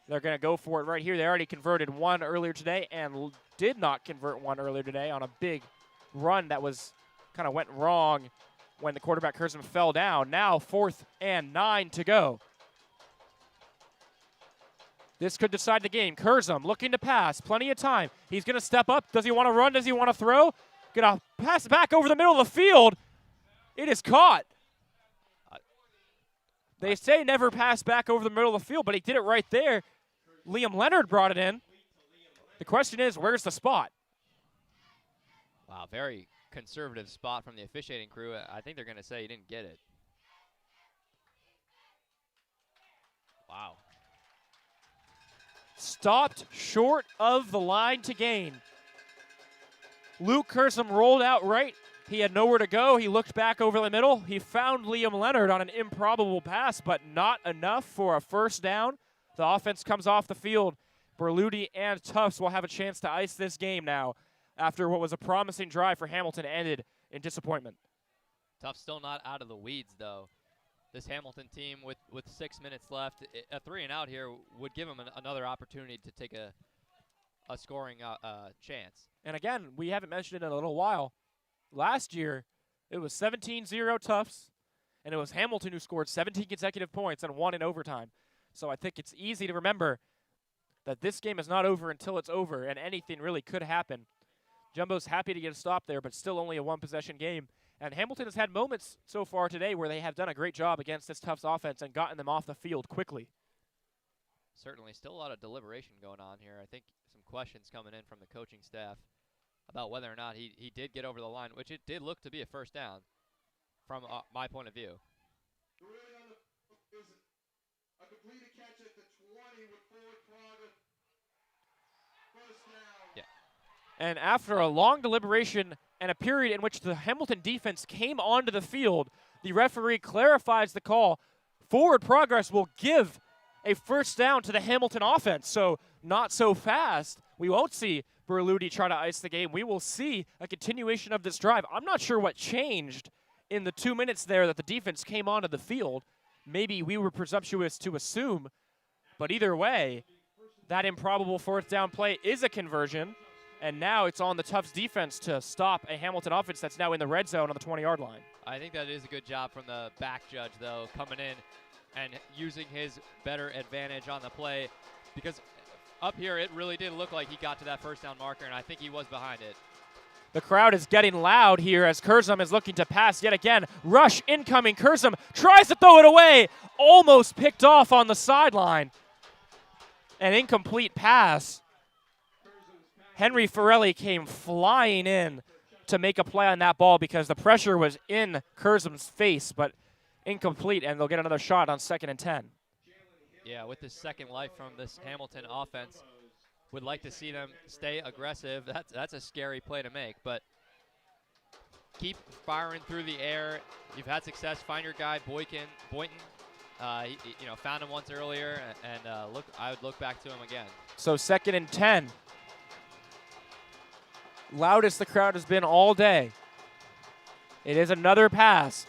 They're going to go for it right here. They already converted one earlier today and did not convert one earlier today on a big run that was kind of went wrong when the quarterback Curzon fell down. Now 4th and 9 to go. This could decide the game. Curzon looking to pass. Plenty of time. He's going to step up. Does he want to run? Does he want to throw? Going to pass it back over the middle of the field. It is caught. They say never pass back over the middle of the field, but he did it right there. Liam Leonard brought it in. The question is, where's the spot? Wow, very conservative spot from the officiating crew. I think they're going to say he didn't get it. Wow. Stopped short of the line to gain. Luke Curzon rolled out right. He had nowhere to go. He looked back over the middle. He found Liam Leonard on an improbable pass, but not enough for a first down. The offense comes off the field. Berluti and Tufts will have a chance to ice this game now after what was a promising drive for Hamilton ended in disappointment. Tufts still not out of the weeds, though. This Hamilton team with 6 minutes left, a 3-and-out here would give them another opportunity to take a scoring chance. And again, we haven't mentioned it in a little while. Last year, it was 17-0 Tufts, and it was Hamilton who scored 17 consecutive points and won in overtime. So I think it's easy to remember that this game is not over until it's over, and anything really could happen. Jumbo's happy to get a stop there, but still only a one-possession game. And Hamilton has had moments so far today where they have done a great job against this Tufts offense and gotten them off the field quickly. Certainly, still a lot of deliberation going on here. I think some questions coming in from the coaching staff about whether or not he did get over the line, which it did look to be a first down from my point of view. A completed catch at the 20 with forward progress. First down. Yeah. And after a long deliberation and a period in which the Hamilton defense came onto the field, the referee clarifies the call. Forward progress will give a first down to the Hamilton offense. So not so fast. We won't see Berluti try to ice the game. We will see a continuation of this drive. I'm not sure what changed in the 2 minutes there that the defense came onto the field. Maybe we were presumptuous to assume, but either way, that improbable 4th down play is a conversion, and now it's on the Tufts defense to stop a Hamilton offense that's now in the red zone on the 20-yard line. I think that is a good job from the back judge, though, coming in and using his better advantage on the play, because up here it really did look like he got to that first down marker, and I think he was behind it. The crowd is getting loud here as Curzon is looking to pass yet again. Rush incoming. Curzon tries to throw it away. Almost picked off on the sideline. An incomplete pass. Henry Forelli came flying in to make a play on that ball because the pressure was in Curzon's face, but incomplete, and they'll get another shot on 2nd and 10. Yeah, with this second life from this Hamilton offense, would like to see them stay aggressive. That's a scary play to make, but keep firing through the air. You've had success. Find your guy, Boynton. Found him once earlier, and I would look back to him again. So 2nd and 10. Loudest the crowd has been all day. It is another pass.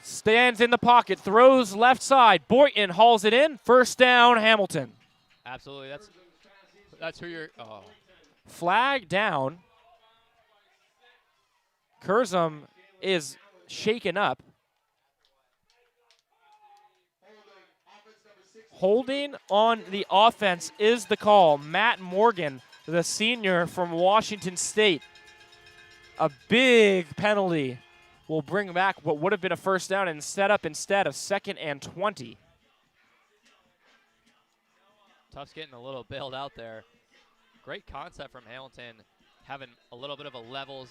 Stands in the pocket, throws left side. Boynton hauls it in. First down, Hamilton. Absolutely. That's who you're. Oh. Flag down. Curzon is shaken up. Holding on the offense is the call. Matt Morgan, the senior from Washington State. A big penalty will bring back what would have been a first down and set up instead of 2nd and 20. Tufts getting a little bailed out there. Great concept from Hamilton, having a little bit of a levels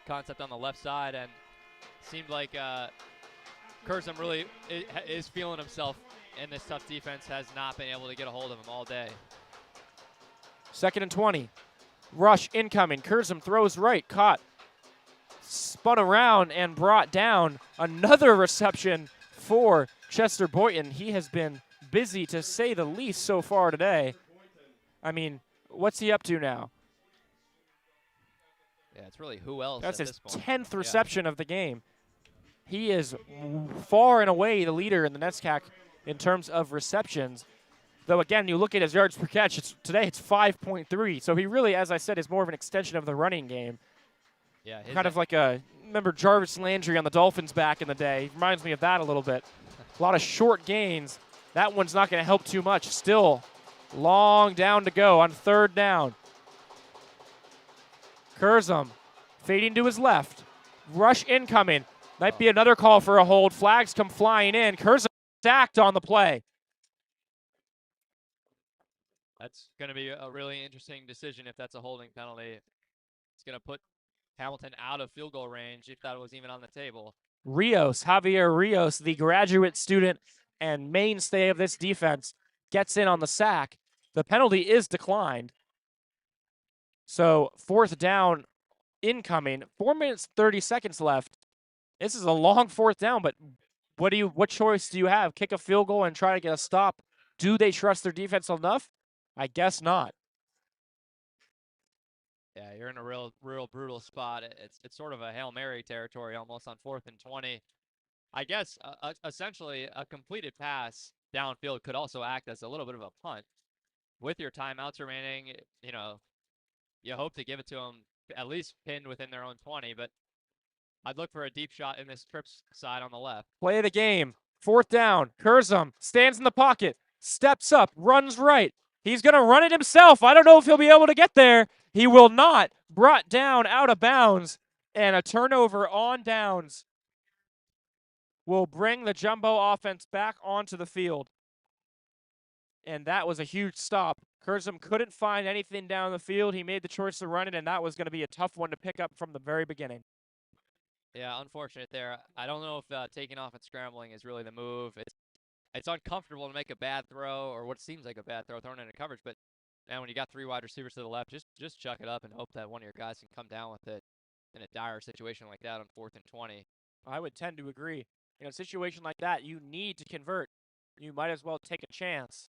concept on the left side, and seemed like Curzon really is feeling himself, and this tough defense has not been able to get a hold of him all day. 2nd and 20. Rush incoming. Curzon throws right, caught. Spun around and brought down. Another reception for Chester Boynton. He has been busy, to say the least, so far today. I mean, what's he up to now? Yeah, it's really who else That's at his this point. 10th Yeah. reception of the game. He is far and away the leader in the NESCAC in terms of receptions. Though, again, you look at his yards per catch, today it's 5.3. So he really, as I said, is more of an extension of the running game. Yeah, Kind of like remember Jarvis Landry on the Dolphins back in the day. Reminds me of that a little bit. A lot of short gains. That one's not going to help too much. Still long down to go on 3rd down. Curzum fading to his left. Rush incoming. Might be another call for a hold. Flags come flying in. Curzum sacked on the play. That's going to be a really interesting decision if that's a holding penalty. It's going to put Hamilton out of field goal range if that was even on the table. Javier Rios, the graduate student and mainstay of this defense, gets in on the sack. The penalty is declined. So 4th down incoming. 4 minutes, 30 seconds left. This is a long 4th down, but what choice do you have? Kick a field goal and try to get a stop? Do they trust their defense enough? I guess not. Yeah, you're in a real brutal spot. It's sort of a Hail Mary territory almost on 4th and 20. I guess essentially a completed pass downfield could also act as a little bit of a punt. With your timeouts remaining, you hope to give it to them at least pinned within their own 20, but I'd look for a deep shot in this trips side on the left. Play of the game. 4th down. Curzum stands in the pocket, steps up, runs right. He's going to run it himself. I don't know if he'll be able to get there. He will not. Brought down out of bounds, and a turnover on downs will bring the Jumbo offense back onto the field. And that was a huge stop. Curzum couldn't find anything down the field. He made the choice to run it, and that was going to be a tough one to pick up from the very beginning. Yeah, unfortunate there. I don't know if taking off and scrambling is really the move. It's uncomfortable to make a bad throw or what seems like a bad throw thrown into coverage, but man, when you got 3 wide receivers to the left, just chuck it up and hope that one of your guys can come down with it in a dire situation like that on 4th and 20. I would tend to agree. In a situation like that, you need to convert. You might as well take a chance.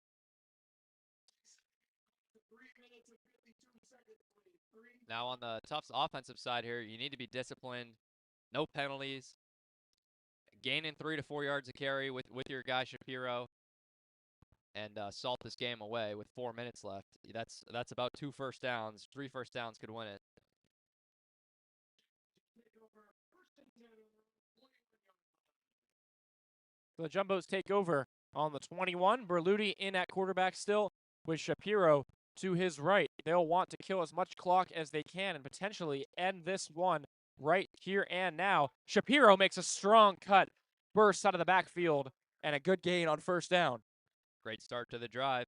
Now on the Tufts offensive side here, you need to be disciplined. No penalties. Gaining 3 to 4 yards a carry with your guy Shapiro, and salt this game away with 4 minutes left. That's about 2 first downs. 3 first downs could win it. The Jumbos take over on the 21. Berluti in at quarterback still with Shapiro to his right. They'll want to kill as much clock as they can and potentially end this one right here and now. Shapiro makes a strong cut, bursts out of the backfield, and a good gain on 1st down. Great start to the drive.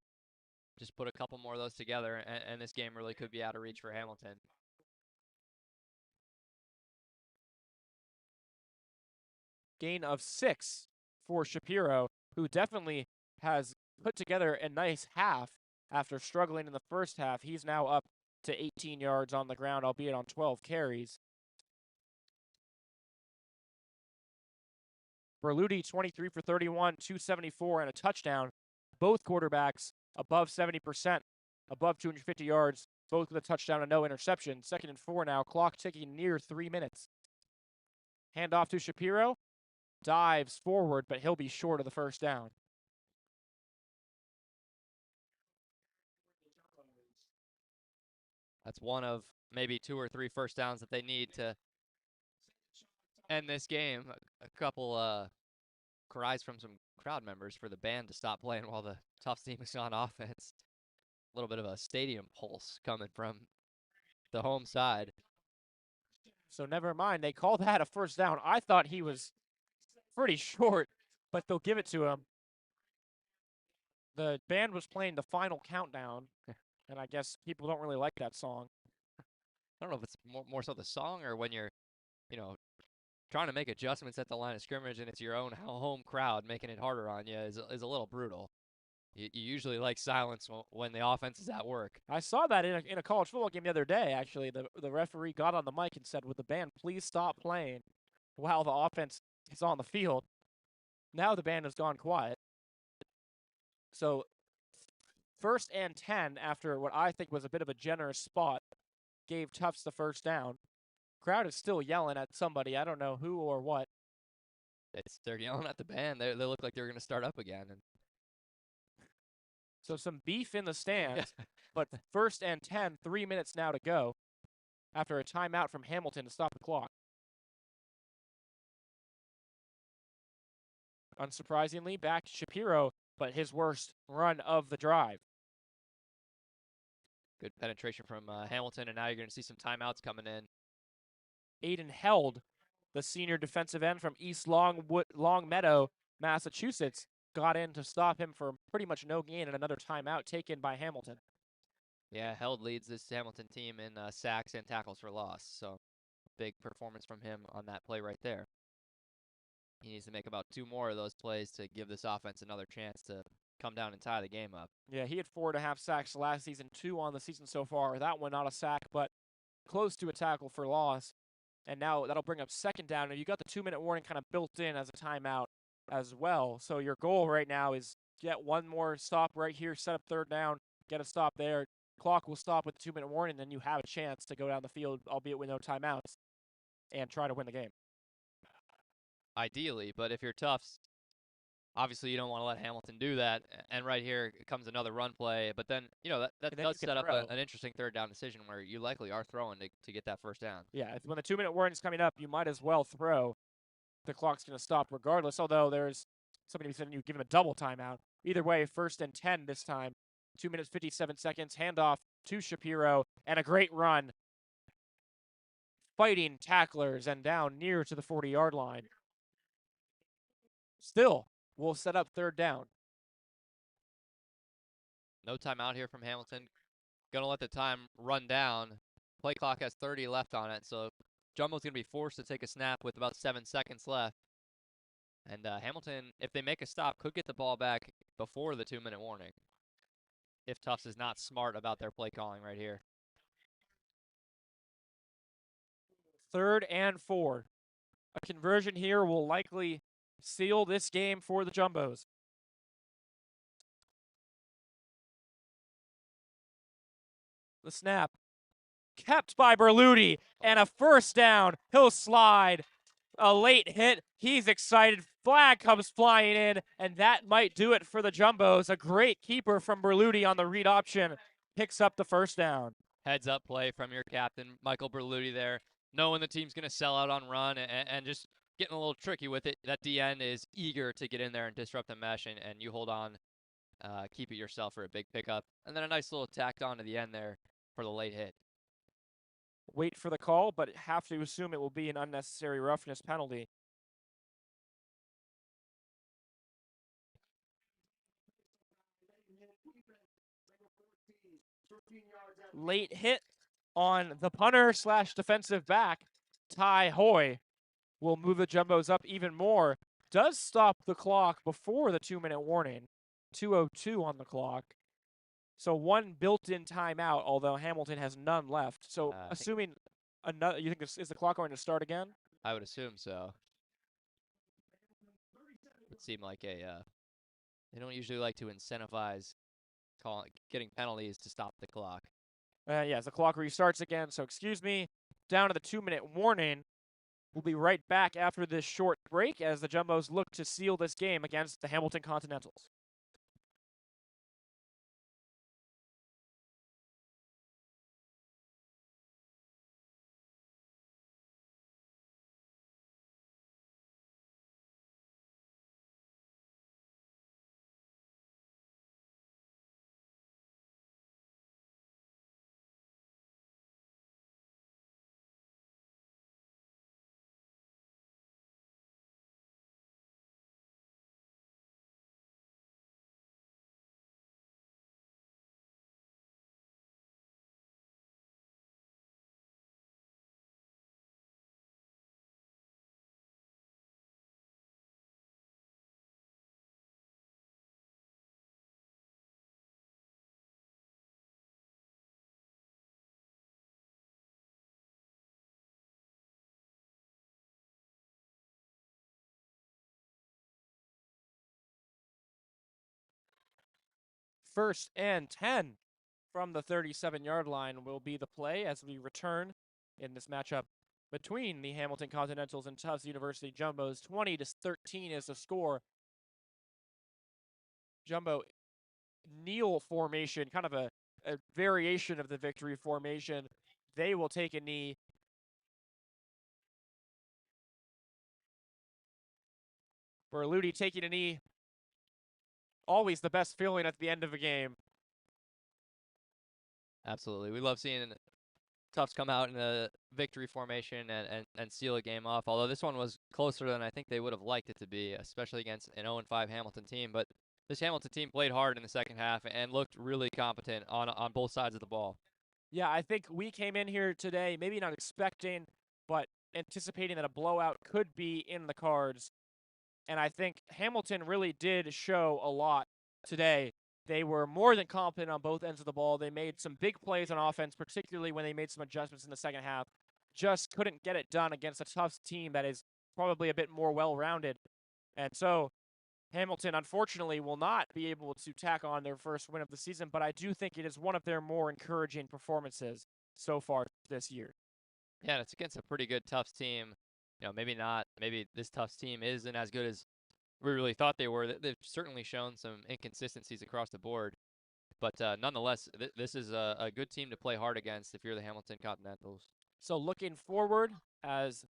Just put a couple more of those together, and this game really could be out of reach for Hamilton. Gain of 6 for Shapiro, who definitely has put together a nice half after struggling in the first half. He's now up to 18 yards on the ground, albeit on 12 carries. Berluti, 23 for 31, 274, and a touchdown. Both quarterbacks above 70%, above 250 yards, both with a touchdown and no interception. 2nd and 4 now, clock ticking near 3 minutes. Hand off to Shapiro. Dives forward, but he'll be short of the 1st down. That's one of maybe 2 or 3 first downs that they need to end this game. A couple cries from some crowd members for the band to stop playing while the Tufts team is on offense. A little bit of a stadium pulse coming from the home side. So never mind. They call that a 1st down. I thought he was pretty short, but they'll give it to him. The band was playing the final countdown, and I guess people don't really like that song. I don't know if it's more so the song or when you're, trying to make adjustments at the line of scrimmage and it's your own home crowd making it harder on you is a little brutal. You usually like silence when the offense is at work. I saw that in a college football game the other day, actually. The referee got on the mic and said, would the band please stop playing while the offense is on the field? Now the band has gone quiet. So 1st and 10 after what I think was a bit of a generous spot. Gave Tufts the first down. Crowd is still yelling at somebody. I don't know who or what. They're yelling at the band. They look like they're going to start up again. And so some beef in the stands. But 1st and 10, 3 minutes now to go after a timeout from Hamilton to stop the clock. Unsurprisingly, back to Shapiro, but his worst run of the drive. Good penetration from Hamilton, and now you're going to see some timeouts coming in. Aiden Held, the senior defensive end from East Longmeadow, Massachusetts, got in to stop him for pretty much no gain, and another timeout taken by Hamilton. Yeah, Held leads this Hamilton team in sacks and tackles for loss, so big performance from him on that play right there. He needs to make about 2 more of those plays to give this offense another chance to come down and tie the game up. Yeah, he had 4.5 sacks last season, 2 on the season so far. That one not a sack, but close to a tackle for loss. And now that'll bring up 2nd down, and you got the 2-minute warning kind of built in as a timeout as well. So your goal right now is get 1 more stop right here, set up 3rd down, get a stop there. Clock will stop with the 2-minute warning, then you have a chance to go down the field, albeit with no timeouts, and try to win the game. Ideally, but if you're Tufts, obviously you don't want to let Hamilton do that. And right here comes another run play, but then, that does set up an interesting 3rd down decision where you likely are throwing to get that 1st down. Yeah, when the 2-minute warning is coming up, you might as well throw. The clock's going to stop regardless, although there's somebody who said you give him a double timeout. Either way, 1st and 10 this time. 2 minutes, 57 seconds, handoff to Shapiro, and a great run. Fighting tacklers and down near to the 40-yard line. Still, we'll set up 3rd down. No timeout here from Hamilton. Going to let the time run down. Play clock has 30 left on it, so Jumbo's going to be forced to take a snap with about 7 seconds left. And Hamilton, if they make a stop, could get the ball back before the 2-minute warning, if Tufts is not smart about their play calling right here. 3rd and 4. A conversion here will likely seal this game for the Jumbos. The snap kept by Berluti, and a 1st down. He'll slide. A late hit. He's excited. Flag comes flying in, and that might do it for the Jumbos. A great keeper from Berluti on the read option picks up the 1st down. Heads up play from your captain, Michael Berluti there, knowing the team's going to sell out on run and just getting a little tricky with it. That DN is eager to get in there and disrupt the mesh, and you hold on, keep it yourself for a big pickup. And then a nice little tacked on to the end there for the late hit. Wait for the call, but have to assume it will be an unnecessary roughness penalty. Late hit on the punter / defensive back. Ty Hoy will move the Jumbos up even more. Does stop the clock before the 2-minute warning. 2:02 on the clock. So 1 built-in timeout, although Hamilton has none left. So assuming another, you think is the clock going to start again? I would assume so. It would seem like they don't usually like to incentivize getting penalties to stop the clock. Yes, the clock restarts again. So excuse me, down to the 2-minute warning. We'll be right back after this short break as the Jumbos look to seal this game against the Hamilton Continentals. First and 10 from the 37-yard line will be the play as we return in this matchup between the Hamilton Continentals and Tufts University Jumbos. 20-13 is the score. Jumbo kneel formation, kind of a variation of the victory formation. They will take a knee. Berluti taking a knee. Always the best feeling at the end of a game. Absolutely. We love seeing Tufts come out in a victory formation and seal a game off, although this one was closer than I think they would have liked it to be, especially against an 0-5 Hamilton team. But this Hamilton team played hard in the second half and looked really competent on both sides of the ball. Yeah, I think we came in here today, maybe not expecting, but anticipating that a blowout could be in the cards. And I think Hamilton really did show a lot today. They were more than competent on both ends of the ball. They made some big plays on offense, particularly when they made some adjustments in the second half. Just couldn't get it done against a Tufts team that is probably a bit more well-rounded. And so Hamilton, unfortunately, will not be able to tack on their first win of the season, but I do think it is one of their more encouraging performances so far this year. Yeah, and it's against a pretty good Tufts team. Maybe this Tufts team isn't as good as we really thought they were. They've certainly shown some inconsistencies across the board. But nonetheless, this is a good team to play hard against if you're the Hamilton Continentals. So looking forward, as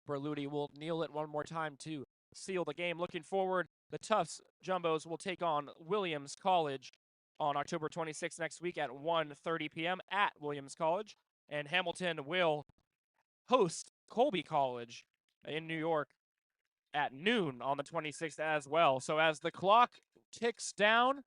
Berluti will kneel it one more time to seal the game. Looking forward, the Tufts Jumbos will take on Williams College on October 26th next week at 1:30 p.m. at Williams College. And Hamilton will host Colby College in New York at noon on the 26th as well. So as the clock ticks down,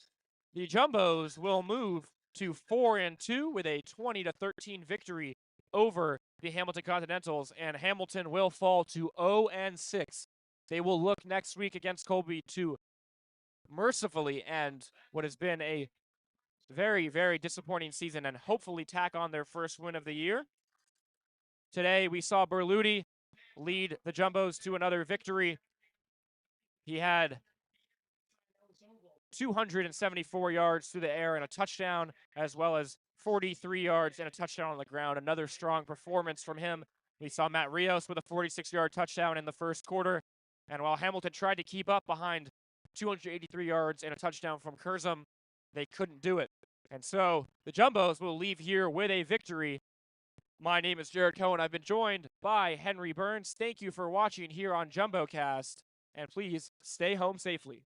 the Jumbos will move to 4-2 with a 20-13 victory over the Hamilton Continentals, and Hamilton will fall to 0-6. They will look next week against Colby to mercifully end what has been a very, very disappointing season and hopefully tack on their first win of the year. Today we saw Berluti lead the Jumbos to another victory. He had 274 yards through the air and a touchdown, as well as 43 yards and a touchdown on the ground. Another strong performance from him. We saw Matt Rios with a 46-yard touchdown in the first quarter. And while Hamilton tried to keep up behind 283 yards and a touchdown from Curzum, they couldn't do it. And so the Jumbos will leave here with a victory. My name is Jared Cohen. I've been joined by Henry Burns. Thank you for watching here on JumboCast, and please stay home safely.